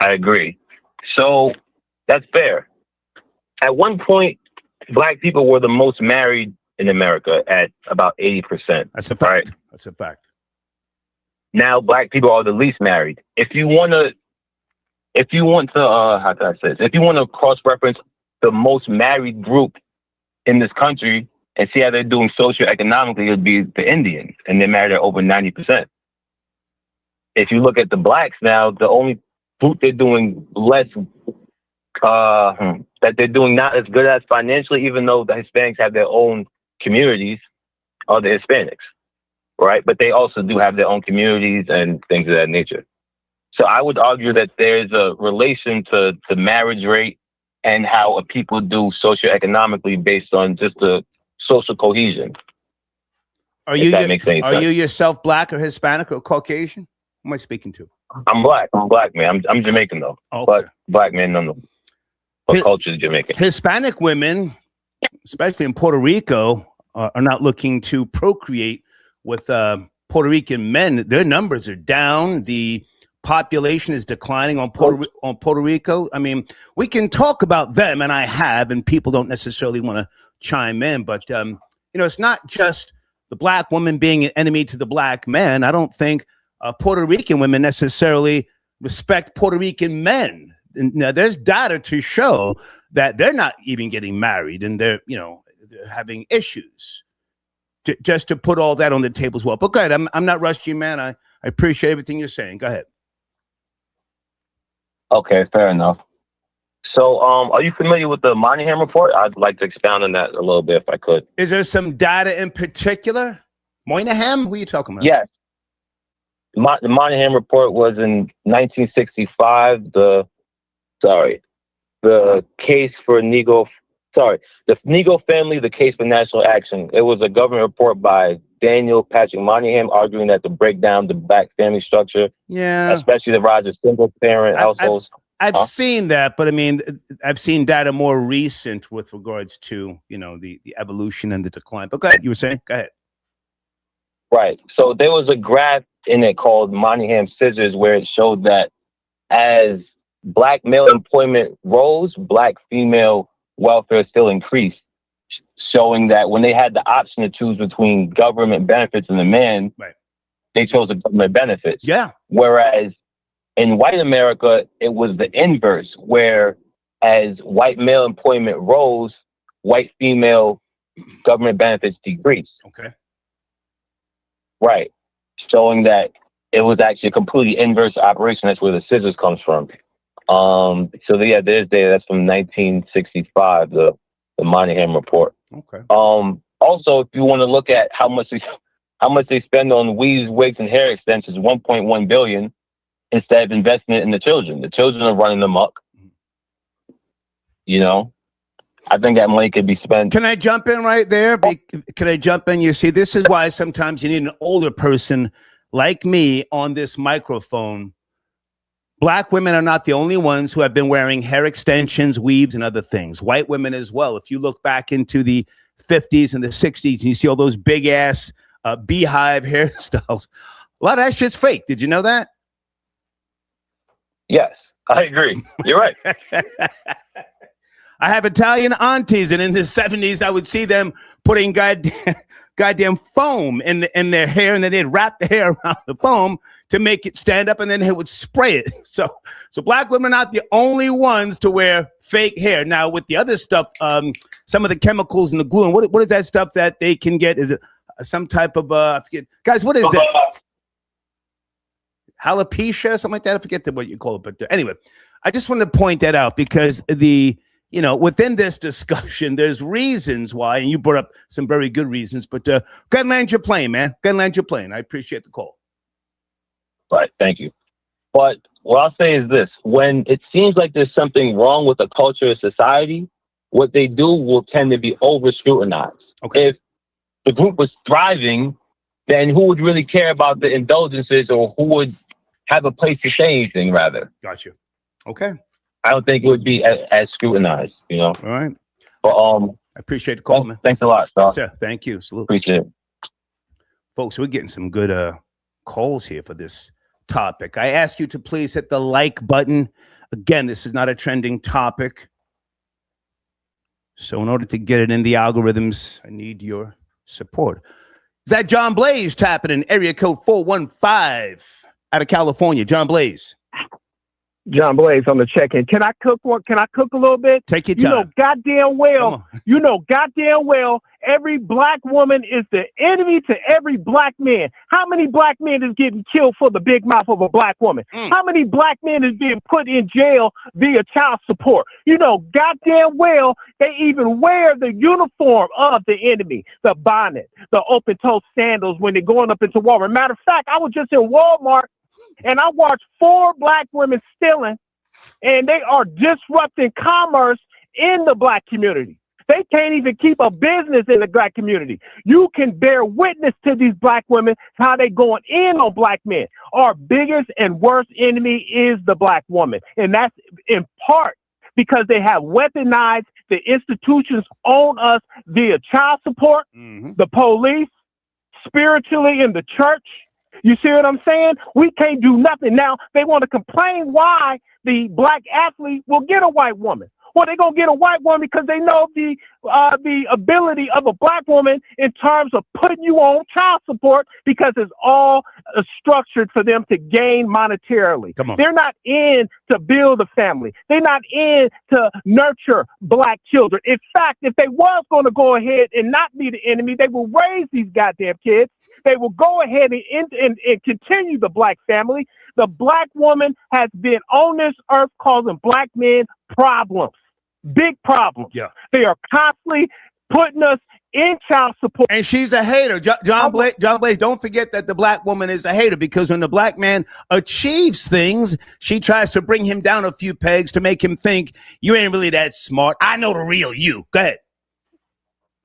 I agree. So that's fair. At one point, Black people were the most married in America at about 80%. That's a fact. Right? That's a fact. Now Black people are the least married. If you want to, how can I say this? If you want to cross-reference the most married group in this country and see how they're doing socioeconomically, it'd be the Indians, and they're married at over 90%. If you look at the Blacks now, the only group they're doing less, that they're doing not as good as financially, even though the Hispanics have their own communities, are the Hispanics, right? But they also do have their own communities and things of that nature. So I would argue that there's a relation to the marriage rate and how people do socioeconomically based on just the social cohesion. Are you yourself Black or Hispanic or Caucasian? Who am I speaking to? I'm Black. I'm Black, man. I'm Jamaican though, okay. But Black man, no. But culture is Jamaican. Hispanic women, especially in Puerto Rico, are not looking to procreate with Puerto Rican men. Their numbers are down. The population is declining on Puerto Rico. I mean, we can talk about them, and I have, and people don't necessarily want to chime in. But it's not just the Black woman being an enemy to the Black man. I don't think Puerto Rican women necessarily respect Puerto Rican men. And now there's data to show that they're not even getting married, and they're having issues. Just to put all that on the table as well. But go ahead. I'm not rushing you, man. I appreciate everything you're saying. Go ahead. Okay, fair enough. So, are you familiar with the Moynihan report? I'd like to expound on that a little bit if I could. Is there some data in particular? Moynihan? Who are you talking about? Yes. The Moynihan report was in 1965. The case for Negro. The Negro family, the case for national action. It was a government report by Daniel Patrick Moynihan arguing that to break down the Black family structure, especially the rise of single parent households. I've seen that, but I mean, I've seen data more recent with regards to, the evolution and the decline. But go ahead, you were saying? Go ahead. Right. So there was a graph in it called Moynihan Scissors where it showed that as Black male employment rose, Black female welfare still increased, showing that when they had the option to choose between government benefits and the man, they chose the government benefits. Yeah. Whereas in white America, it was the inverse, where as white male employment rose, white female government benefits decreased. Okay. Right. Showing that it was actually a completely inverse operation. That's where the scissors comes from. There's data that's from 1965, the Moynihan report. Okay. Also, if you want to look at how much they spend on weaves, wigs, and hair extensions, $1.1 billion, instead of investing it in the children. The children are running amok. You know, I think that money could be spent. Can I jump in right there? Can I jump in? You see, this is why sometimes you need an older person like me on this microphone. Black women are not the only ones who have been wearing hair extensions, weaves, and other things. White women as well. If you look back into the 50s and the 60s, and you see all those big ass beehive hairstyles, a lot of that shit's fake. Did you know that? Yes, I agree. You're right. I have Italian aunties, and in the 70s, I would see them putting goddamn foam in their hair, and then they'd wrap the hair around the foam to make it stand up, and then they would spray it. So black women are not the only ones to wear fake hair. Now, with the other stuff, some of the chemicals and the glue, and what is that stuff that they can get? Is it some type of, I forget. Guys, what is it? Alopecia, something like that? I forget what you call it. But anyway, I just wanted to point that out because within this discussion, there's reasons why, and you brought up some very good reasons, but go ahead and land your plane, man. Go ahead and land your plane. I appreciate the call. Right, thank you. But what I'll say is this: when it seems like there's something wrong with the culture of society, what they do will tend to be over-scrutinized. Okay. If the group was thriving, then who would really care about the indulgences, or who would have a place to say anything, rather? Got you. Okay. I don't think it would be as scrutinized, you know. All right. But I appreciate the call, man. Thanks a lot, Doc. Sir, thank you. Salute. Appreciate it. Folks, we're getting some good calls here for this topic. I ask you to please hit the like button. Again, this is not a trending topic. So in order to get it in the algorithms, I need your support. Is that John Blaze tapping in area code 415 out of California? John Blaze. John Blaze on the check-in. Can I cook one? Can I cook a little bit? Take your time. You know goddamn well, every black woman is the enemy to every black man. How many black men is getting killed for the big mouth of a black woman? How many black men is being put in jail via child support? You know goddamn well, they even wear the uniform of the enemy, the bonnet, the open-toe sandals when they're going up into Walmart. Matter of fact, I was just in Walmart, and I watched 4 black women stealing, and they are disrupting commerce in the black community. They can't even keep a business in the black community. You can bear witness to these black women, how they going in on black men. Our biggest and worst enemy is the black woman. And that's in part because they have weaponized the institutions on us via child support, the police, spiritually in the church. You see what I'm saying? We can't do nothing. Now, they want to complain why the black athlete will get a white woman. Well, they're going to get a white woman because they know the ability of a black woman in terms of putting you on child support, because it's all structured for them to gain monetarily. They're not in to build a family. They're not in to nurture black children. In fact, if they was going to go ahead and not be the enemy, they will raise these goddamn kids. They will go ahead and continue the black family. The black woman has been on this earth causing black men problems, big problems. Yeah. They are constantly putting us in child support. And she's a hater. John Blaze, don't forget that the black woman is a hater, because when the black man achieves things, she tries to bring him down a few pegs to make him think you ain't really that smart. I know the real you. Go ahead.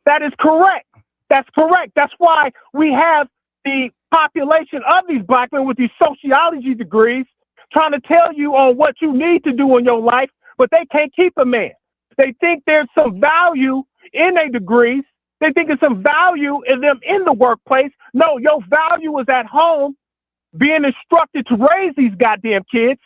That is correct. That's correct. That's why we have the population of these black men with these sociology degrees trying to tell you on what you need to do in your life, but they can't keep a man. They think there's some value in their degrees. They think there's some value in them in the workplace. No, your value is at home being instructed to raise these goddamn kids.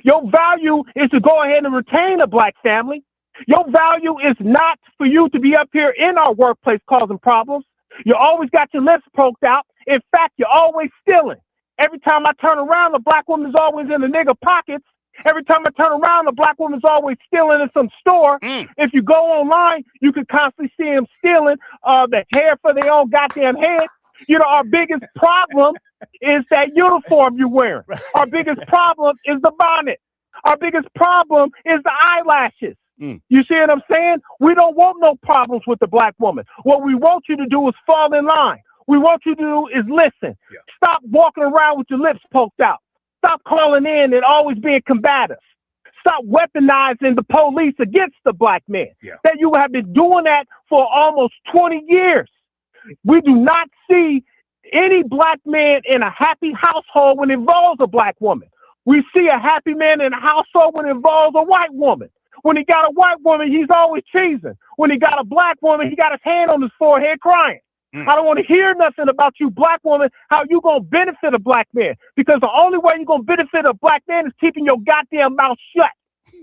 Your value is to go ahead and retain a black family. Your value is not for you to be up here in our workplace causing problems. You always got your lips poked out. In fact, you're always stealing. Every time I turn around, the black woman's always in the nigga pockets Every time I turn around, a black woman's always stealing in some store. If you go online, you can constantly see them stealing the hair for their own goddamn head. You know, our biggest problem is that uniform you're wearing. Our biggest problem is the bonnet. Our biggest problem is the eyelashes. You see what I'm saying? We don't want no problems with the black woman. What we want you to do is fall in line. What we want you to do is listen. Stop walking around with your lips poked out. Stop calling in and always being combative. Stop weaponizing the police against the black man. That you have been doing that for almost 20 years. We do not see any black man in a happy household when it involves a black woman. We see a happy man in a household when it involves a white woman. When he got a white woman, he's always cheesing. When he got a black woman, he got his hand on his forehead crying. I don't want to hear nothing about you, black woman, how you going to benefit a black man. Because the only way you're going to benefit a black man is keeping your goddamn mouth shut.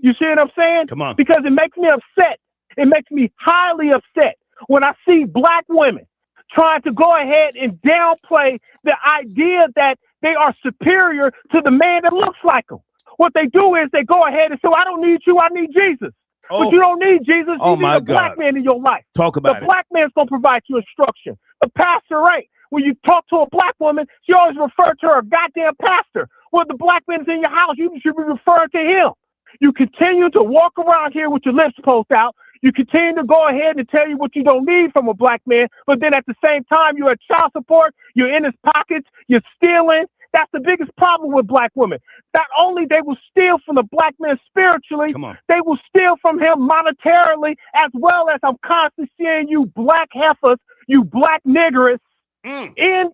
You see what I'm saying? Come on. Because it makes me upset. It makes me highly upset when I see black women trying to go ahead and downplay the idea that they are superior to the man that looks like them. What they do is they go ahead and say, I don't need you, I need Jesus. But you don't need Jesus, you need a black man in your life. Talk about it. The black man's going to provide you instruction. The pastor ain't. When you talk to a black woman, she always refers to her goddamn pastor. When the black man's in your house, you should be referring to him. You continue to walk around here with your lips poked out. You continue to go ahead and tell you what you don't need from a black man, but then at the same time, you're at child support, you're in his pockets, you're stealing. That's the biggest problem with black women. Not only they will steal from the black man spiritually, they will steal from him monetarily, as well as I'm constantly seeing you black heifers, you black niggers in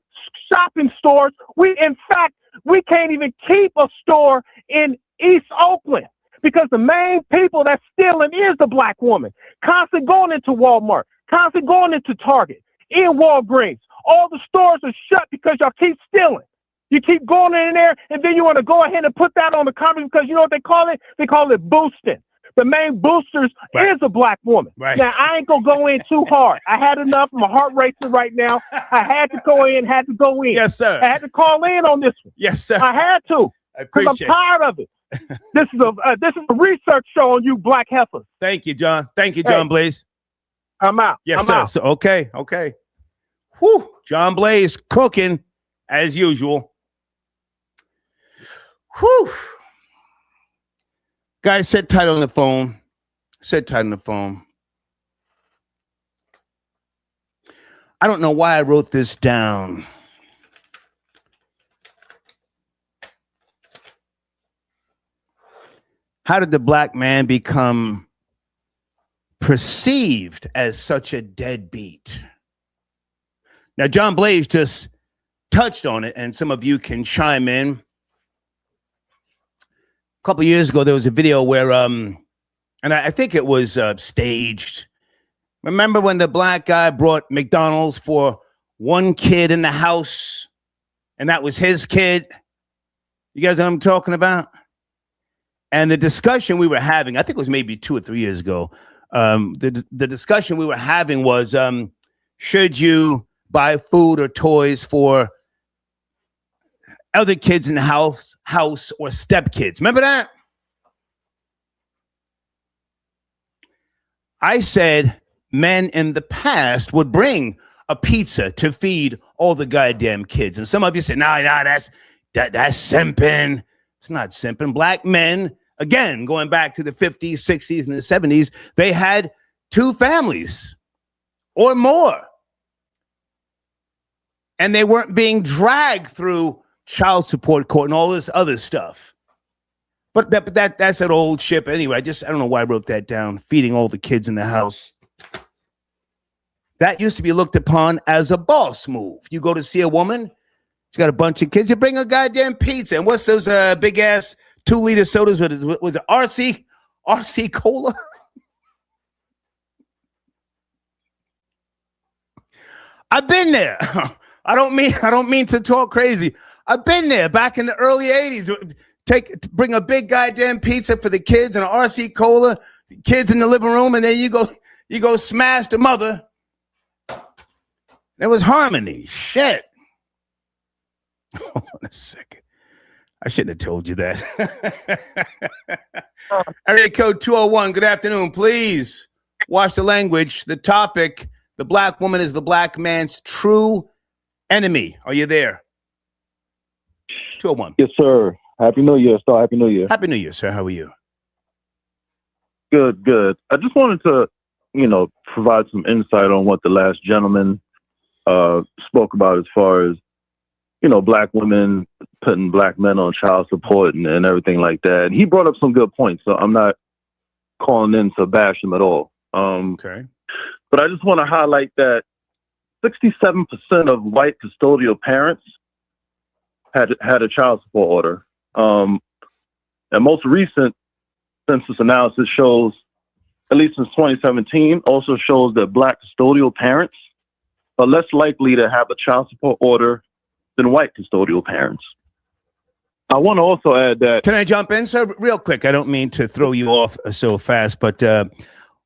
shopping stores. In fact, we can't even keep a store in East Oakland because the main people that's stealing is the black woman. Constantly going into Walmart, constantly going into Target, in Walgreens. All the stores are shut because y'all keep stealing. You keep going in there, and then you want to go ahead and put that on the comment because you know what they call it? They call it boosting. The main boosters is a black woman. Now, I ain't going to go in too hard. I had enough. My heart racing right now. I had to go in, Yes, sir. I had to call in on this one. Yes, sir. I had to because I'm tired of it. This is a research show on you black heifers. Thank you, John. Thank you, John Blaze. I'm out. Yes, I'm sir. out. So, okay. Whew. John Blaze cooking as usual. Whew. Guys, sit tight on the phone. Sit tight on the phone. I don't know why I wrote this down. How did the black man become perceived as such a deadbeat? Now, John Blaze just touched on it, and some of you can chime in. A couple of years ago, there was a video where, and I think it was staged. Remember when the black guy brought McDonald's for one kid in the house, and that was his kid? You guys know what I'm talking about? And the discussion we were having, I think it was maybe 2 or 3 years ago, the discussion we were having was, should you buy food or toys for other kids in the house or stepkids? Remember that? I said men in the past would bring a pizza to feed all the goddamn kids. And some of you say, nah, that's simping. It's not simping. Black men, again, going back to the 50s, 60s, and the 70s, they had 2 families or more. And they weren't being dragged through child support court and all this other stuff. But that's an old ship anyway. I don't know why I wrote that down. Feeding all the kids in the house. That used to be looked upon as a boss move. You go to see a woman, she's got a bunch of kids, you bring a goddamn pizza. And what's those big ass 2-liter sodas with the RC Cola? I've been there. I don't mean to talk crazy. I've been there back in the early 80s. Bring a big goddamn pizza for the kids and an RC Cola, the kids in the living room, and then you go smash the mother. There was harmony. Shit. Hold on a second. I shouldn't have told you that. Area code 201. Good afternoon. Please watch the language. The topic: the black woman is the black man's true enemy. Are you there? 201. Yes, sir. Happy New Year, Star. Happy New Year. Happy New Year, sir. How are you? Good, good. I just wanted to, provide some insight on what the last gentleman spoke about as far as, black women putting black men on child support and everything like that. And he brought up some good points, so I'm not calling in to bash him at all. Okay. But I just want to highlight that 67% of white custodial parents had a child support order. And most recent census analysis shows, at least since 2017, also shows that black custodial parents are less likely to have a child support order than white custodial parents. I want to also add that... Can I jump in, sir? Real quick. I don't mean to throw you off so fast, but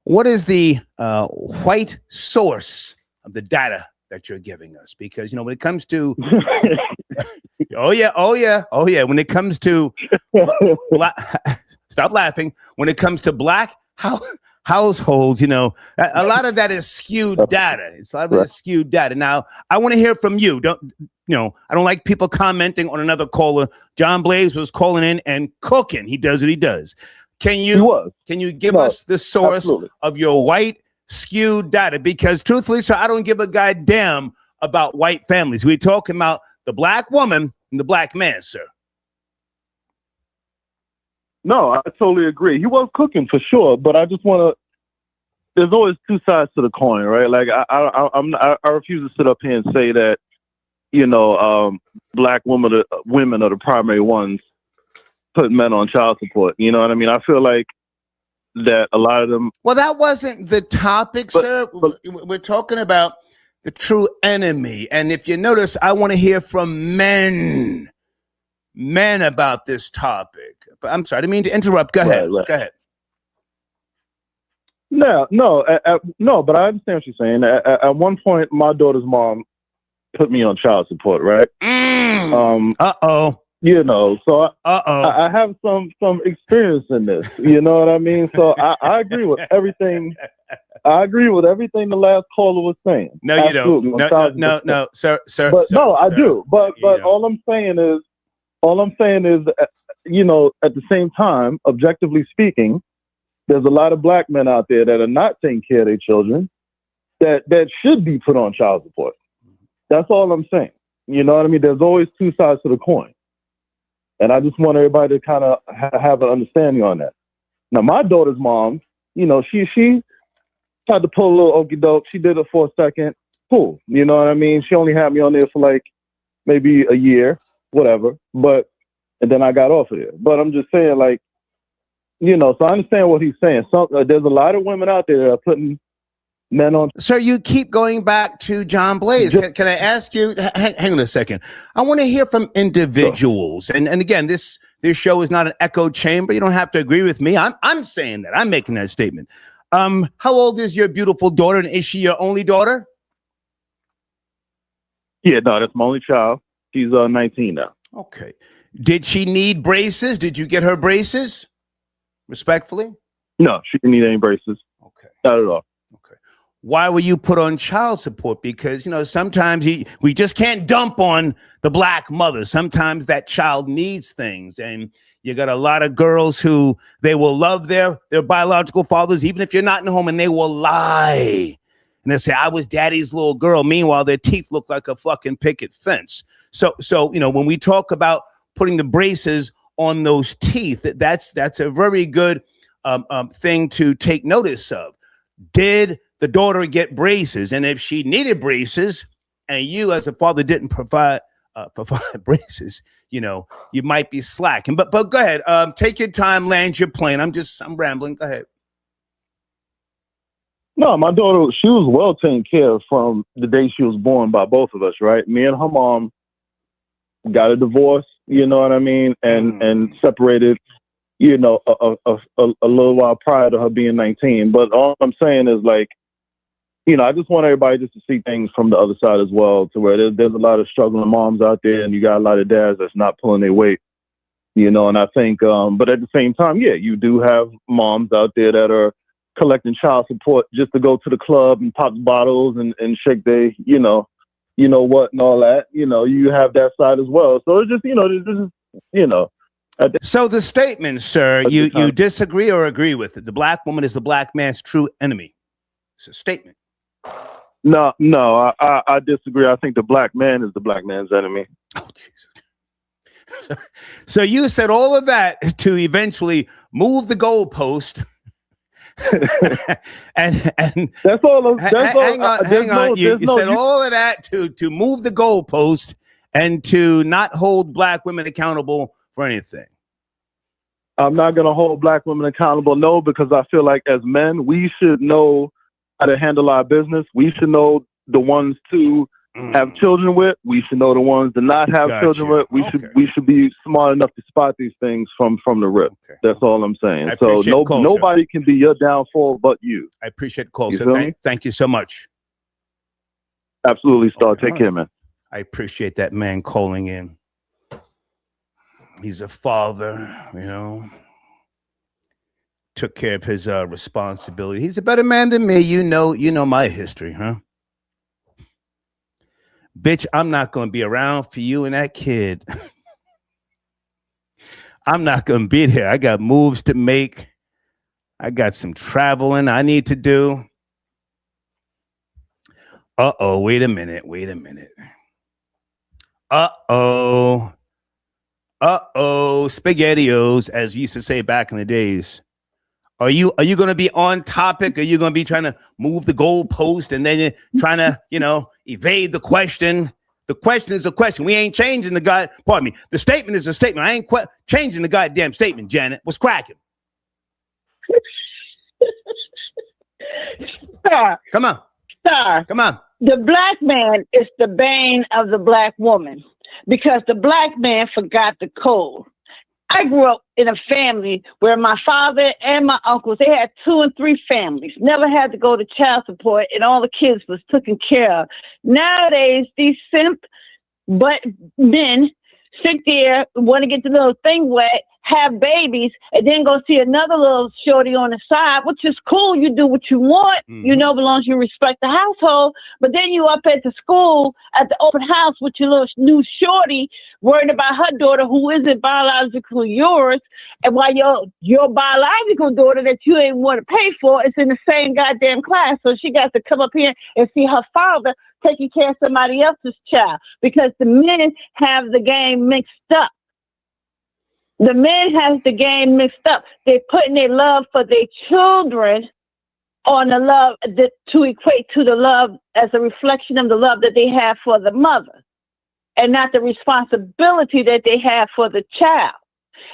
what is the white source of the data that you're giving us? Because, when it comes to... Oh yeah. When it comes to... Stop laughing. When it comes to black households, a lot of that is skewed data. It's a lot of that is skewed data. Now, I want to hear from you. I don't like people commenting on another caller. John Blaze was calling in and cooking. He does what he does. Can you give us the source of your white skewed data? Because truthfully, sir, I don't give a goddamn about white families. We're talking about the black woman and the black man, sir. No, I totally agree. He was cooking for sure, but I just want to. There's always two sides to the coin, right? Like I refuse to sit up here and say that, black women are the primary ones putting men on child support. You know what I mean? I feel like that a lot of them. Well, that wasn't the topic, sir. We're talking about the true enemy, and if you notice, I want to hear from men about this topic. But I'm sorry, I didn't mean to interrupt. Go ahead. Right. Go ahead. No, but I understand what you're saying. At one point, my daughter's mom put me on child support, right? So I have some experience in this. You know what I mean? So I agree with everything. I agree with everything the last caller was saying. No, you don't. No, sir. But sir, no, I sir. do. But all I'm saying is, at the same time, objectively speaking, there's a lot of black men out there that are not taking care of their children that should be put on child support. That's all I'm saying. You know what I mean? There's always two sides to the coin. And I just want everybody to kind of have an understanding on that. Now, my daughter's mom, she tried to pull a little okie doke. She did it for a second. Cool. You know what I mean? She only had me on there for like maybe a year, whatever. And then I got off of there. But I'm just saying, like, so I understand what he's saying. There's a lot of women out there that are putting men on. Sir, you keep going back to John Blaze. Can I ask you, hang on a second. I want to hear from individuals. Sure. And again, this show is not an echo chamber. You don't have to agree with me. I'm saying that. I'm making that statement. How old is your beautiful daughter, and is she your only daughter? Yeah, no, that's my only child. She's 19 now. Okay. Did she need braces? Did you get her braces? Respectfully? No, she didn't need any braces. Okay. Not at all. Okay. Why were you put on child support? Because, sometimes we just can't dump on the black mother. Sometimes that child needs things. And you got a lot of girls who they will love their biological fathers, even if you're not in the home, and they will lie. And they say, I was daddy's little girl. Meanwhile, their teeth look like a fucking picket fence. So when we talk about putting the braces on those teeth, that's a very good thing to take notice of. Did the daughter get braces? And if she needed braces and you as a father didn't provide braces, you might be slacking. But go ahead. Take your time, land your plane. I'm rambling. Go ahead. No, my daughter, she was well taken care of from the day she was born by both of us, right? Me and her mom got a divorce, you know what I mean, and separated, a little while prior to her being 19. But all I'm saying is, like, I just want everybody just to see things from the other side as well, to where there's a lot of struggling moms out there, and you got a lot of dads that's not pulling their weight You know, and I think, but at the same time, yeah, you do have moms out there that are collecting child support just to go to the club and pop bottles and shake their, you know what and all that. You know, you have that side as well. So it's just, So the statement, sir, you disagree or agree with it? The black woman is the black man's true enemy. It's a statement. No, I disagree. I think the black man is the black man's enemy. Oh, Jesus. So you said all of that to eventually move the goalpost. and that's all. Hang on. You said all of that to move the goalpost and to not hold black women accountable for anything. I'm not going to hold black women accountable, no, because I feel like as men, we should know how to handle our business. We should know the ones to have children with. We should know the ones to not have children with. We should be smart enough to spot these things from the rip. Okay. That's all I'm saying. So nobody can be your downfall but you. I appreciate the call, sir. Thank you so much. Absolutely, Star. Take care, man. I appreciate that man calling in. He's a father, you know. Took care of his responsibility. He's a better man than me. You know my history, huh? Bitch, I'm not going to be around for you and that kid. I'm not going to be there. I got moves to make. I got some traveling I need to do. Uh-oh, wait a minute. Uh-oh, SpaghettiOs, as we used to say back in the days. Are you going to be on topic? Are you going to be trying to move the goalpost and then you're trying to, evade the question? The question is a question. We ain't changing the statement is a statement. I ain't changing the goddamn statement, Janet. What's cracking? Star. Come on. Star. Come on. The black man is the bane of the black woman because the black man forgot the code. I grew up in a family where my father and my uncles, they had 2 and 3 families, never had to go to child support, and all the kids was taken care of. Nowadays, these simp but men sit there, want to get the little thing wet, have babies, and then go see another little shorty on the side, which is cool. You do what you want, as long as you respect the household. But then you up at the school at the open house with your little new shorty, worried about her daughter who isn't biologically yours, and while your biological daughter that you ain't want to pay for is in the same goddamn class, so she got to come up here and see her father taking care of somebody else's child because the men have the game mixed up. The men have the game mixed up. They're putting their love for their children on the love to equate to the love as a reflection of the love that they have for the mother and not the responsibility that they have for the child.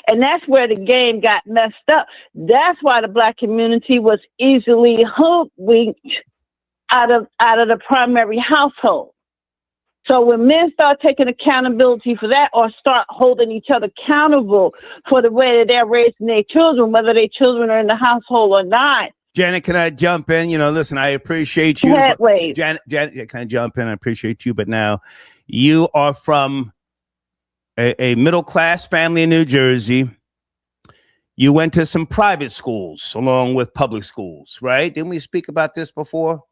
And that's where the game got messed up. That's why the black community was easily hoodwinked out of the primary household. So when men start taking accountability for that or start holding each other accountable for the way that they're raising their children, whether their children are in the household or not. Janet, can I jump in? Listen, I appreciate you. Janet, can I jump in? I appreciate you. But now you are from a middle-class family in New Jersey. You went to some private schools along with public schools, right? Didn't we speak about this before?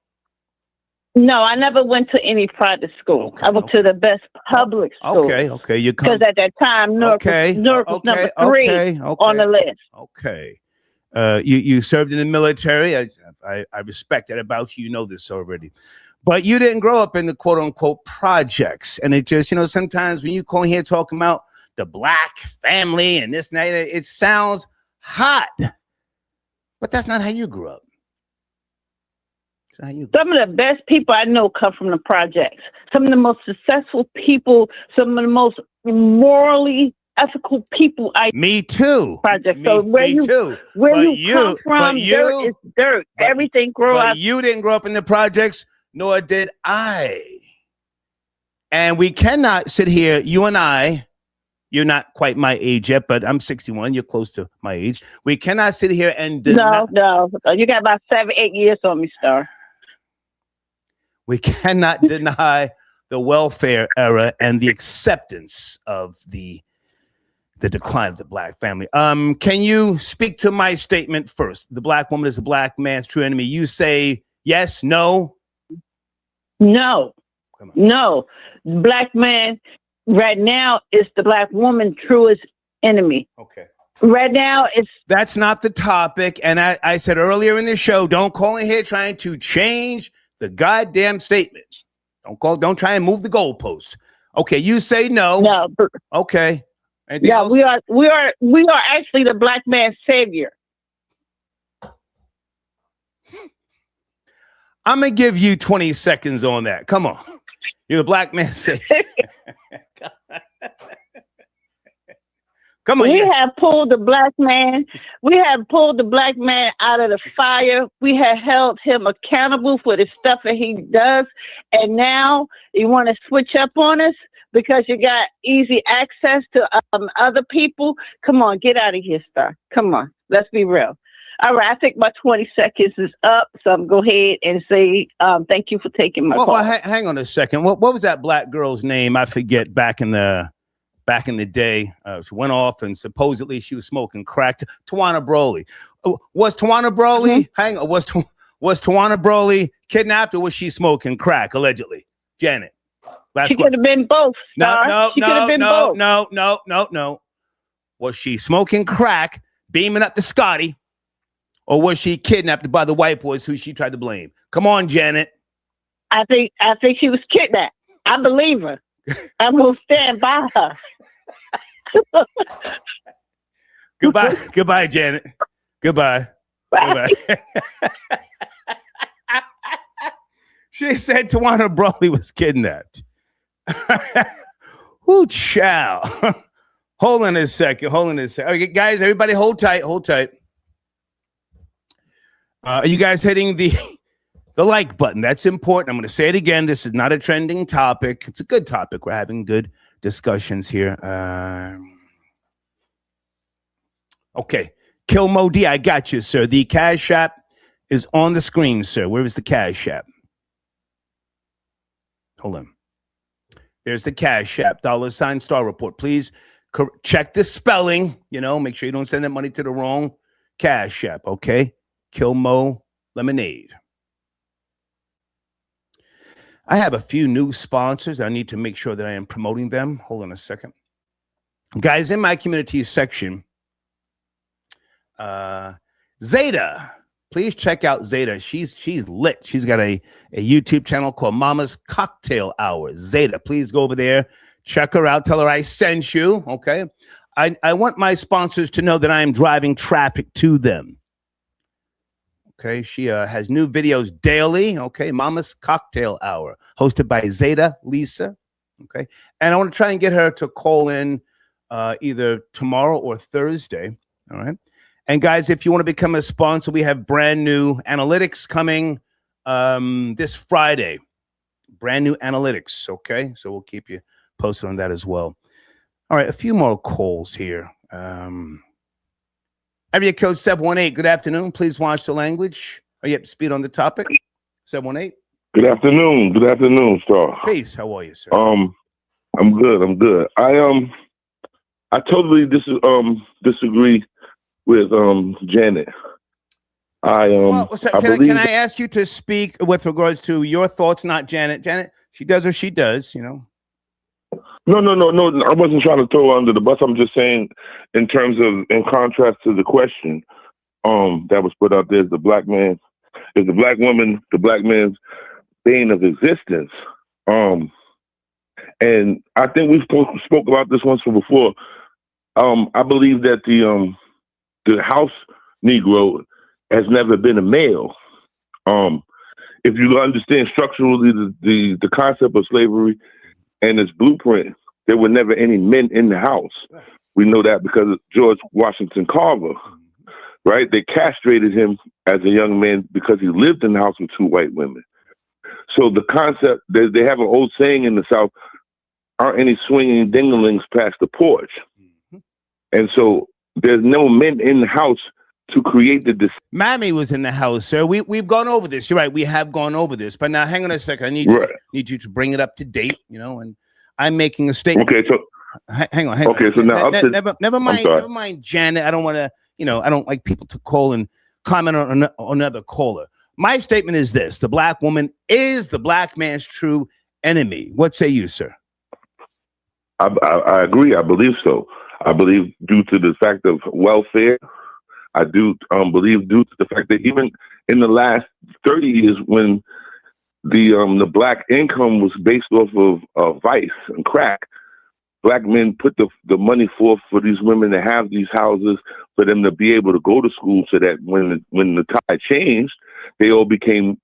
No, I never went to any private school. Okay, I went to the best public school. Okay. Because at that time, Newark was number 3 on the list. Okay. You served in the military. I respect that about you. You know this already. But you didn't grow up in the quote-unquote projects. And it just, sometimes when you call here talking about the black family and this and that, it sounds hot. But that's not how you grew up. Some of the best people I know come from the projects. Some of the most successful people, some of the most morally ethical people Me too. Projects. So where you come from, dirt is dirt. Everything grow up. You didn't grow up in the projects, nor did I. And we cannot sit here, you and I, you're not quite my age yet, but I'm 61. You're close to my age. We cannot sit here and No. You got about 7-8 years on me, Star. We cannot deny the welfare era and the acceptance of the the decline of the black family. Can you speak to my statement first? The black woman is the black man's true enemy. You say yes, no? No. No. Black man right now is the black woman truest enemy. Okay. Right now it's that's not the topic. And I said earlier in the show, don't call in here trying to change the goddamn statement. Don't try and move the goalposts. Okay, you say no. No. Okay. Anything yeah, else? we are actually the black man's savior. I'm gonna give you 20 seconds on that. Come on. You're the black man's savior. Come on. We have pulled the black man. We have pulled the black man out of the fire. We have held him accountable for the stuff that he does. And now you want to switch up on us because you got easy access to other people. Come on, get out of here, Star. Come on, let's be real. All right, I think my 20 seconds is up. So I'm go ahead and say thank you for taking my call. Well, hang on a second. What was that black girl's name? I forget. Back in the day, she went off and supposedly she was smoking crack. Tawana Broly. Was Tawana Broly? Hang on. Was Tawana Broly kidnapped or was she smoking crack allegedly? Janet. She could have been both. No. both. No. Was she smoking crack, beaming up to Scotty, or was she kidnapped by the white boys who she tried to blame? Come on, Janet. I think she was kidnapped. I believe her. I will stand by her. Goodbye, Janet. Goodbye. Bye. She said Tawana Broly was kidnapped. Ooh, chow. Hold on a second. Okay, guys, everybody hold tight. Are you guys hitting the like button? That's important. I'm going to say it again. This is not a trending topic. It's a good topic. We're having good discussions here. Okay. Kill Modi, I got you, sir. The Cash App is on the screen, sir. Where is the Cash App? Hold on. There's the Cash App, $ Star Report. Please check the spelling. Make sure you don't send that money to the wrong Cash App, okay? Kill Mo Lemonade. I have a few new sponsors. I need to make sure that I am promoting them. Hold on a second. Guys, in my community section, Zeta. Please check out Zeta. She's lit. She's got a YouTube channel called Mama's Cocktail Hour. Zeta, please go over there. Check her out. Tell her I sent you, okay? I want my sponsors to know that I am driving traffic to them. Okay, she has new videos daily. Okay, Mama's Cocktail Hour, hosted by Zeta Lisa. Okay, and I want to try and get her to call in either tomorrow or Thursday. All right, and guys, if you want to become a sponsor, we have brand new analytics coming this Friday. Brand new analytics. Okay, so we'll keep you posted on that as well. All right, a few more calls here. Area code 718. Good afternoon. Please watch the language. Are you up to speed on the topic? 718. Good afternoon, Star. Peace. How are you, sir? I'm good. I totally disagree with Janet. Can I ask you to speak with regards to your thoughts, not Janet? Janet, she does what she does, No. I wasn't trying to throw her under the bus. I'm just saying, in contrast to the question that was put out there, is the black woman the black man's bane of existence? And I think we spoke about this once before. I believe that the house Negro has never been a male. If you understand structurally the concept of slavery and its blueprint, there were never any men in the house. We know that because of George Washington Carver, right? They castrated him as a young man because he lived in the house with two white women. So the concept, they have an old saying in the South, aren't any swinging dinglings past the porch. And so there's no men in the house to create the... Mammy was in the house, sir. We've gone over this. You're right. We have gone over this. But now, hang on a second. I need you to bring it up to date, and I'm making a statement. Okay, Hang on. Okay, so now never mind, Janet. I don't want to, I don't like people to call and comment on another caller. My statement is this: the black woman is the black man's true enemy. What say you, sir? I agree. I believe so. I believe due to the fact of welfare. I do believe due to the fact that even in the last 30 years, when the black income was based off of vice and crack, black men put the money forth for these women to have these houses, for them to be able to go to school, so that when the tide changed, they all became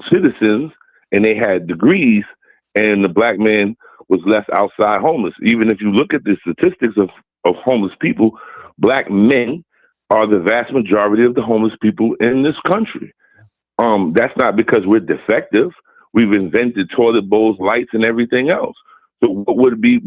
citizens and they had degrees, and the black man was left outside homeless. Even if you look at the statistics of homeless people, black men are the vast majority of the homeless people in this country. That's not because we're defective. We've invented toilet bowls, lights, and everything else. So what would be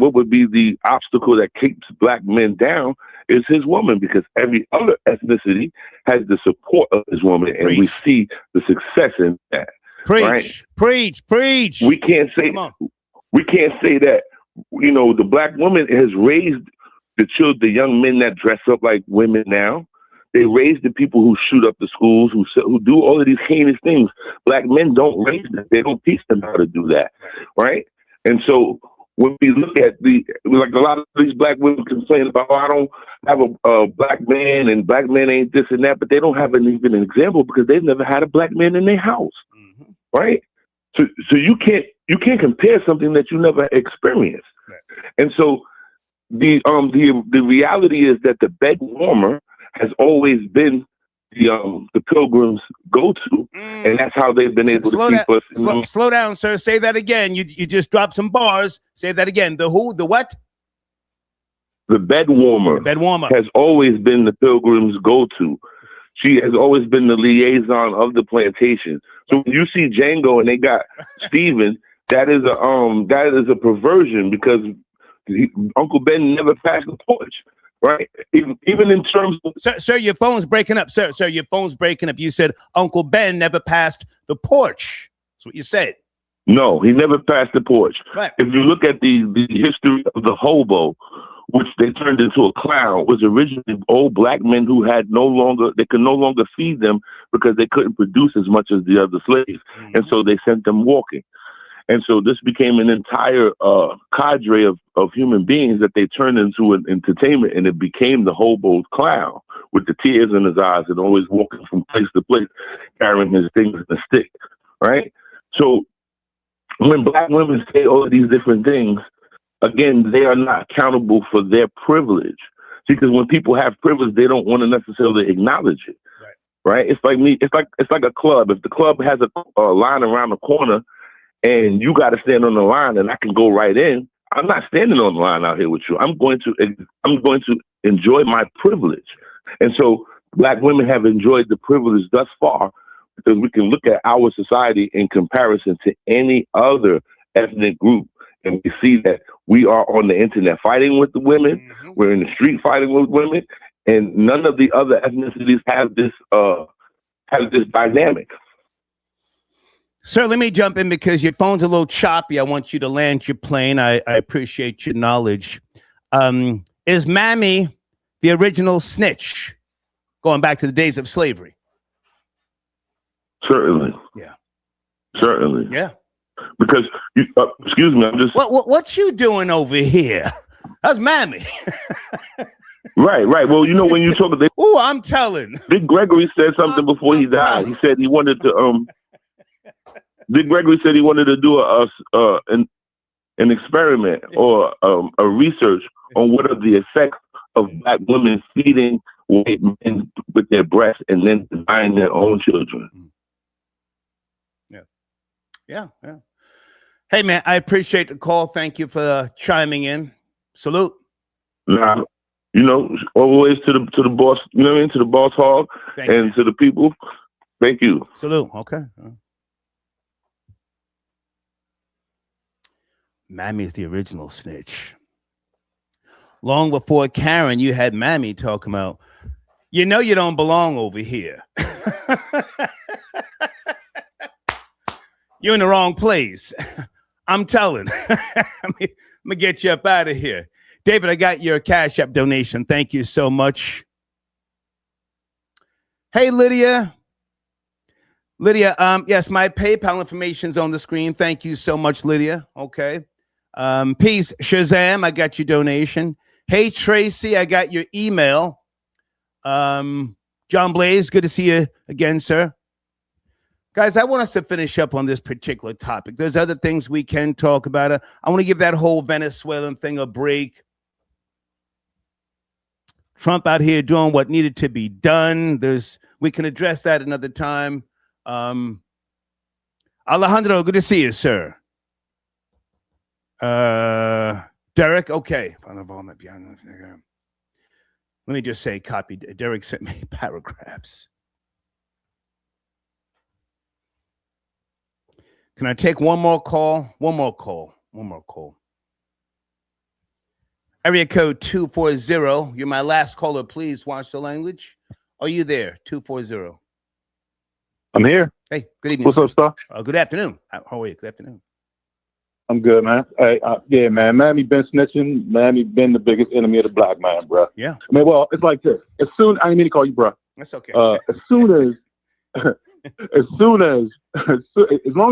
the obstacle that keeps black men down is his woman, because every other ethnicity has the support of his woman, and we see the success in that. Preach. We can't say that, the black woman has raised the young men that dress up like women now. They raise the people who shoot up the schools, who do all of these heinous things. Black men don't raise them. They don't teach them how to do that, right? And so when we look at like a lot of these black women complain about, I don't have a black man, and black men ain't this and that, but they don't have even an example because they've never had a black man in their house, right? So you can't compare something that you never experienced, and so the reality is that the bed warmer has always been the Pilgrims' go-to, and that's how they've been able to keep us. Slow down, sir. Say that again. You just dropped some bars. Say that again. The who? The what? The bed warmer. The bed warmer has always been the Pilgrims' go-to. She has always been the liaison of the plantation. So when you see Django and they got Stephen, that is a perversion, because Uncle Ben never passed the torch. Right, even in terms of sir, your phone's breaking up. Sir, your phone's breaking up. You said Uncle Ben never passed the porch. That's what you said. No, he never passed the porch. Right. If you look at the history of the hobo, which they turned into a clown, was originally old black men who could no longer feed them because they couldn't produce as much as the other slaves, and so they sent them walking. And so this became an entire cadre of human beings that they turned into an entertainment, and it became the hobo clown with the tears in his eyes and always walking from place to place, carrying his things in a stick, right? So when black women say all of these different things, again, they are not accountable for their privilege. See, because when people have privilege, they don't want to necessarily acknowledge it, right? It's like me. It's like a club. If the club has a line around the corner, and you got to stand on the line, and I can go right in, I'm not standing on the line out here with you. I'm going to enjoy my privilege. And so black women have enjoyed the privilege thus far, because we can look at our society in comparison to any other ethnic group, and we see that we are on the internet fighting with the women. We're in the street fighting with women, and none of the other ethnicities have this dynamic. Sir, let me jump in because your phone's a little choppy. I want you to land your plane. I appreciate your knowledge. Is Mammy the original snitch, going back to the days of slavery? Certainly. Yeah. Certainly. Yeah. Because, excuse me, I'm just... What you doing over here? That's Mammy. Right. Well, when you talk... Ooh, I'm telling. Big Gregory said something before he died. He said he wanted to... Big Gregory said he wanted to do an experiment or a research on what are the effects of black women feeding white men with their breasts and then denying their own children. Yeah. Hey, man, I appreciate the call. Thank you for chiming in. Salute. Now, always to the boss, to the boss hog and to the people. Thank you. Salute. Okay. Mammy's the original snitch. Long before Karen, you had Mammy talking about, you don't belong over here. You're in the wrong place. I'm telling. gonna get you up out of here. David, I got your Cash App donation. Thank you so much. Hey, Lydia. Lydia, yes, my PayPal information is on the screen. Thank you so much, Lydia. Okay. Peace, Shazam, I got your donation. Hey, Tracy, I got your email. John Blaze, good to see you again, sir. Guys, I want us to finish up on this particular topic. There's other things we can talk about. I want to give that whole Venezuelan thing a break. Trump out here doing what needed to be done. We can address that another time. Alejandro, good to see you, sir. Derek, okay. Let me just say, copy. Derek sent me paragraphs. Can I take one more call? One more call. Area code 240. You're my last caller. Please watch the language. Are you there? 240. I'm here. Hey, good evening. What's up, Star? Good afternoon. How are you? Good afternoon. I'm good, man. Hey, yeah, man. Miami been snitching. Miami been the biggest enemy of the black man, bro. Yeah. I mean, well, it's like this. I didn't mean to call you, bro. That's okay. As long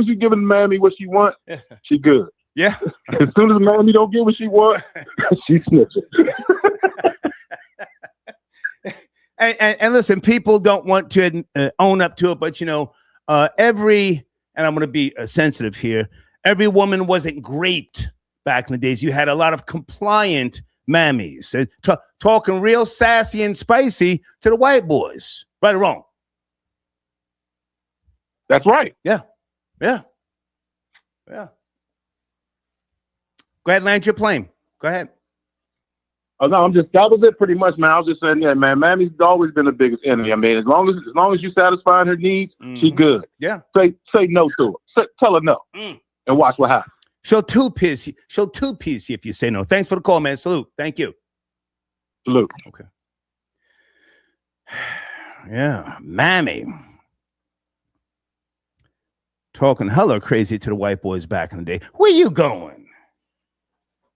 as you're giving Miami what she want, she good. Yeah. As soon as Miami don't get what she want, she snitching. And listen, people don't want to own up to it, but and I'm going to be sensitive here. Every woman wasn't great back in the days. You had a lot of compliant mammies talking real sassy and spicy to the white boys. Right or wrong? That's right. Yeah. Go ahead, land your plane. Go ahead. Oh no, that was it pretty much, man. I was just saying, yeah, man, Miami's always been the biggest enemy. I mean, as long as you satisfying her needs, she good. Yeah. Say no to her. Tell her no. And watch what happens. She'll two-piece you if you say no. Thanks for the call, man. Salute. Thank you. Salute. Okay. Yeah, Mammy. Talking hella crazy to the white boys back in the day. Where you going?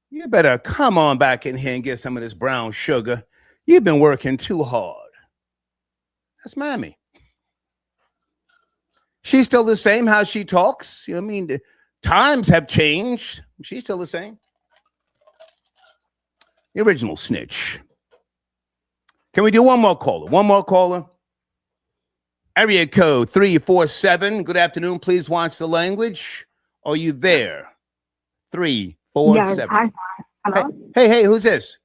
You better come on back in here and get some of this brown sugar. You've been working too hard. That's Mammy. She's still the same how she talks. You know what I mean? The times have changed. She's still the same. The original snitch. Can we do one more caller? Area code 347. Good afternoon. Please watch the language. Are you there? 347. Yes, hi. Hello? Hey, who's this?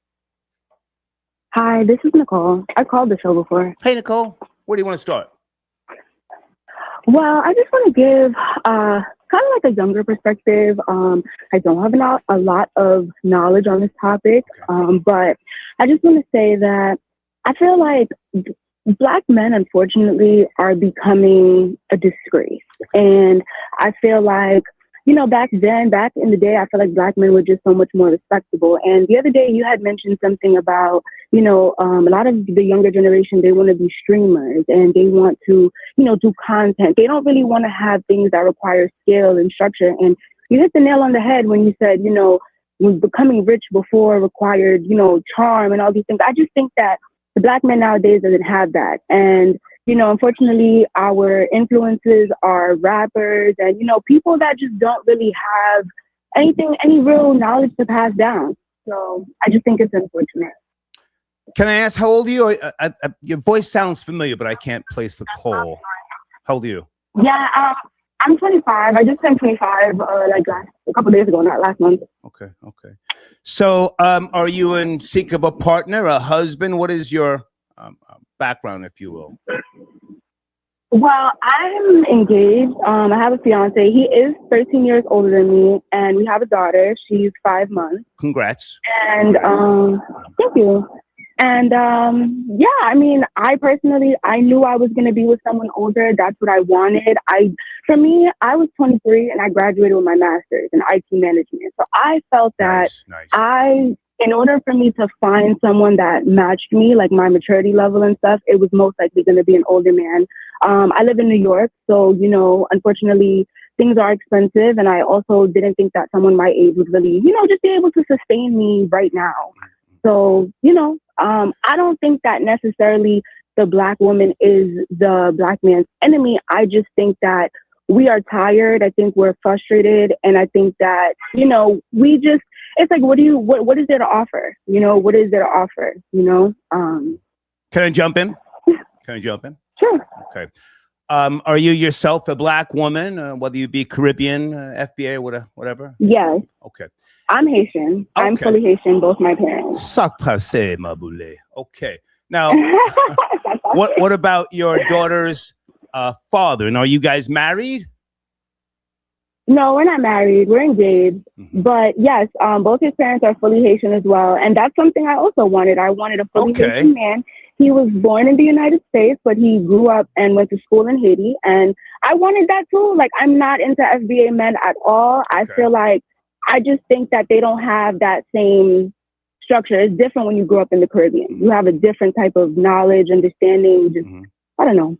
Hi, this is Nicole. I called the show before. Hey, Nicole. Where do you want to start? Well, I just want to give kind of like a younger perspective. I don't have a lot of knowledge on this topic, but I just want to say that I feel like Black men, unfortunately, are becoming a disgrace. And I feel like, back in the day, I feel like Black men were just so much more respectable. And the other day you had mentioned something about, a lot of the younger generation, they want to be streamers and they want to, do content. They don't really want to have things that require skill and structure. And you hit the nail on the head when you said, when becoming rich before required, charm and all these things. I just think that the Black man nowadays doesn't have that. And, unfortunately, our influences are rappers and, people that just don't really have any real knowledge to pass down. So I just think it's unfortunate. Can I ask, how old are you? Your voice sounds familiar, but I can't place the call. How old are you? Yeah, I'm 25. I just turned 25 a couple days ago, not last month. Okay. So are you in seek of a partner, a husband? What is your background, if you will? Well, I'm engaged. I have a fiance. He is 13 years older than me, and we have a daughter. She's 5 months. Congrats. And thank you. And I personally, I knew I was going to be with someone older. That's what I wanted. For me, I was 23 and I graduated with my master's in IT management. So I felt that in order for me to find someone that matched me, like my maturity level and stuff, it was most likely going to be an older man. I live in New York. So, unfortunately, things are expensive, and I also didn't think that someone my age would really, just be able to sustain me right now. So, I don't think that necessarily the Black woman is the Black man's enemy. I just think that we are tired. I think we're frustrated. And I think that, it's like, what is there to offer? What is there to offer? Can I jump in? Can I jump in? Sure. Okay. Are you yourself a Black woman, whether you be Caribbean, FBA, whatever? Yes. Okay. I'm Haitian. Okay. I'm fully Haitian, both my parents. Sac passe, ma boule. Okay. Now, what about your daughter's father? And are you guys married? No, we're not married. We're engaged. But yes, both his parents are fully Haitian as well. And that's something I also wanted. I wanted a fully Haitian man. He was born in the United States, but he grew up and went to school in Haiti. And I wanted that too. Like, I'm not into FBA men at all. I feel like, I just think that they don't have that same structure. It's different when you grow up in the Caribbean. You have a different type of knowledge, understanding. Just, I don't know.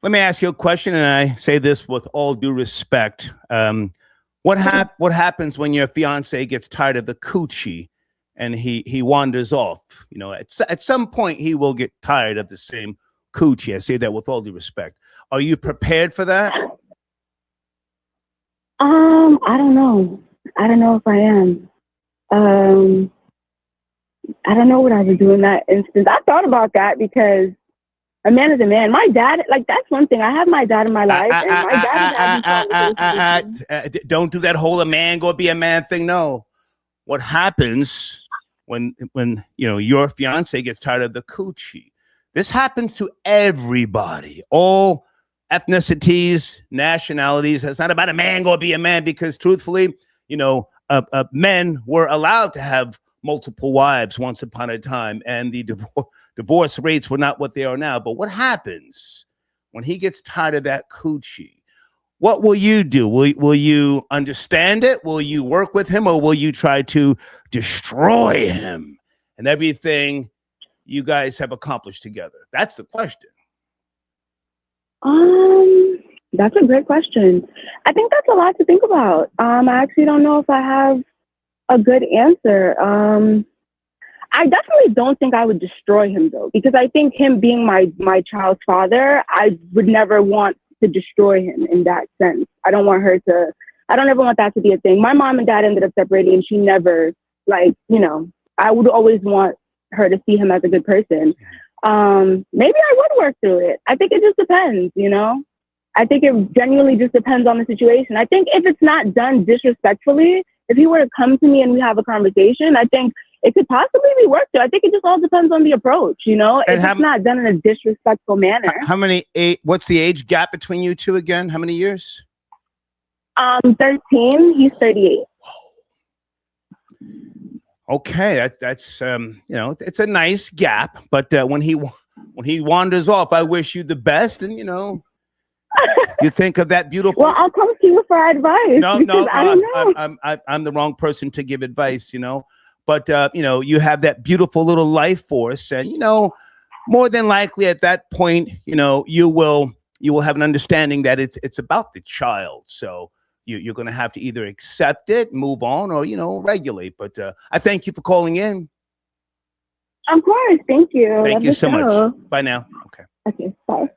Let me ask you a question, and I say this with all due respect. What happens when your fiance gets tired of the coochie and he wanders off? At some point he will get tired of the same coochie. I say that with all due respect. Are you prepared for that? I don't know. I don't know if I am. I don't know what I would do in that instance. I thought about that because a man is a man. My dad, that's one thing. I have my dad in my life, and my dad don't do that whole a man go be a man thing. No. What happens when your fiance gets tired of the coochie? This happens to everybody, all ethnicities, nationalities. It's not about a man go be a man, because truthfully, men were allowed to have multiple wives once upon a time, and the divorce rates were not what they are now. But what happens when he gets tired of that coochie? What will you do? Will you understand it? Will you work with him, or will you try to destroy him and everything you guys have accomplished together? That's the question. That's a great question. I think that's a lot to think about. I actually don't know if I have a good answer. I definitely don't think I would destroy him, though, because I think him being my child's father, I would never want to destroy him in that sense. I don't ever want that to be a thing. My mom and dad ended up separating, and she never, I would always want her to see him as a good person. Maybe I would work through it. I think it just depends, I think it genuinely just depends on the situation. I think if it's not done disrespectfully, if he were to come to me and we have a conversation, I think it could possibly be worked through. I think it just all depends on the approach, if it's not done in a disrespectful manner. What's the age gap between you two again? How many years? 13. He's 38. Okay, that's it's a nice gap, but when he wanders off, I wish you the best, and you think of that beautiful. Well, I'll come to you for advice. No, I don't know. I'm the wrong person to give advice, but you have that beautiful little life force, and more than likely at that point, you will have an understanding that it's about the child. So you're going to have to either accept it, move on, or regulate. But I thank you for calling in. Of course, thank you. Thank you so much. Bye now. Okay. Okay. Bye.